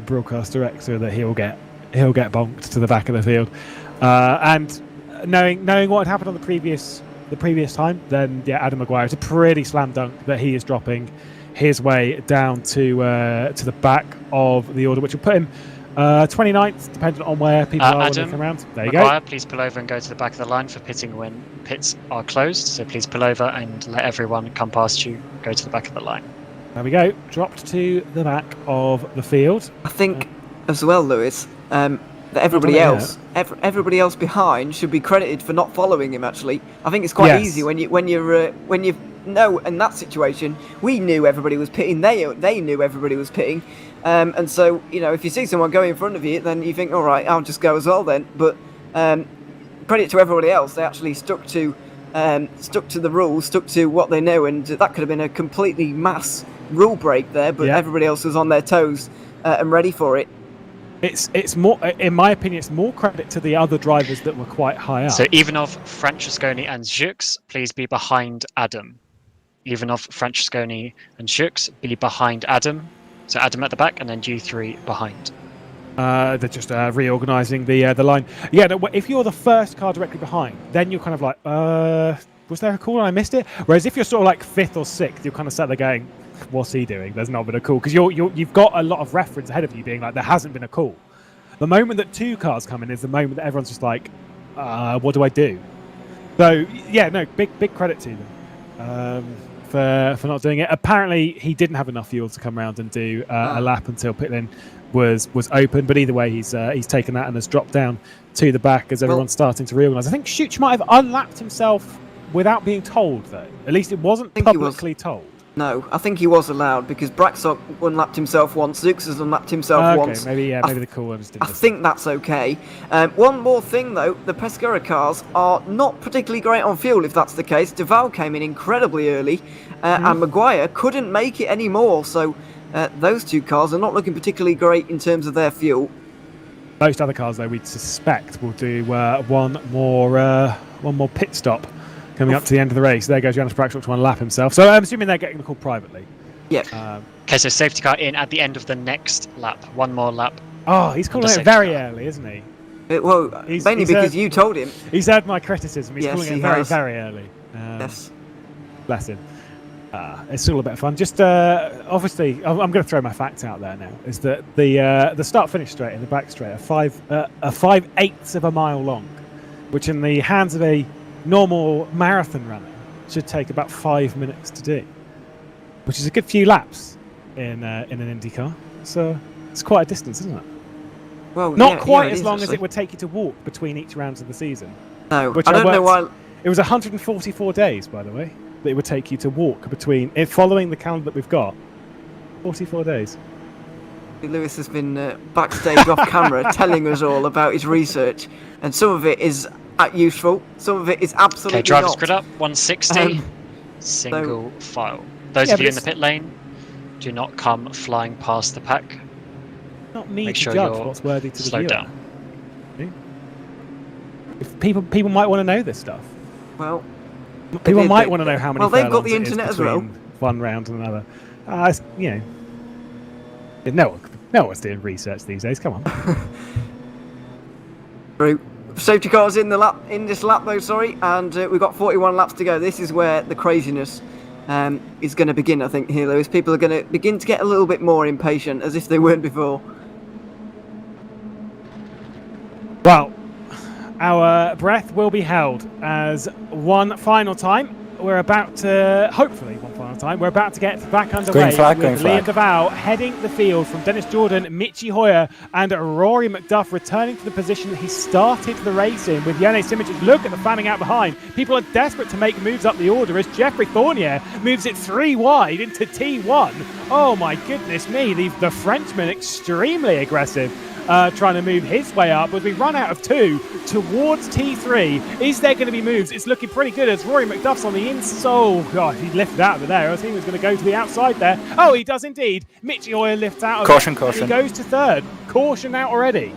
broadcast director that he'll get bonked to the back of the field, and knowing what had happened on the previous time, then yeah, Adam Maguire, it's a pretty slam dunk that he is dropping his way down to the back of the order, which will put him 29th, depending on where people are when they come around. There you Maguire, go. please pull over and go to the back of the line for pitting when pits are closed. So please pull over and let everyone come past you. Go to the back of the line. There we go. Dropped to the back of the field. I think as well, Lewis, that everybody else behind should be credited for not following him. Actually, I think it's quite easy when you know, in that situation, we knew everybody was pitting. They knew everybody was pitting, and so you know, if you see someone go in front of you, then you think, all right, I'll just go as well then. But credit to everybody else, they actually stuck to the rules, stuck to what they know, and that could have been a completely mass rule break there. But everybody else was on their toes and ready for it. It's more, in my opinion, it's more credit to the other drivers that were quite high up. So Ivanov, Francesconi, and Zux, please be behind Adam. Ivanov, Francesconi, and Zux, be behind Adam. So Adam at the back, and then you 3 behind. They're just reorganising the line. Yeah, no, if you're the first car directly behind, then you're kind of like, was there a call and I missed it? Whereas if you're sort of like 5th or 6th, you're kind of sat there going, what's he doing? There's not been a call, because you've got a lot of reference ahead of you being like, there hasn't been a call. The moment that 2 cars come in is the moment that everyone's just like, what do I do? So yeah, no, big credit to them for not doing it. Apparently he didn't have enough fuel to come around and do a lap until pit lane was open, but either way he's taken that and has dropped down to the back as everyone's starting to reorganise. I think Schuch might have unlapped himself without being told, though. At least it wasn't publicly told. No, I think he was allowed, because Braxok unlapped himself once, Zux has unlapped himself once. Maybe the call ones didn't. I think that's okay. One more thing though, the Pescara cars are not particularly great on fuel, if that's the case. Duval came in incredibly early, and Maguire couldn't make it anymore, so those 2 cars are not looking particularly great in terms of their fuel. Most other cars, though, we'd suspect will do one more pit stop coming up to the end of the race. There goes Jonas Braxok to unlap himself. So I'm assuming they're getting the call privately. Yep. Okay, so safety car in at the end of the next lap. One more lap Oh, he's calling it very early, isn't he? Mainly because you told him. He's heard my criticism. He's Yes, calling he it very, has. very early. Yes. Bless him. It's all a bit of fun. Just obviously, I'm going to throw my facts out there now. Is that the start-finish straight and the back straight are 5/8 of a mile long, which in the hands of a normal marathon runner should take about 5 minutes to do, which is a good few laps in an Indy car. So it's quite a distance, isn't it? Well, Not quite as is, long actually. as it would take you to walk between each rounds of the season. No, Which I don't know why. It was 144 days, by the way, that it would take you to walk between, following the calendar that we've got. 44 days. Lewis has been backstage off camera telling us all about his research, and some of it is useful, some of it is absolutely Okay, drivers not. grid up, 160, single file. Those of you in the pit lane, do not come flying past the pack. Not me Make to sure judge you're what's worthy to the slowed viewer. down. If people might want to know this stuff. Well, People might want to know how many. Well, they've got the furlongs it is internet as well. between one round and another. You know, no one's doing research these days. Come on. True. Safety cars in this lap though, sorry, and we've got 41 laps to go. This is where the craziness is going to begin, I think, here, Lewis. People are going to begin to get a little bit more impatient, as if they weren't before. Well, our breath will be held as one final time. We're about to, hopefully one final time, we're about to get back underway Green flag, with green Liam flag. DeVal heading the field from Dennis Jordan, Michi Hoyer and Rory McDuff returning to the position he started the race in with Yannick Simracers. Look at the fanning out behind. People are desperate to make moves up the order as Jeffrey Fournier moves it 3 wide into T1. Oh my goodness me, the Frenchman extremely aggressive. Trying to move his way up as we run out of 2 towards T3. Is there going to be moves? It's looking pretty good as Rory McDuff's on the inside. Oh, God, he lifted out of there. I think he was going to go to the outside there. Oh, he does indeed. Michi Hoyer lifts out of Caution, there. caution. He goes to 3rd. Caution out already.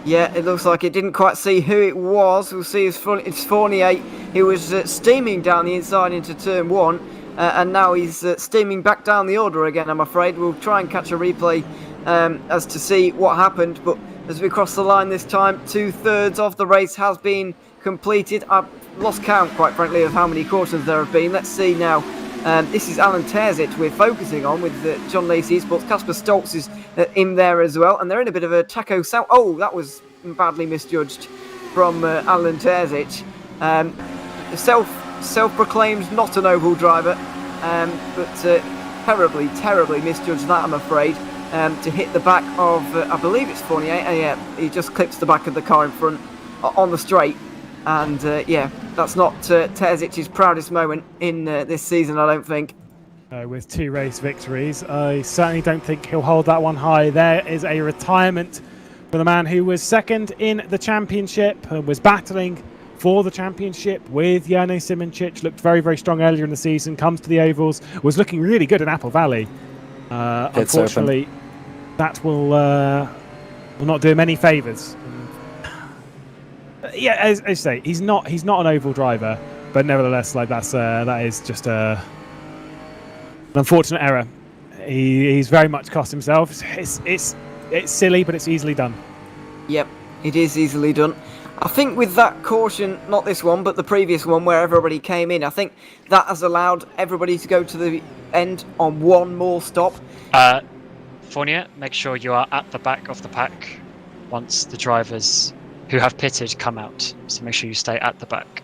Yeah, it looks like it didn't quite see who it was. We'll see it's Fournier. He was steaming down the inside into turn 1, and now he's steaming back down the order again, I'm afraid. We'll try and catch a replay as to see what happened, but as we cross the line this time, 2/3 of the race has been completed. I've lost count, quite frankly, of how many cautions there have been. Let's see now. This is Alan Terzic we're focusing on with John Lacey Esports. Casper Stoltz is in there as well, and they're in a bit of a taco south. Oh, that was badly misjudged from Alan Terzic. Self-proclaimed not an oval driver, but terribly misjudged that, I'm afraid. To hit the back of, I believe it's Fournier, and yeah, he just clips the back of the car in front on the straight, and yeah, that's not Terzic's proudest moment in this season, I don't think. With 2 race victories, I certainly don't think he'll hold that one high. There is a retirement for the man who was 2nd in the championship and was battling for the championship with Janne Simracers. Looked very, very strong earlier in the season, comes to the ovals, was looking really good in Apple Valley. Unfortunately, that will not do him any favours. Yeah, as I say, he's not an oval driver, but nevertheless, like that is just an unfortunate error. He's very much cost himself. It's silly, but it's easily done. Yep, it is easily done. I think with that caution, not this one, but the previous one where everybody came in, I think that has allowed everybody to go to the end on one more stop. Fournier, make sure you are at the back of the pack once the drivers who have pitted come out. So make sure you stay at the back.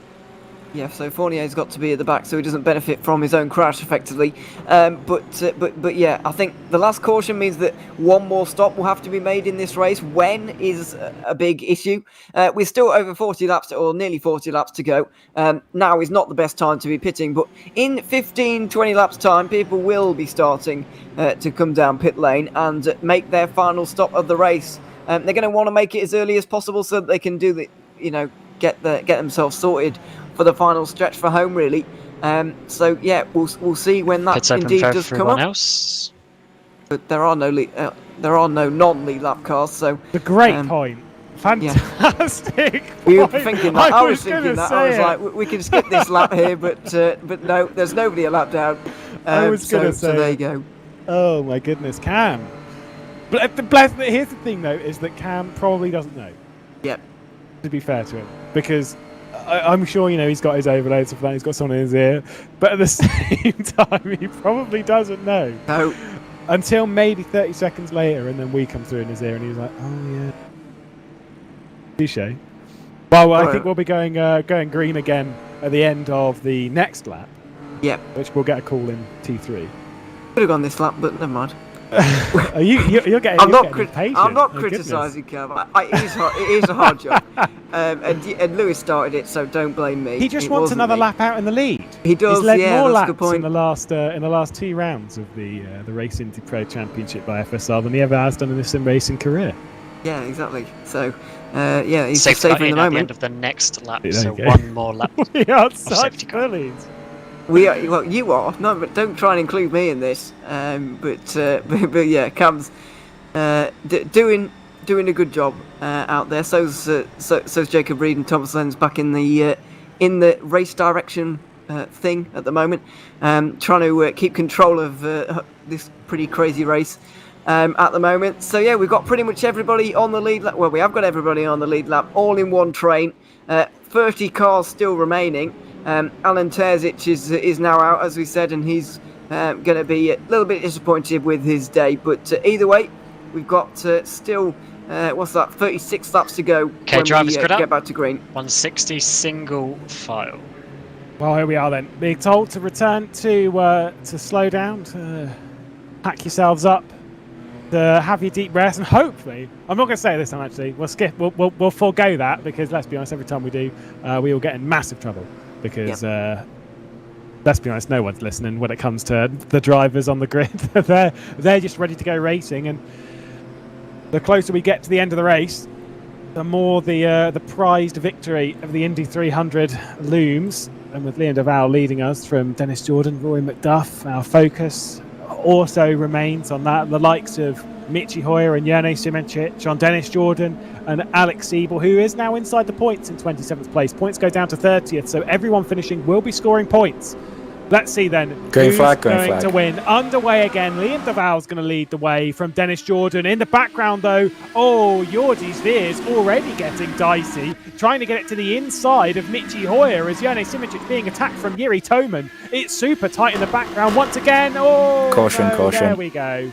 Yeah, so Fournier's got to be at the back so he doesn't benefit from his own crash effectively. But yeah, I think the last caution means that one more stop will have to be made in this race. When is a big issue. We're still over 40 laps, or nearly 40 laps to go. Now is not the best time to be pitting, but in 15-20 laps time, people will be starting to come down pit lane and make their final stop of the race. They're going to want to make it as early as possible so that they can do get themselves sorted for the final stretch for home, really. So yeah, we'll see when that Pits open indeed for does come everyone up. else. But there are no non-lead lap cars, so The great point. Fantastic. we were point. thinking that. I was gonna thinking that. say I was it. like, we can skip this lap here, but no, there's nobody a lap down. I was gonna so say there you it. go. Oh my goodness, Cam. But here's the thing, though, is that Cam probably doesn't know. Yep. To be fair to him, because I'm sure he's got his overloads of that. He's got someone in his ear, but at the same time, he probably doesn't know. No. Until maybe 30 seconds later, and then we come through in his ear, and he's like, "Oh yeah." Touché. Well, I think we'll be going green again at the end of the next lap. Yep. Which we'll get a call in T3. Could have gone this lap, but never mind. You're getting. I'm not impatient. I'm not Oh, criticising Cam. It is a hard job, and Lewis started it, so don't blame me. He just wants another lap out in the lead. He does. He's led more that's a laps good point. in the last 2 rounds of the Race IndyPRO Championship by FSR than he ever has done in his sim racing career. Yeah, exactly. So, he's Safety just car saving in the at moment. the end of the next lap, There so you go. one more lap. We are of such safety car. bullies. We are. Well, you are. No, but don't try and include me in this. But yeah, Cam's doing a good job out there. So's Jacob Reed and Thomas Lenz back in the race direction thing at the moment, trying to keep control of this pretty crazy race at the moment. So yeah, we've got pretty much everybody on the lead lap. Well, we have got everybody on the lead lap, all in one train. 30 cars still remaining. Alan Terzic is now out, as we said, and he's going to be a little bit disappointed with his day. But either way, we've got still 36 laps to go when drivers we grid up. get back to green. 160 single file. Well, here we are then. Being told to return to slow down, to pack yourselves up, to have your deep breaths, and hopefully, I'm not going to say it this time actually. We'll skip. We'll forego that because let's be honest, every time we do, we will get in massive trouble because. Let's be honest, no one's listening when it comes to the drivers on the grid. they're just ready to go racing, and the closer we get to the end of the race, the more the prized victory of the Indy 300 looms. And with Liam DeVal leading us from Dennis Jordan, Rory McDuff, our focus also remains on that. The likes of Michi Hoyer and Jerne Simencic, on Dennis Jordan and Alex Siebel, who is now inside the points in 27th place. Points go down to 30th, so everyone finishing will be scoring points. Let's see then who's going to win. Underway again. Liam DeVal's going to lead the way from Dennis Jordan. In the background, though, Jordi Sveer's already getting dicey, trying to get it to the inside of Michi Hoyer as Jerne Simencic being attacked from Jiri Toman. It's super tight in the background once again. Caution. There we go.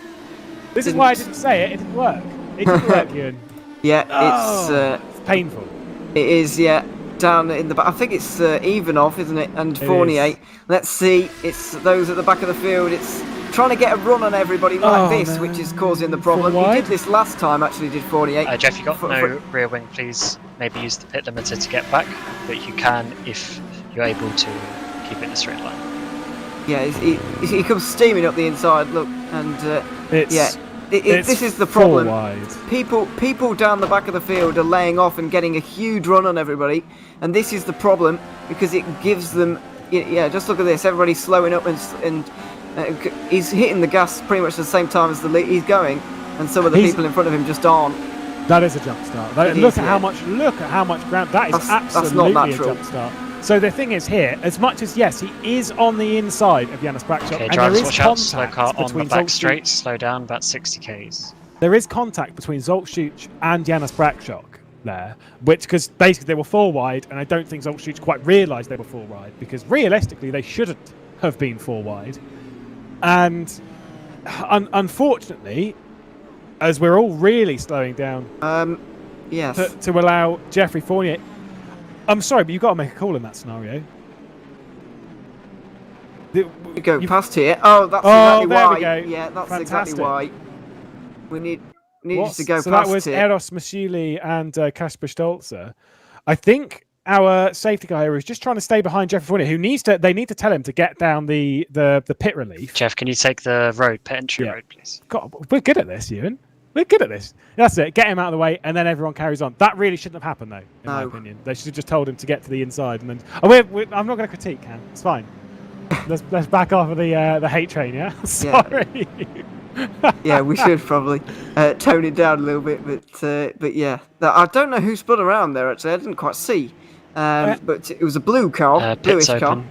This is why I didn't say it. It didn't work. It didn't work, Ewan. Yeah, it's painful. It is, yeah. Down in the back, I think it's Ivanov, isn't it? And Fournier. Let's see. It's those at the back of the field. It's trying to get a run on everybody like this, which is causing the problem. He did this last time, actually, did Fournier. Jeff, you got no rear wing, please. Maybe use the pit limiter to get back, but you can if you're able to keep it in a straight line. Yeah, he comes steaming up the inside. Look, and this is the problem. People down the back of the field are laying off and getting a huge run on everybody, and this is the problem because it gives them. Yeah, just look at this. Everybody's slowing up and he's hitting the gas pretty much at the same time as the lead he's going, and some of the people in front of him just aren't. That is a jump start. Look at how much ground. That is absolutely not a jump start. So the thing is here, as much as yes, he is on the inside of Janis Brakshock, okay, and drivers, there is watch out, slow contact car on the between back straight, slow down about 60 k's. There is contact between Zolcic and Janis Brakshock there, because basically they were 4 wide, and I don't think Zolcic quite realised they were 4 wide, because realistically they shouldn't have been 4 wide. And unfortunately, as we're all really slowing down, yes, to allow Jeffrey Fournier. I'm sorry, but you've got to make a call in that scenario. You go past here. Oh, that's exactly there why. We go. Yeah, that's Fantastic. exactly why. We need you to go so past that was here. Eros Masuli and Kasper Stolzer. I think our safety guy here is just trying to stay behind Jeffrey Fournier, who they need to tell him to get down the pit relief. Jeff, can you take the pit entry road, please? God, we're good at this, Ewan. We're good at this. That's it. Get him out of the way, and then everyone carries on. That really shouldn't have happened, though, in my opinion. They should have just told him to get to the inside, and then. I'm not going to critique, Cam. It's fine. Let's back off of the hate train, yeah. Sorry. Yeah, we should probably tone it down a little bit, but yeah, I don't know who spun around there. Actually, I didn't quite see, but it was a blue car, bluish car.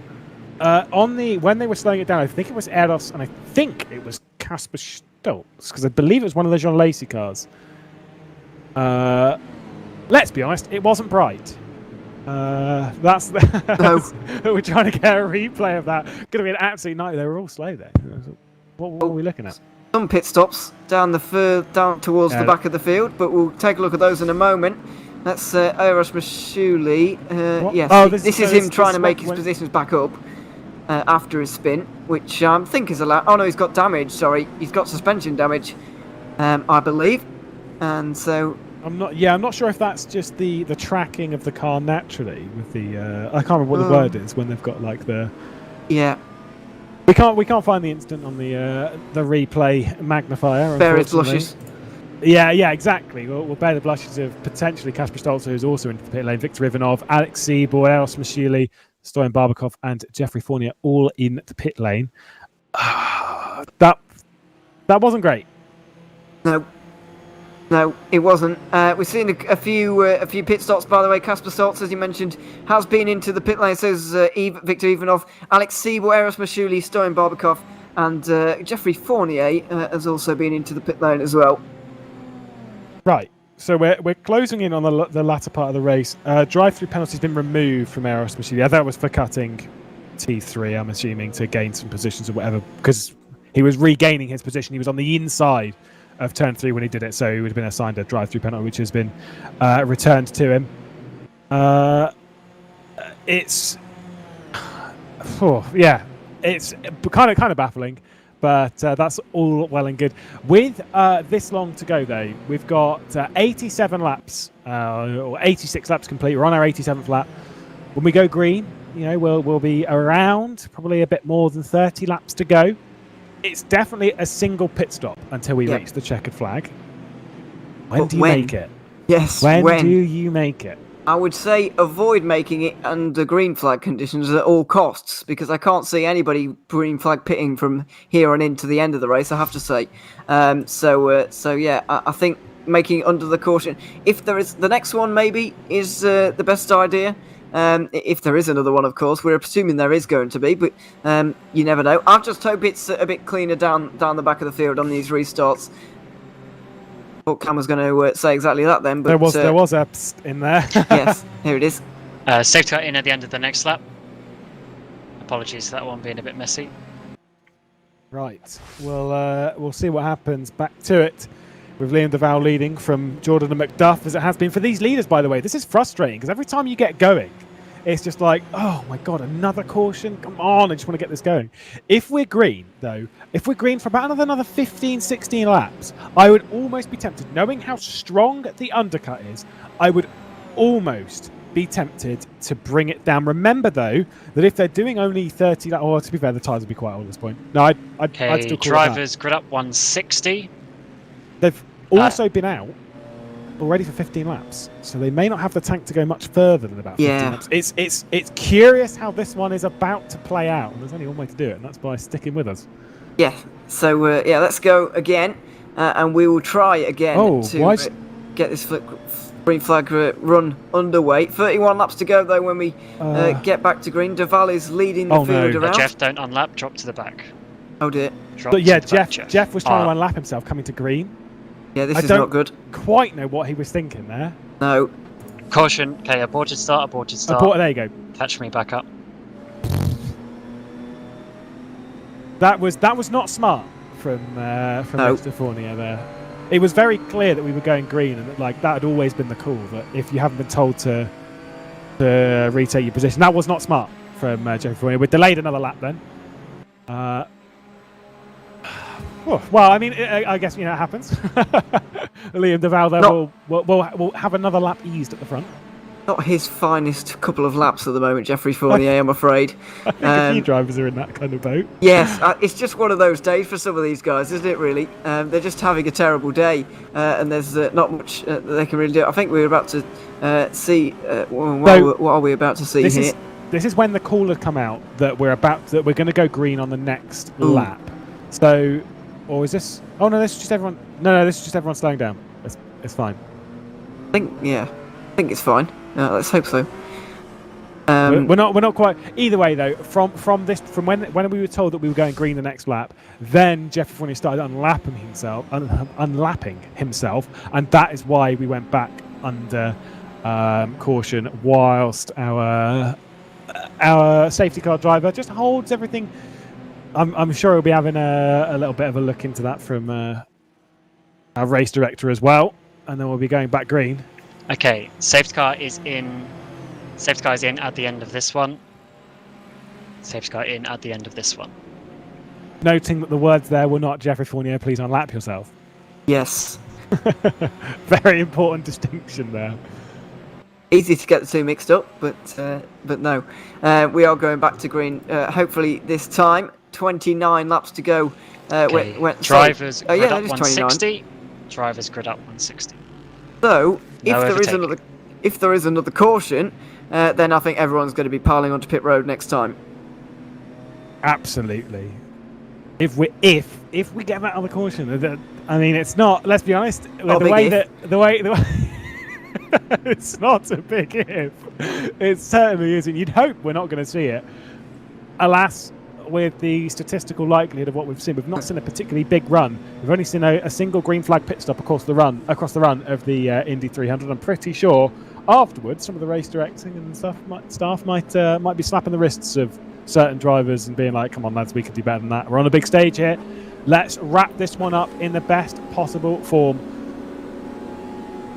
When they were slowing it down, I think it was Eros, and I think it was Kasper belts because I believe it was one of the Jean Lacey cars. Let's be honest, it wasn't bright. That's we're trying to get a replay of that. Going to be an absolute night. They were all slow there. What are we looking at? Some pit stops down towards the back of the field, but we'll take a look at those in a moment. That's Eros Mashuli. Yes, this is him trying to make his positions back up after his spin, which I think is allowed. Oh no, he's got damage. Sorry, he's got suspension damage, I believe, and so. I'm not sure if that's just the tracking of the car naturally with the I can't remember what the word is when they've got like the we can't find the instant on the replay magnifier. Bear his blushes. Yeah, exactly. We'll bear the blushes of potentially Kasper Stolzer, who's also into the pit lane, Victor Ivanov, Alex Seaboy, Eros Mashuli, Stoyan Barbakov, and Jeffrey Fournier all in the pit lane. That wasn't great. No, it wasn't. We've seen a few pit stops, by the way. Kasper Stolz, as you mentioned, has been into the pit lane. So is Victor Ivanov, Alex Seaboy, Eros Mashuli, Stoyan Barbakov, and Jeffrey Fournier has also been into the pit lane as well. Right. So we're closing in on the latter part of the race. Drive-through penalty's been removed from Eros Mashuli. That was for cutting T3, I'm assuming, to gain some positions or whatever, because he was regaining his position. He was on the inside of turn 3 when he did it, so he would have been assigned a drive-through penalty, which has been returned to him. It's kind of baffling, but that's all well and good. With this long to go, though, we've got 87 laps or 86 laps complete. We're on our 87th lap. When we go green, we'll be around probably a bit more than 30 laps to go. It's definitely a single pit stop until we reach the checkered flag. When do you make it? Yes, when do you make it? I would say avoid making it under green flag conditions at all costs, because I can't see anybody green flag pitting from here on in to the end of the race, I have to say. I think making it under the caution, if there is the next one, maybe is the best idea. If there is another one, of course, we're assuming there is going to be, but you never know. I just hope it's a bit cleaner down the back of the field on these restarts. Thought Cam was going to say exactly that then, but there was a psst in there. Yes, here it is. Safety car in at the end of the next lap. Apologies for that one being a bit messy. Right, we'll see what happens. Back to it. With Liam DeVal leading from Jordan and McDuff, as it has been for these leaders, by the way. This is frustrating, because every time you get going, it's just like, oh my God, another caution? Come on, I just want to get this going. If we're green, though, if we're green for about another 15, 16 laps, I would almost be tempted, knowing how strong the undercut is, I would almost be tempted to bring it down. Remember, though, that if they're doing only 30 laps, or to be fair, the tyres would be quite old at this point. No, I'd still call drivers grid up 160. They've also been out already for 15 laps, so they may not have the tank to go much further than about 15 laps. It's curious how this one is about to play out, and there's only one way to do it, and that's by sticking with us. Yeah, so let's go again, and we will try again to get this green flag run underway. 31 laps to go, though, when we get back to green. DeVal is leading the field around. Jeff, don't unlap, drop to the back. Oh dear. Jeff was trying to unlap himself coming to green. Yeah, this is not good. Quite know what he was thinking there. No. Caution. Okay, aborted start. There you go. Catch me back up. That was not smart from Mr. Fournier there. It was very clear that we were going green, and that had always been the call. That if you haven't been told to retake your position, that was not smart from Jeffrey Fournier. We delayed another lap then. Well, I mean, I guess it happens. Liam DeVal there will have another lap eased at the front. Not his finest couple of laps at the moment, Jeffrey Fournier, I'm afraid. I think a few drivers are in that kind of boat. Yes, it's just one of those days for some of these guys, isn't it, really? They're just having a terrible day, and there's not much they can really do. I think we're about to see... what are we about to see here? This is when the call had come out that we're going to go green on the next lap. So... Or is this... Oh, no, this is just everyone... No, this is just everyone slowing down. It's fine. I think it's fine. Let's hope so. We're not quite. Either way, though, from when we were told that we were going green the next lap, then Jeffrey Fournier started unlapping himself, and that is why we went back under caution, whilst our safety car driver just holds everything. I'm sure he'll be having a little bit of a look into that from our race director as well, and then we'll be going back green. Okay, safety car is in. Safety car is in at the end of this one. Safety car in at the end of this one. Noting that the words there were not "Jeffrey Fournier, please unlap yourself." Yes. Very important distinction there. Easy to get the two mixed up, but no. We are going back to green. Hopefully this time. 29 laps to go. Okay. Drivers grid up 160. Drivers grid up 160. So No if there is another caution, then I think everyone's going to be piling onto pit road next time. Absolutely. If we get that other caution, I mean, it's not. Let's be honest. The way it's not a big if. It certainly isn't. You'd hope we're not going to see it. Alas, with the statistical likelihood of what we've seen, we've not seen a particularly big run. We've only seen a single green flag pit stop across the run of the Indy 300. I'm pretty sure afterwards some of the race directing and staff might be slapping the wrists of certain drivers and being like, "Come on, lads, we can do better than that. We're on a big stage here. Let's wrap this one up in the best possible form."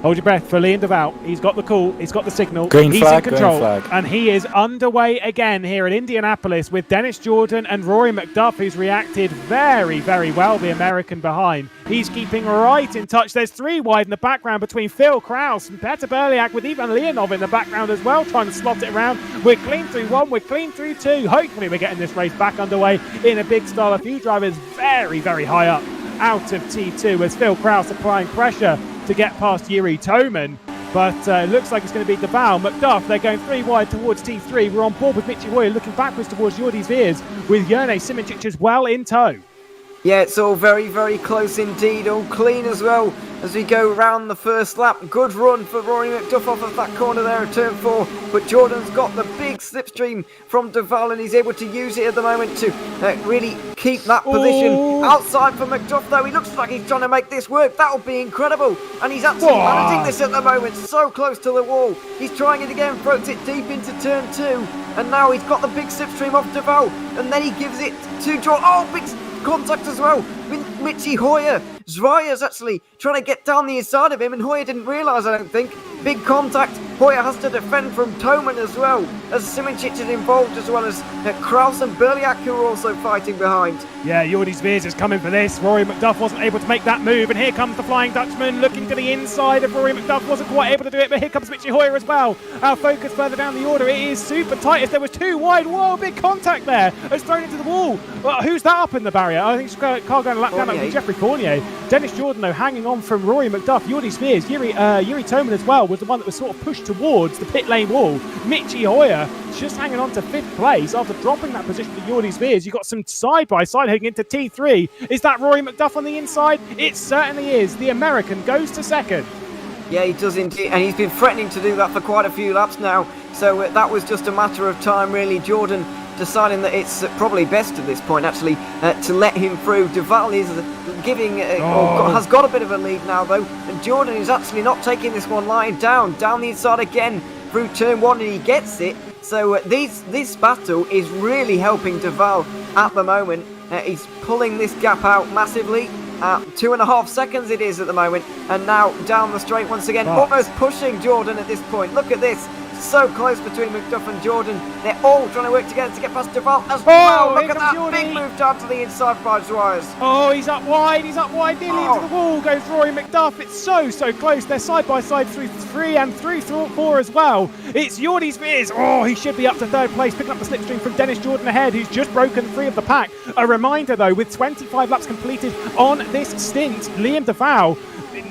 Hold your breath for Liam DeVal. He's got the call. He's got the signal. He's in control. And he is underway again here at Indianapolis with Dennis Jordan and Rory McDuff, who's reacted very, very well, the American behind. He's keeping right in touch. There's 3 wide in the background between Phil Kraus and Peter Berliak, with Ivan Leonov in the background as well, trying to slot it around. We're clean through 1. We're clean through 2. Hopefully we're getting this race back underway in a big style. A few drivers very, very high up out of T2 as Phil Kraus applying pressure to get past Yuri Toman, but it looks like it's going to be DeVal. McDuff, they're going 3 wide towards T3. We're on board with Michi Hoyer looking backwards towards Jordi Veers with Jerne Simoncic as well in tow. Yeah, it's all very, very close indeed. All clean as well as we go round the first lap. Good run for Rory McDuff off of that corner there at turn 4. But Jordan's got the big slipstream from DeVal, and he's able to use it at the moment to really keep that position. Outside for McDuff, though. He looks like he's trying to make this work. That'll be incredible. And he's actually managing this at the moment. So close to the wall. He's trying it again. Throws it deep into turn 2. And now he's got the big slipstream off DeVal. And then he gives it to Jordan. Oh, big contact as well with Michi Hoyer. Zvaya's actually trying to get down the inside of him, and Hoyer didn't realise, I don't think. Big contact. Hoyer has to defend from Toman as well, as Simoncic is involved, as well as Krause and Berliak, who are also fighting behind. Yeah, Jordi Veers is coming for this. Rory McDuff wasn't able to make that move, and here comes the Flying Dutchman looking to the inside of Rory McDuff. Wasn't quite able to do it, but here comes Michi Hoyer as well. Our focus further down the order. It is super tight as there was 2 wide. Whoa, big contact there. It's thrown into the wall. Well, who's that up in the barrier? I think it's car going to lap down. That would be Jeffrey Fournier. Dennis Jordan, though, hanging on from Rory McDuff. Jordi Veers, Yuri Toman as well, was the one that was sort of pushed towards the pit lane wall. Michi Hoyer just hanging on to 5th place after dropping that position to Jordi Veers. You've got some side-by-side heading into T3. Is that Rory McDuff on the inside? It certainly is. The American goes to 2nd. Yeah, he does indeed, and he's been threatening to do that for quite a few laps now. So that was just a matter of time, really. Jordan deciding that it's probably best at this point, actually, to let him through. DeVal is has got a bit of a lead now, though, and Jordan is actually not taking this one lying down the inside again through turn 1, and he gets it. So this battle is really helping DeVal at the moment. He's pulling this gap out massively. 2.5 seconds it is at the moment, and now down the straight once again, almost pushing Jordan at this point. Look at this. So close between McDuff and Jordan. They're all trying to work together to get past DeVal as well. Look at that big move down to the inside by Zwiers. Oh, he's up wide, nearly into the wall goes Rory McDuff. It's so close. They're side by side through 3 and through 4 as well. It's Jordi Veers. Oh, he should be up to 3rd place, picking up the slipstream from Dennis Jordan ahead, who's just broken 3 of the pack. A reminder, though, with 25 laps completed on this stint, Liam DeVal,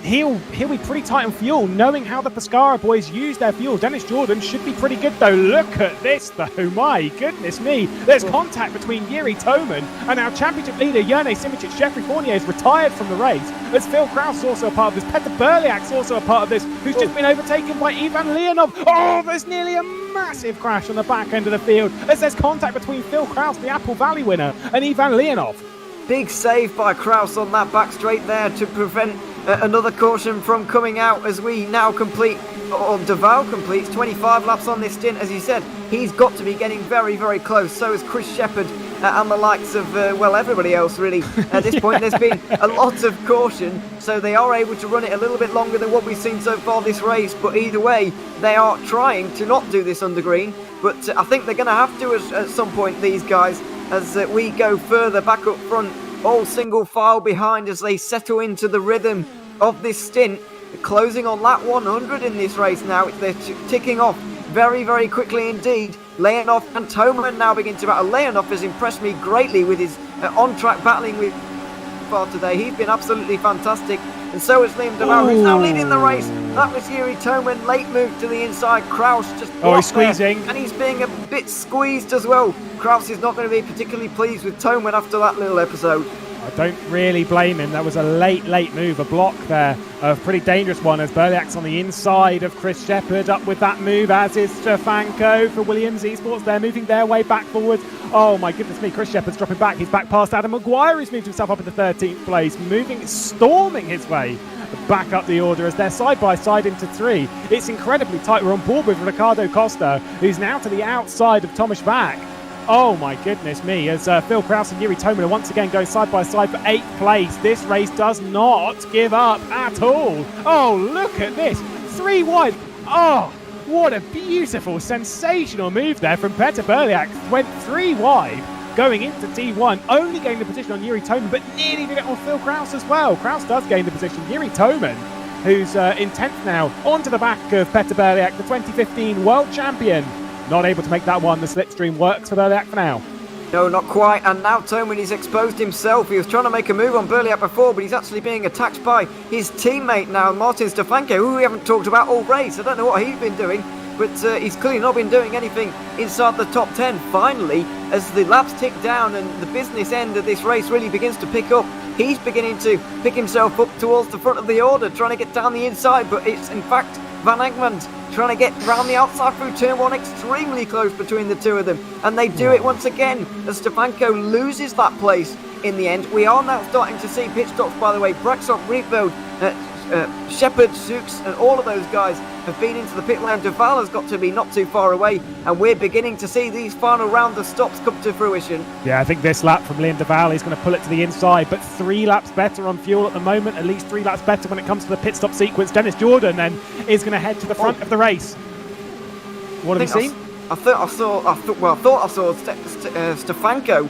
he'll be pretty tight on fuel, knowing how the Pescara boys use their fuel. Dennis Jordan should be pretty good, though. Look at this, though. My goodness me. There's contact between Jiri Toman and our championship leader, Jerne Simicic. Jeffrey Fournier is retired from the race. As Phil Kraus is also a part of this. Peter Berliak's also a part of this, who's just been overtaken by Ivan Leonov. Oh, there's nearly a massive crash on the back end of the field as there's contact between Phil Kraus, the Apple Valley winner, and Ivan Leonov. Big save by Krause on that back straight there to prevent another caution from coming out as we now complete, or Duval completes 25 laps on this stint. As you said, he's got to be getting very, very close. So is Chris Shepherd and the likes of, well, everybody else really. At this point, there's been a lot of caution, so they are able to run it a little bit longer than what we've seen so far this race. But either way, they are trying to not do this under green. But I think they're going to have to at some point, these guys, as we go further back up front, all single file behind as they settle into the rhythm of this stint. Closing on lap 100 in this race now. They're ticking off very, very quickly indeed. Leonov and Toman now begin to battle. Leonov has impressed me greatly with his on-track battling with far today. He's been absolutely fantastic. And so is Liam Duval, who's now leading the race. That was Jiri Toman, late move to the inside. Kraus just he's squeezing. And he's being a bit squeezed as well. Kraus is not going to be particularly pleased with Toman after that little episode. I don't really blame him. That was a late move, a block there, a pretty dangerous one as Berliak's on the inside of Chris Shepherd, up with that move, as is Stefanko for Williams Esports. They're moving their way back forward. Oh my goodness me, Chris Shepherd's dropping back. He's back past Adam Maguire, who's moved himself up into 13th place, storming his way back up the order as they're side by side into 3. It's incredibly tight. We're on board with Ricardo Costa, who's now to the outside of Tomasz Bach. Oh my goodness me, as Phil Kraus and Jiri Toman are once again going side by side for 8th place. This race does not give up at all. Oh, look at this. 3 wide. Oh, what a beautiful, sensational move there from Peter Berliak. Went 3 wide going into T1, only gained the position on Jiri Toman, but nearly did it on Phil Kraus as well. Kraus does gain the position. Jiri Toman, who's in 10th now, onto the back of Peter Berliak, the 2015 world champion. Not able to make that one. The slipstream works for Berliak for now. No, not quite. And now Toman has exposed himself. He was trying to make a move on Berliak before, but he's actually being attacked by his teammate now, Martin Stefanko, who we haven't talked about all race. I don't know what he's been doing, but he's clearly not been doing anything inside the top 10. Finally, as the laps tick down and the business end of this race really begins to pick up, he's beginning to pick himself up towards the front of the order, trying to get down the inside, but it's in fact Van Egmond trying to get round the outside through turn 1, extremely close between the two of them, and they do it once again as Stefanko loses that place in the end. We are now starting to see pit stops, by the way. Braxop, Rietveld, Shepherd, Zooks, and all of those guys have been into the pit lane. Duval has got to be not too far away, and we're beginning to see these final round of stops come to fruition. Yeah, I think this lap from Liam Duval is going to pull it to the inside, but 3 laps better on fuel at the moment, at least 3 laps better when it comes to the pit stop sequence. Dennis Jordan then is going to head to the front of the race. What have you seen? I thought I saw Stefanko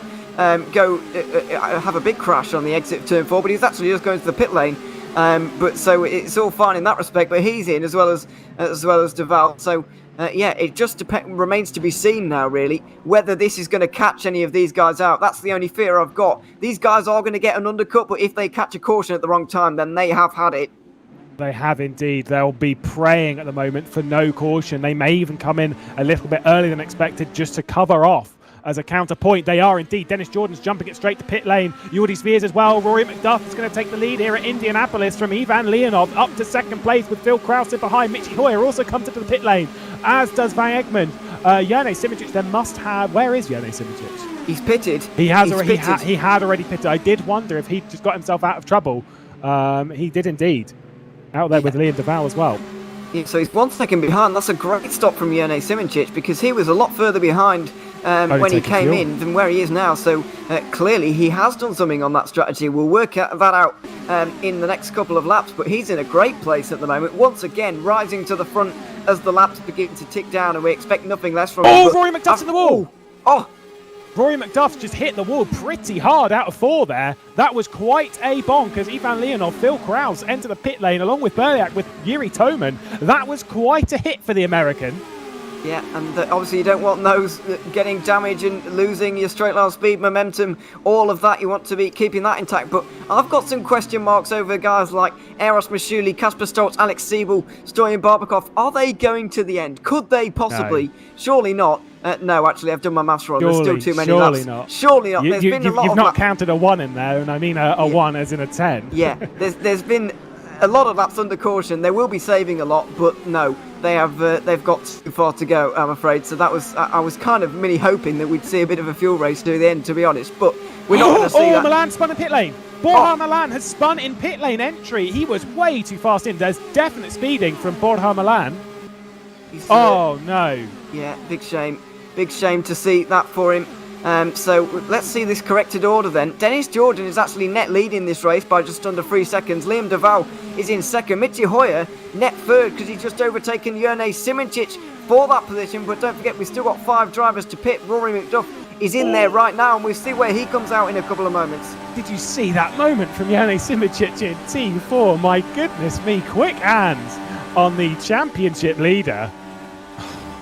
go have a big crash on the exit of turn 4, but he's actually just going to the pit lane. But so it's all fine in that respect, but he's in as well as Duval. So yeah, it just remains to be seen now, really, whether this is going to catch any of these guys out. That's the only fear I've got. These guys are going to get an undercut, but if they catch a caution at the wrong time, then they have had it. They have indeed. They'll be praying at the moment for no caution. They may even come in a little bit earlier than expected just to cover off. As a counterpoint, they are indeed. Dennis Jordan's jumping it straight to pit lane. Jordi Sveers as well. Rory McDuff is going to take the lead here at Indianapolis from Ivan Leonov up to 2nd place with Phil Krause behind. Mitchy Hoyer also comes into the pit lane, as does Van Egmond. Jerne Simicic then must have... Where is Jerne Simicic? He's pitted. He had already pitted. I did wonder if he just got himself out of trouble. He did indeed. Out there with Liam Duval as well. Yeah, so he's 1 second behind. That's a great stop from Jerne Simicic, because he was a lot further behind when he came in than where he is now. So clearly he has done something on that strategy. We'll work that out in the next couple of laps, but he's in a great place at the moment, once again rising to the front as the laps begin to tick down, and we expect nothing less from him. Rory McDuff's in the wall. Oh, Rory McDuff just hit the wall pretty hard out of 4 there. That was quite a bonk as Ivan Leonov, Phil Krause enter the pit lane along with Berliak with Jiri Toman. That was quite a hit for the American. Yeah, and obviously you don't want those getting damaged and losing your straight line speed, momentum, all of that. You want to be keeping that intact. But I've got some question marks over guys like Eros Mashuli, Kasper Stoltz, Alex Siebel, Stoyan Barbakov. Are they going to the end? Could they possibly? No. Surely not. No, actually, I've done my maths wrong. Surely, There's still too many surely laps. not. Surely not. You've not counted a 1 in there, and I mean a 1 as in a 10. Yeah, there's been a lot of laps under caution. They will be saving a lot, but no, they've got too far to go, I'm afraid. So that was I was kind of mini hoping that we'd see a bit of a fuel race near the end, to be honest. But we're not going to see that. Milan spun in pit lane. Borja Milan has spun in pit lane entry. He was way too fast in. There's definite speeding from Borja Milan. Oh no! Yeah, big shame. Big shame to see that for him. So let's see this corrected order then. Dennis Jordan is actually net leading this race by just under 3 seconds. Liam Duval is in second. Mitchie Hoyer net third because he's just overtaken Jerne Simoncic for that position. But don't forget, we've still got 5 drivers to pit. Rory McDuff is in there right now, and we'll see where he comes out in a couple of moments. Did you see that moment from Jerne Simoncic in T4? My goodness me, quick hands on the championship leader.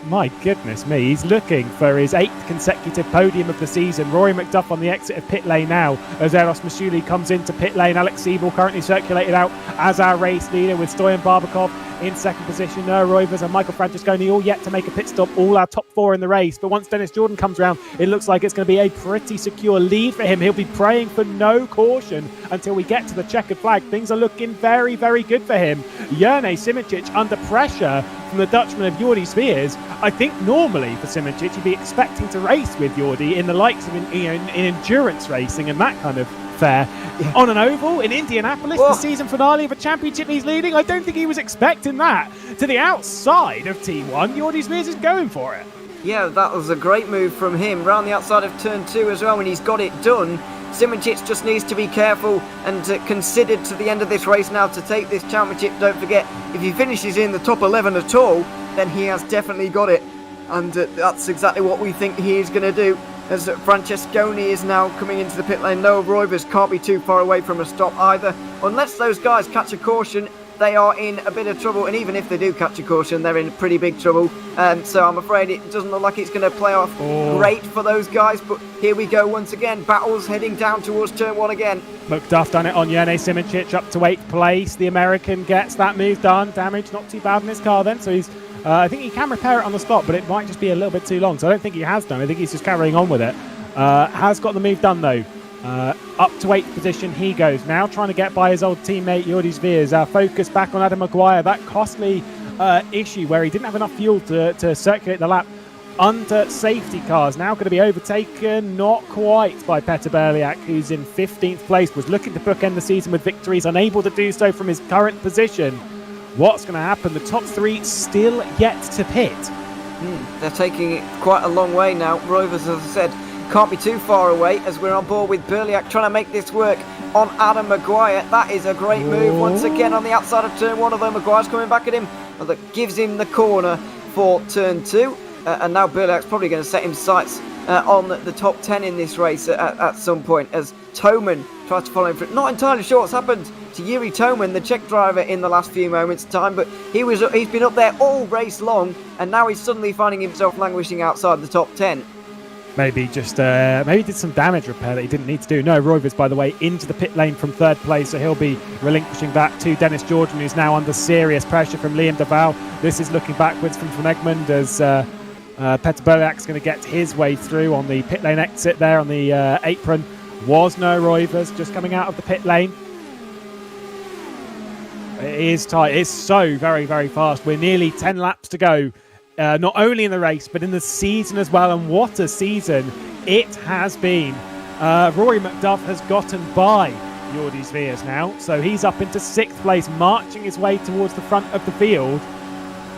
My goodness me, he's looking for his 8th consecutive podium of the season. Rory McDuff on the exit of pit lane now as Eros Mashuli comes into pit lane. Alex Siebel currently circulated out as our race leader with Stoyan Barbakov in second position. Roivers and Michael Francesconi all yet to make a pit stop, all our top 4 in the race. But once Dennis Jordan comes around, it looks like it's going to be a pretty secure lead for him. He'll be praying for no caution until we get to the checkered flag. Things are looking very, very good for him. Jerne Simoncic under pressure from the Dutchman of Jordi Spears. I think normally for Simoncic, you'd be expecting to race with Jordi in the likes of in endurance racing and that kind of fare. Yeah. On an oval in Indianapolis, the season finale of a championship he's leading, I don't think he was expecting that. To the outside of T1, Jordi Spears is going for it. Yeah, that was a great move from him. Round the outside of turn 2 as well, when he's got it done. Simoncic just needs to be careful and considered to the end of this race now to take this championship. Don't forget, if he finishes in the top 11 at all, then he has definitely got it. And that's exactly what we think he is going to do. As Francesconi is now coming into the pit lane. Noah Roivers can't be too far away from a stop either. Unless those guys catch a caution, they are in a bit of trouble. And even if they do catch a caution, they're in pretty big trouble. So I'm afraid it doesn't look like it's going to play off great for those guys. But here we go once again. Battles heading down towards turn 1 again. McDuff done it on Jerne Simoncic up to 8th place. The American gets that move done. Damage not too bad in his car then. So he's I think he can repair it on the spot, but it might just be a little bit too long. So I don't think he has done. I think he's just carrying on with it. Has got the move done though. Up to 8th position he goes. Now trying to get by his old teammate Jordi Spears. Focus back on Adam Maguire. That costly issue where he didn't have enough fuel to circulate the lap under safety cars. Now going to be overtaken, not quite, by Petr Berliak, who's in 15th place. Was looking to bookend the season with victories. Unable to do so from his current position. What's going to happen? The top 3 still yet to pit. They're taking it quite a long way now. Rovers, as I said, can't be too far away as we're on board with Berliak trying to make this work on Adam Maguire. That is a great move once again on the outside of turn 1, although Maguire's coming back at him. That gives him the corner for turn 2. And now Berliak's probably going to set his sights on the top 10 in this race at some point as Toman tries to follow him through. Not entirely sure what's happened to Yuri Toman, the Czech driver, in the last few moments' time, but he's been up there all race long, and now he's suddenly finding himself languishing outside the top 10. Maybe just maybe did some damage repair that he didn't need to do. No, Roivers, by the way, into the pit lane from 3rd place, so he'll be relinquishing that to Dennis Jordan, who's now under serious pressure from Liam Duval. This is looking backwards from Egmond as Petr Berliak's going to get his way through on the pit lane exit there on the apron. Was no Roivers just coming out of the pit lane. It is tight. It's so very, very fast. We're nearly 10 laps to go, not only in the race, but in the season as well. And what a season it has been. Rory McDuff has gotten by Jordi Spears now. So he's up into 6th place, marching his way towards the front of the field.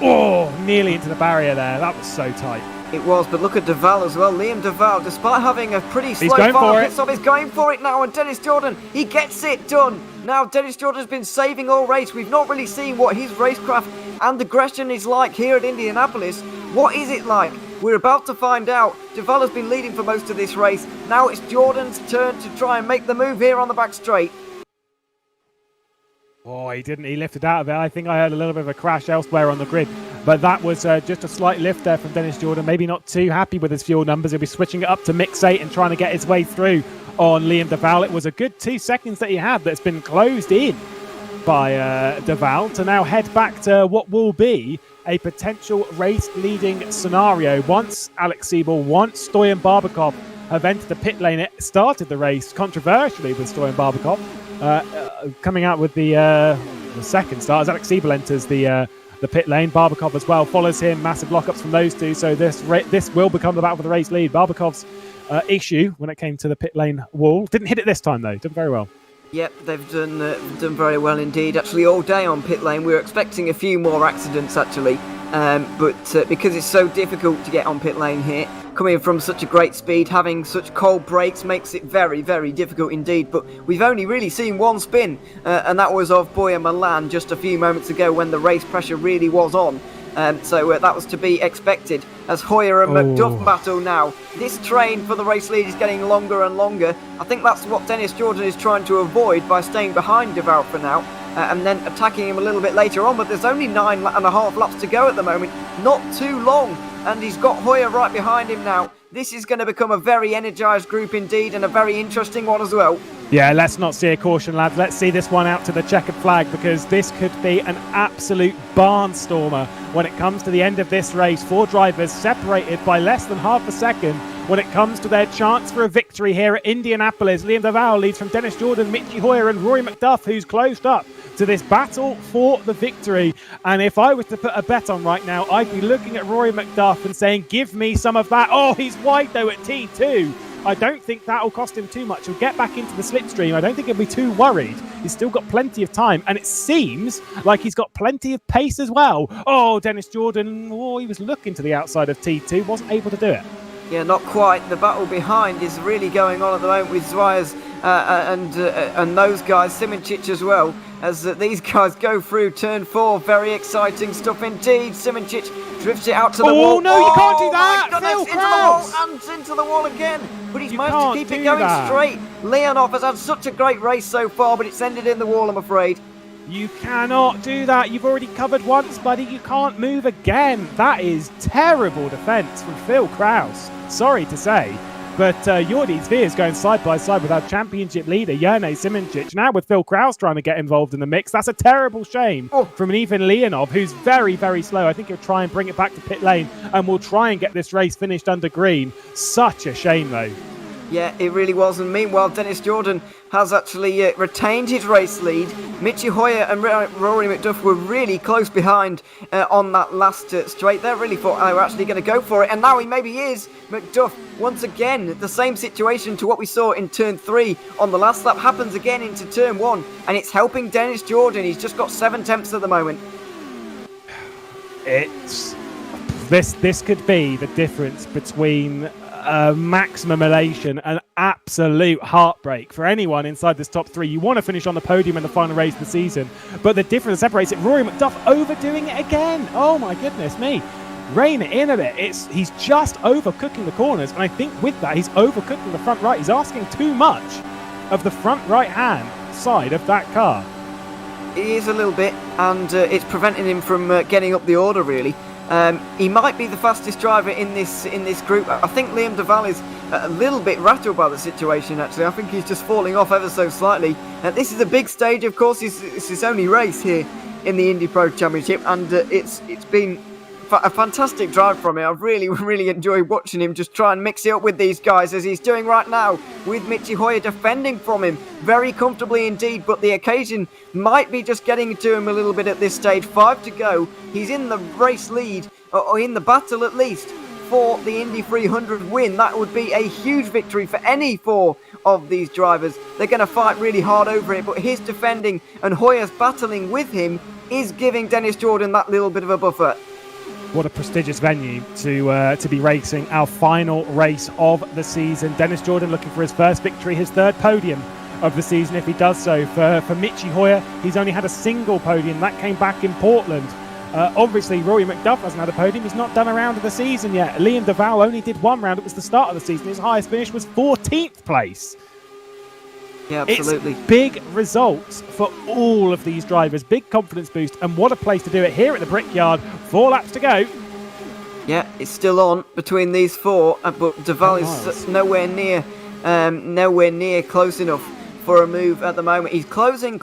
Oh, nearly into the barrier there. That was so tight. It was, but look at Duval as well. Liam Duval, despite having a pretty slow pit stop, he's going for it now. And Dennis Jordan, he gets it done. Now, Dennis Jordan's been saving all race. We've not really seen what his racecraft and aggression is like here at Indianapolis. What is it like? We're about to find out. Duval has been leading for most of this race. Now it's Jordan's turn to try and make the move here on the back straight. Oh, he didn't. He lifted out of it. I think I heard a little bit of a crash elsewhere on the grid. But that was just a slight lift there from Dennis Jordan. Maybe not too happy with his fuel numbers. He'll be switching it up to mix 8 and trying to get his way through on Liam Duval. It was a good 2 seconds that he had that's been closed in by Duval to now head back to what will be a potential race-leading scenario. Once Alex Siebel, once Stoyan Barbakov have entered the pit lane, it started the race controversially with Stoyan Barbakov coming out with the second start as Alex Siebel enters the pit lane. Barbakov as well follows him. Massive lockups from those two, so this will become the battle for the race lead. Barbakov's issue when it came to the pit lane wall, didn't hit it this time though, did very well. Yep, they've done very well indeed. Actually, all day on pit lane, we were expecting a few more accidents actually, but because it's so difficult to get on pit lane here, coming from such a great speed, having such cold brakes makes it very, very difficult indeed. But we've only really seen one spin, and that was of Boyer Milan just a few moments ago when the race pressure really was on. So that was to be expected as Hoyer and McDuff battle now. This train for the race lead is getting longer and longer. I think that's what Dennis Jordan is trying to avoid by staying behind Duval for now and then attacking him a little bit later on. But there's only 9.5 laps to go at the moment. Not too long. And he's got Hoyer right behind him now. This is going to become a very energised group indeed and a very interesting one as well. Yeah, let's not see a caution, lads. Let's see this one out to the checkered flag because this could be an absolute barnstormer when it comes to the end of this race. 4 drivers separated by less than half a second when it comes to their chance for a victory here at Indianapolis. Liam Duval leads from Dennis Jordan, Mitchie Hoyer and Rory McDuff, who's closed up to this battle for the victory. And if I was to put a bet on right now, I'd be looking at Rory McDuff and saying, give me some of that. Oh, he's wide though at T2. I don't think that'll cost him too much. He'll get back into the slipstream. I don't think he'll be too worried. He's still got plenty of time, and it seems like he's got plenty of pace as well. Oh, Dennis Jordan, he was looking to the outside of T2, wasn't able to do it. Yeah, not quite. The battle behind is really going on at the moment with Zwias and those guys, Simoncic as well, as these guys go through turn 4. Very exciting stuff indeed. Simoncic drifts it out to the wall. Oh, no, you can't do that! My goodness, Phil into Kraus. the wall and into the wall again. But he's You managed to can't keep it do going that. straight. Leonov has had such a great race so far, but it's ended in the wall, I'm afraid. You cannot do that. You've already covered once, buddy. You can't move again. That is terrible defence from Phil Kraus. Sorry to say. But Jordi Zvi is going side by side with our championship leader, Jerne Simoncic. Now with Phil Kraus trying to get involved in the mix. That's a terrible shame from an even Leonov, who's very, very slow. I think he'll try and bring it back to pit lane and will try and get this race finished under green. Such a shame, though. Yeah, it really was. And meanwhile, Dennis Jordan has actually retained his race lead. Mitchie Hoyer and Rory McDuff were really close behind on that last straight. They really thought they were actually going to go for it. And now he maybe is. McDuff, once again, the same situation to what we saw in turn 3 on the last lap happens again into turn 1. And it's helping Dennis Jordan. He's just got 7 tenths at the moment. This could be the difference between maximum elation and absolute heartbreak for anyone inside this top 3. You want to finish on the podium in the final race of the season, but the difference that separates it, Rory McDuff overdoing it again. Oh my goodness me. Rein it in a bit. He's just overcooking the corners, and I think with that he's overcooking the front right. He's asking too much of the front right hand side of that car. He is a little bit, and it's preventing him from getting up the order really. He might be the fastest driver in this group. I think Liam Duval is a little bit rattled by the situation actually. I think he's just falling off ever so slightly. This is a big stage, of course. It's his only race here in the IndyPRO Championship, and it's been a fantastic drive from him. I've really enjoyed watching him just try and mix it up with these guys as he's doing right now with Mitchie Hoyer defending from him very comfortably indeed, but the occasion might be just getting to him a little bit at this stage. 5 to go. He's in the race lead, or in the battle at least, for the Indy 300 win. That would be a huge victory for any 4 of these drivers. They're going to fight really hard over it, but his defending and Hoyer's battling with him is giving Dennis Jordan that little bit of a buffer. What a prestigious venue to be racing our final race of the season. Dennis Jordan looking for his first victory, his 3rd podium of the season if he does so. For Mitchie Hoyer, he's only had a single podium. That came back in Portland. Obviously, Rory McDuff hasn't had a podium. He's not done a round of the season yet. Liam Duval only did 1 round. It was the start of the season. His highest finish was 14th place. Yeah, absolutely. It's big results for all of these drivers. Big confidence boost, and what a place to do it here at the Brickyard. 4 laps to go. Yeah, it's still on between these 4, but Duval is nowhere near close enough for a move at the moment. He's closing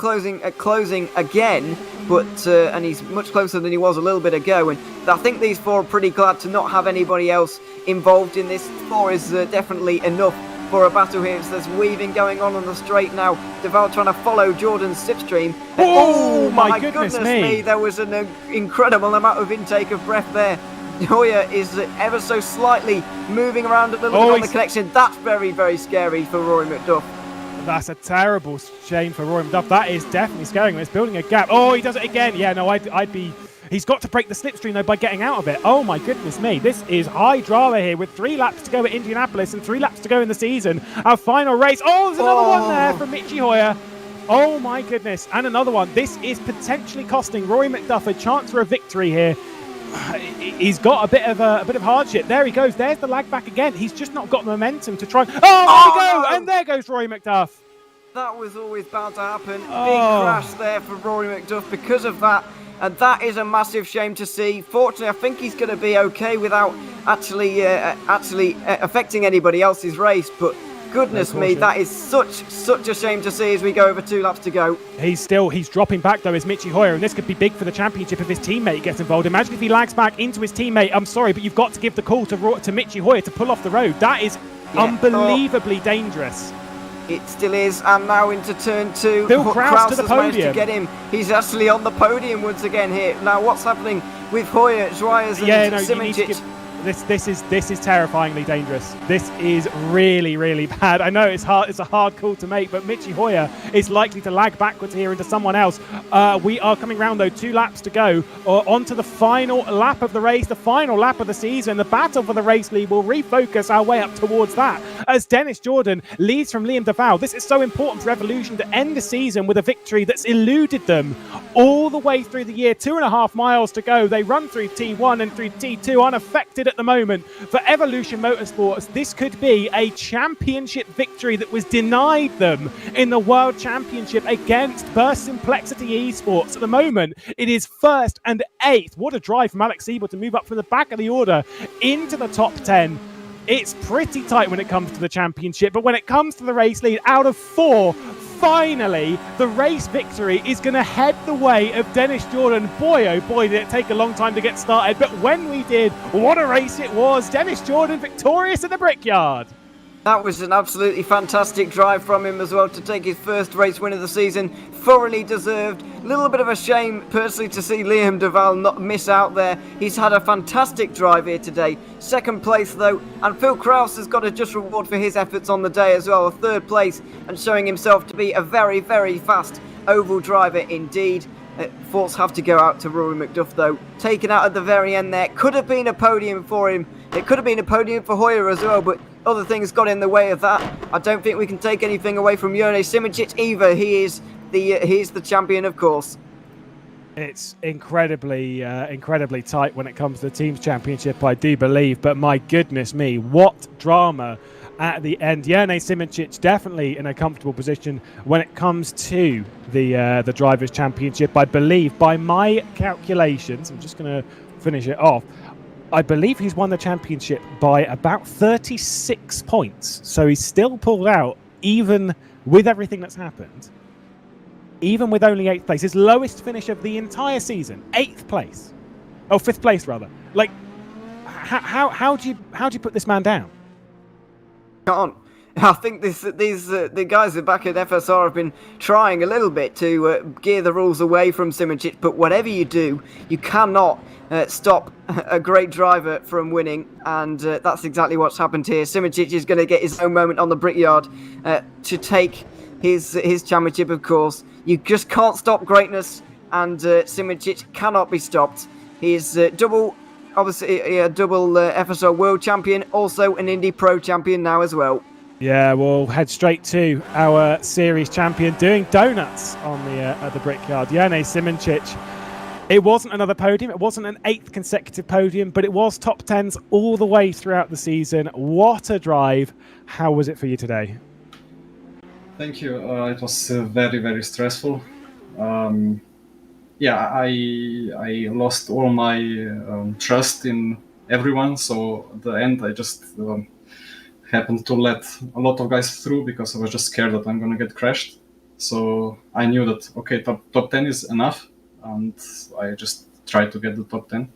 again, but and he's much closer than he was a little bit ago. And I think these 4 are pretty glad to not have anybody else involved in this. 4 is definitely enough for a battle here. So there's weaving going on the straight now. Duval trying to follow Jordan's slipstream. Oh my goodness me! There was an incredible amount of intake of breath there. Hoyer is ever so slightly moving around a little bit on the connection. That's very, very scary for Rory McDuff. That's a terrible shame for Rory McDuff. That is definitely scaring him. It's building a gap. Oh, he does it again. Yeah, no, I'd be... He's got to break the slipstream, though, by getting out of it. Oh, my goodness me. This is high drama here with 3 laps to go at Indianapolis and 3 laps to go in the season. Our final race. Oh, there's another one there from Michi Hoyer. Oh, my goodness. And another one. This is potentially costing Rory McDuff a chance for a victory here. He's got a bit of hardship. There he goes. There's the lag back again. He's just not got momentum to try. Oh, there we go! No. And there goes Rory McDuff. That was always bound to happen. Big crash there for Rory McDuff because of that. And that is a massive shame to see. Fortunately, I think he's going to be okay without actually affecting anybody else's race. But goodness me, that is such a shame to see as we go over 2 laps to go. He's dropping back though, is Michi Hoyer, and this could be big for the championship if his teammate gets involved. Imagine if he lags back into his teammate. I'm sorry, but you've got to give the call to Michi Hoyer to pull off the road. That is unbelievably dangerous. It still is, and now into turn 2. Bill Kraus to the podium. To get him. He's actually on the podium once again here. Now, what's happening with Hoyer, Zwijers, and Simracers? This is terrifyingly dangerous. This is really, really bad. I know it's hard. It's a hard call to make, but Michi Hoyer is likely to lag backwards here into someone else. We are coming round though. 2 laps to go. On to the final lap of the race, the final lap of the season. The battle for the race lead will refocus our way up towards that as Dennis Jordan leads from Liam Duval. This is so important for Evolution to end the season with a victory that's eluded them all the way through the year. 2.5 miles to go. They run through T1 and through T2 unaffected at the moment. For Evolution Motorsports, this could be a championship victory that was denied them in the World Championship against Burst Simplexity Esports. At the moment, it is 1st and 8th. What a drive from Alex Siebel to move up from the back of the order into the top 10. It's pretty tight when it comes to the championship, but when it comes to the race lead, out of 4, finally, the race victory is going to head the way of Dennis Jordan. Boy, oh boy, did it take a long time to get started, but when we did, what a race it was. Dennis Jordan victorious at the Brickyard. That was an absolutely fantastic drive from him as well to take his first race win of the season. Thoroughly deserved. A little bit of a shame, personally, to see Liam Duval not miss out there. He's had a fantastic drive here today. 2nd place, though, and Phil Krause has got a just reward for his efforts on the day as well. A 3rd place, and showing himself to be a very, very fast oval driver indeed. Thoughts have to go out to Rory McDuff, though. Taken out at the very end there. Could have been a podium for him. It could have been a podium for Hoyer as well, but other things got in the way of that. I don't think we can take anything away from Jone Simracers either. He's the champion, of course. It's incredibly tight when it comes to the team's championship, I do believe. But my goodness me, what drama at the end. Jone Simracers definitely in a comfortable position when it comes to the Drivers' Championship. I believe, by my calculations, I'm just going to finish it off, I believe he's won the championship by about 36 points. So he's still pulled out, even with everything that's happened. Even with only 8th place. His lowest finish of the entire season. 8th place. Oh, 5th place, rather. Like, how do you put this man down? Can't. I think the guys back at FSR have been trying a little bit to gear the rules away from Simracers, but whatever you do, you cannot stop a great driver from winning, and that's exactly what's happened here. Simracers is going to get his own moment on the Brickyard to take his championship, of course. You just can't stop greatness, and Simracers cannot be stopped. He is double FSR World Champion, also an IndyPRO champion now as well. Yeah, we'll head straight to our series champion doing donuts on the Brickyard. Jone Simracers. It wasn't another podium. It wasn't an 8th consecutive podium, but it was top 10s all the way throughout the season. What a drive. How was it for you today? Thank you. It was very, very stressful. Um, yeah, I lost all my trust in everyone. So at the end, I just happened to let a lot of guys through because I was just scared that I'm gonna get crashed. So I knew that okay, top 10 is enough, and I just tried to get the top 10.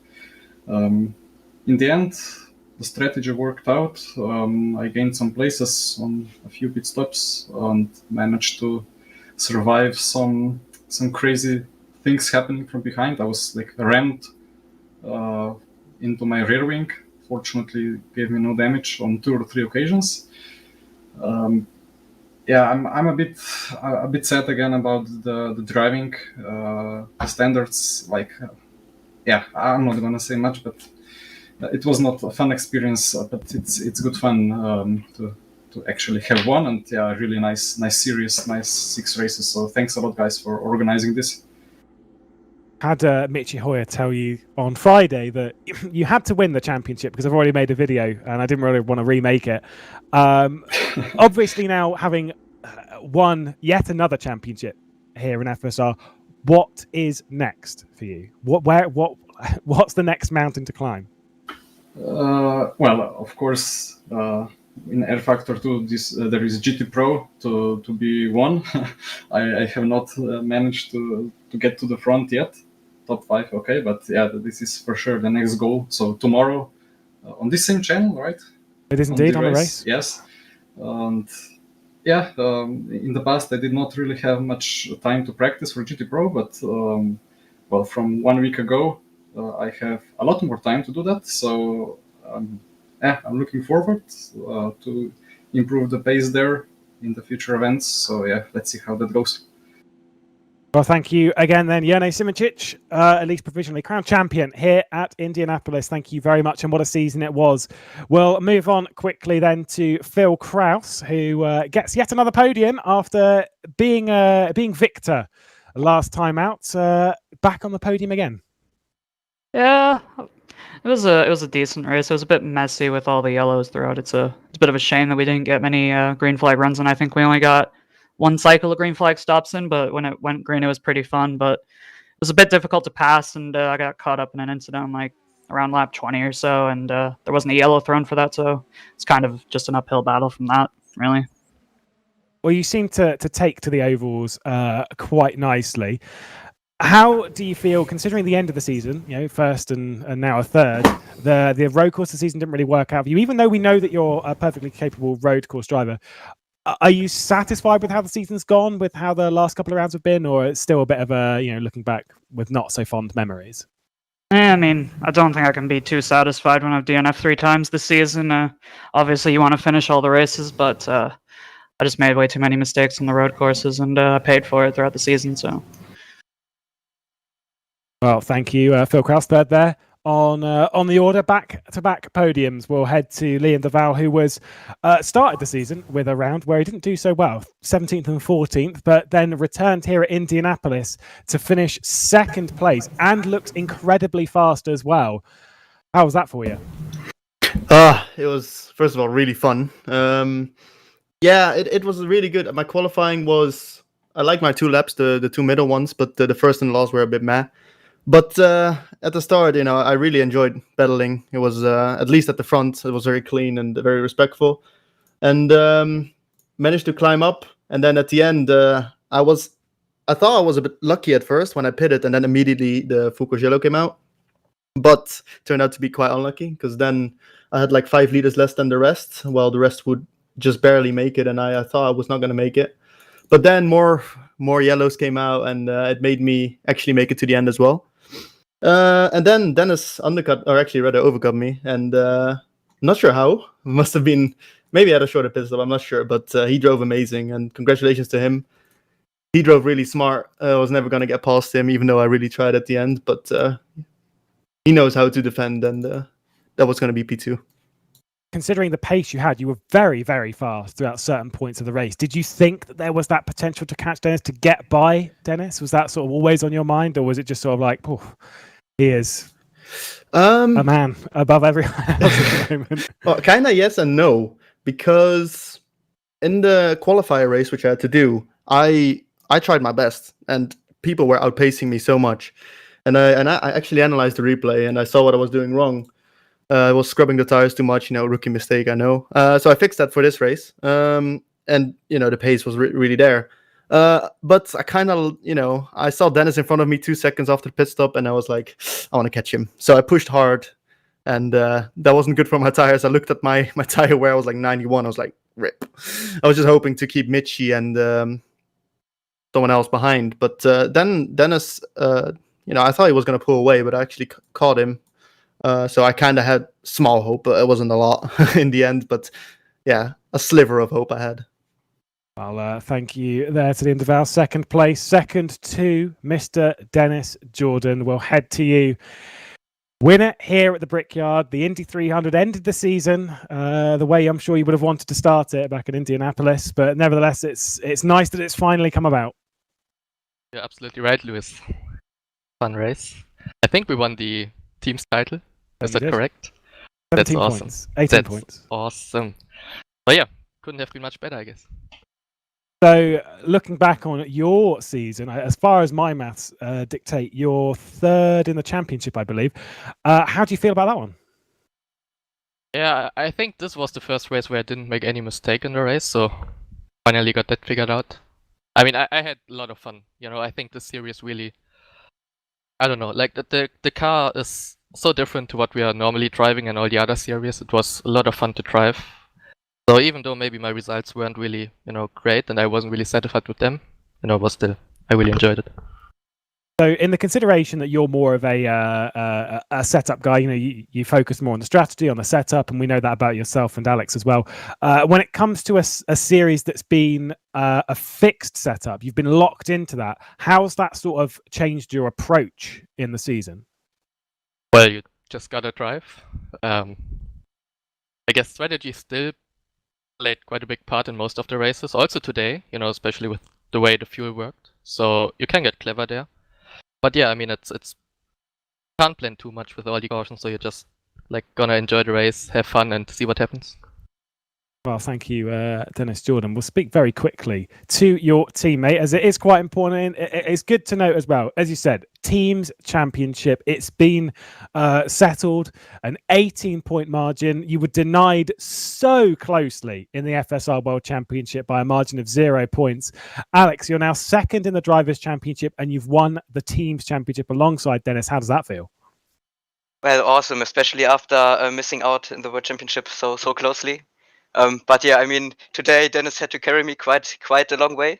In the end, the strategy worked out. I gained some places on a few pit stops and managed to survive some crazy things happening from behind. I was like rammed uh, into my rear wing. Fortunately, gave me no damage on 2 or 3 occasions. Um, yeah, I'm a bit sad again about the driving the standards. Like, yeah, I'm not gonna say much, but it was not a fun experience, but it's good fun to actually have one, and yeah, really nice series, nice 6 races. So thanks a lot, guys, for organizing this. Had Michi Hoyer tell you on Friday that you had to win the championship because I've already made a video and I didn't really want to remake it. Obviously, now having won yet another championship here in FSR, what is next for you? What's the next mountain to climb? Well, of course, in R Factor 2, there is GT Pro to be won. I have not managed to get to the front yet. Top 5, okay, but yeah, this is for sure the next goal. So tomorrow, on this same channel, right? It is indeed on the race. Yes, and yeah, in the past I did not really have much time to practice for GT Pro, but well, from 1 week ago, I have a lot more time to do that. So yeah, I'm looking forward to improve the pace there in the future events. So yeah, let's see how that goes. Well, thank you again then, Jene Simracers, at least provisionally crowned champion here at Indianapolis. Thank you very much, and what a season it was. We'll move on quickly then to Phil Krause, who gets yet another podium after being victor last time out. Back on the podium again. Yeah, it was a decent race. It was a bit messy with all the yellows throughout. It's a bit of a shame that we didn't get many green flag runs, and I think we only got one cycle of green flag stops in. But when it went green, it was pretty fun. But it was a bit difficult to pass, and I got caught up in an incident like around lap 20 or so, and there wasn't a yellow thrown for that, so it's kind of just an uphill battle from that, really. Well, you seem to take to the ovals quite nicely. How do you feel, considering the end of the season, first and now a third, the road course of the season didn't really work out for you, even though we know that you're a perfectly capable road course driver. Are you satisfied with how the season's gone, with how the last couple of rounds have been, or it's still a bit of a, looking back with not so fond memories? I mean, I don't think I can be too satisfied when I've DNF 3 times this season. Obviously, you want to finish all the races, but I just made way too many mistakes on the road courses, and I paid for it throughout the season, so... Well, thank you, Phil Kraus, third there. On the order, back-to-back podiums, we'll head to Liam Duval, who was started the season with a round where he didn't do so well, 17th and 14th, but then returned here at Indianapolis to finish second place and looked incredibly fast as well. How was that for you? It was, first of all, really fun. Yeah, it was really good. My qualifying was, I like my 2 laps, the 2 middle ones, but the first and last were a bit meh. But at the start, I really enjoyed battling. It was, at least at the front, it was very clean and very respectful. And managed to climb up. And then at the end, I thought I was a bit lucky at first when I pitted, and then immediately the Foucault yellow came out. But turned out to be quite unlucky, because then I had like 5 liters less than the rest, while the rest would just barely make it, and I thought I was not going to make it. But then more yellows came out, and it made me actually make it to the end as well. And then Dennis undercut, or actually rather overcut me, and not sure how. Must have been, maybe I had a shorter pit stop, I'm not sure, but he drove amazing, and congratulations to him. He drove really smart. I was never going to get past him, even though I really tried at the end, but he knows how to defend, and that was going to be P2. Considering the pace you had, you were very, very fast throughout certain points of the race. Did you think that there was that potential to catch Dennis, to get by Dennis? Was that sort of always on your mind, or was it just sort of like, he is a man above everyone else at the moment? Well, kind of yes and no, because in the qualifier race, which I had to do, I tried my best, and people were outpacing me so much. And I actually analyzed the replay, and I saw what I was doing wrong. I was scrubbing the tires too much, rookie mistake, I know. So I fixed that for this race. And, the pace was really there. But I kind of, I saw Dennis in front of me 2 seconds after the pit stop, and I was like, I want to catch him. So I pushed hard, and that wasn't good for my tires. I looked at my tire wear, I was like 91. I was like, rip. I was just hoping to keep Mitchie and someone else behind. But then Dennis, I thought he was going to pull away, but I actually caught him. So I kind of had small hope, but it wasn't a lot in the end. But yeah, a sliver of hope I had. Well, thank you there to the end of our second place. Second to Mr. Dennis Jordan. We'll head to you. Winner here at the Brickyard. The Indy 300 ended the season the way I'm sure you would have wanted to start it back in Indianapolis. But nevertheless, it's nice that it's finally come about. You're absolutely right, Lewis. Fun race. I think we won the team's title. Is that correct? 17 That's awesome. points. 18 points. Awesome. So yeah, couldn't have been much better, I guess. So looking back on your season, as far as my maths dictate, you're third in the championship, I believe. How do you feel about that one? Yeah, I think this was the first race where I didn't make any mistake in the race, so finally got that figured out. I mean, I had a lot of fun. I think this series really, I don't know, like the car is so different to what we are normally driving in all the other series. It was a lot of fun to drive. So even though maybe my results weren't really, great, and I wasn't really satisfied with them, but still, I really enjoyed it. So in the consideration that you're more of a setup guy, you focus more on the strategy, on the setup, and we know that about yourself and Alex as well. When it comes to a series that's been a fixed setup, you've been locked into that. How's that sort of changed your approach in the season? Well, you just gotta drive. I guess strategy still played quite a big part in most of the races. Also today, especially with the way the fuel worked. So you can get clever there. But yeah, I mean, it's can't plan too much with all the cautions. So you're just gonna enjoy the race, have fun, and see what happens. Well, thank you, Dennis Jordan. We'll speak very quickly to your teammate, as it is quite important. It's good to note as well, as you said, teams championship. It's been settled, an 18-point margin. You were denied so closely in the FSR World Championship by a margin of 0 points. Alex, you're now second in the Drivers' Championship, and you've won the Teams Championship alongside Dennis. How does that feel? Well, awesome, especially after missing out in the World Championship so closely. But yeah, I mean, today Dennis had to carry me quite a long way.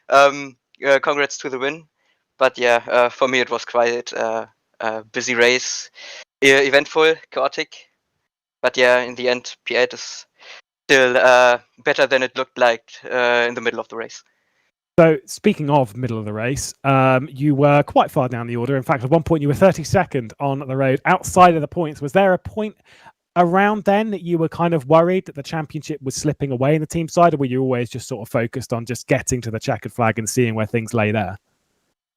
Congrats to the win. But yeah, for me it was quite a busy race, eventful, chaotic. But yeah, in the end, P8 is still better than it looked like in the middle of the race. So speaking of middle of the race, you were quite far down the order. In fact, at one point you were 32nd on the road outside of the points. Was there a point around then that you were kind of worried that the championship was slipping away in the team side, or were you always just sort of focused on just getting to the checkered flag and seeing where things lay there?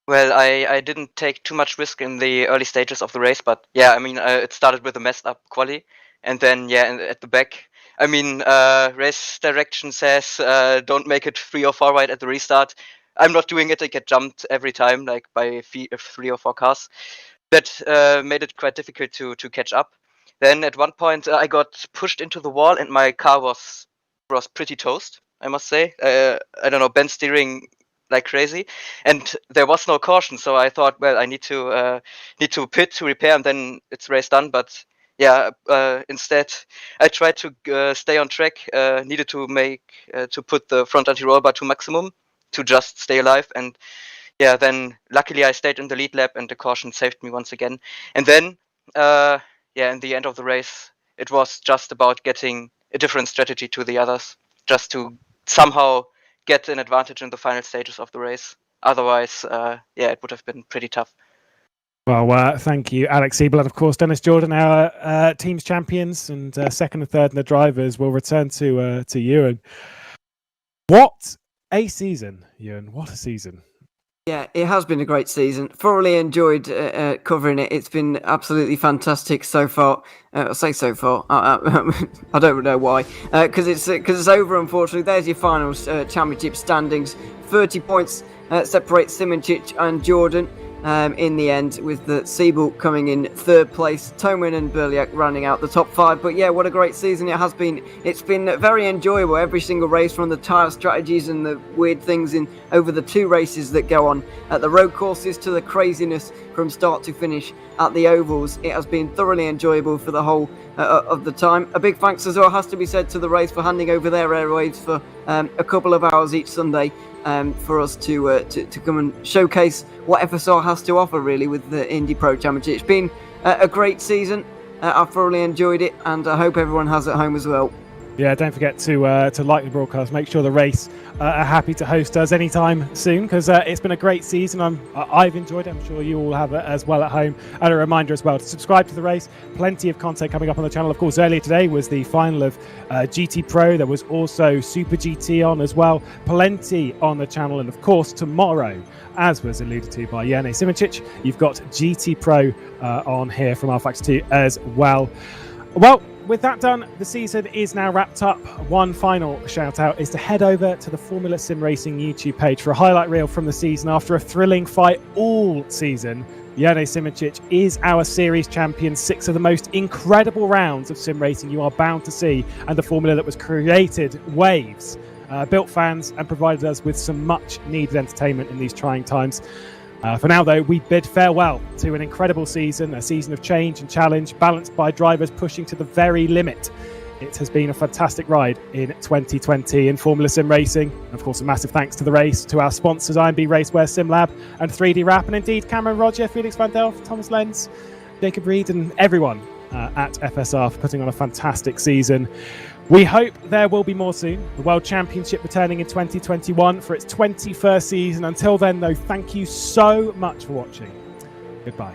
Well, I didn't take too much risk in the early stages of the race, but yeah, I mean, it started with a messed up quali, and then yeah, at the back, I mean, race direction says don't make it 3 or 4 wide at the restart. I'm not doing it. I get jumped every time, like by 3 or 4 cars. That made it quite difficult to catch up. Then at one point I got pushed into the wall and my car was pretty toast, I must say. I don't know, bent steering like crazy, and there was no caution. So I thought, well, I need to pit to repair, and then it's race done. But yeah, instead I tried to stay on track. Needed to put the front anti-roll bar to maximum to just stay alive. And yeah, then luckily I stayed in the lead lap, and the caution saved me once again. And then yeah, in the end of the race, it was just about getting a different strategy to the others, just to somehow get an advantage in the final stages of the race. Otherwise, yeah, it would have been pretty tough. Well, thank you, Alex Siebel, and of course Dennis Jordan, our team's champions, and second and third in the drivers. Will return to Ewan. What a season, Ewan! What a season! Yeah, it has been a great season. Thoroughly enjoyed covering it. It's been absolutely fantastic so far. I say so far. I don't know why. Because it's over. Unfortunately, there's your finals championship standings. 30 points separate Simracers and Jordan. In the end, with the Siebel coming in third place, Toman and Berliak running out the top 5. But yeah, what a great season it has been. It's been very enjoyable, every single race, from the tyre strategies and the weird things in over the 2 races that go on at the road courses to the craziness from start to finish at the ovals. It has been thoroughly enjoyable for the whole of the time. A big thanks as well has to be said to the race for handing over their airwaves for a couple of hours each Sunday for us to come and showcase what FSR has to offer, really, with the IndyPRO Championship. It's been a great season. I've thoroughly enjoyed it, and I hope everyone has at home as well. Yeah, don't forget to like the broadcast. Make sure the race are happy to host us anytime soon, because it's been a great season. I've enjoyed it. I'm sure you all have as well at home. And a reminder as well to subscribe to the race. Plenty of content coming up on the channel. Of course, earlier today was the final of GT Pro. There was also Super GT on as well. Plenty on the channel. And of course, tomorrow, as was alluded to by Jene Simracers, you've got GT Pro on here from rFactor 2 as well. Well, with that done, the season is now wrapped up. One final shout out is to head over to the Formula Sim Racing YouTube page for a highlight reel from the season. After a thrilling fight all season, Jene Simracers is our series champion. 6 of the most incredible rounds of sim racing you are bound to see, and the formula that was created waves, built fans, and provided us with some much needed entertainment in these trying times. For now, though, we bid farewell to an incredible season, a season of change and challenge, balanced by drivers pushing to the very limit. It has been a fantastic ride in 2020 in Formula Sim Racing. And of course, a massive thanks to the race, to our sponsors, INDY, Raceway, SimLab, and 3D Wrap, and indeed Cameron Roger, Felix Van Delft, Thomas Lenz, Jacob Reed, and everyone at FSR for putting on a fantastic season. We hope there will be more soon. The World Championship returning in 2021 for its 21st season. Until then, though, thank you so much for watching. Goodbye.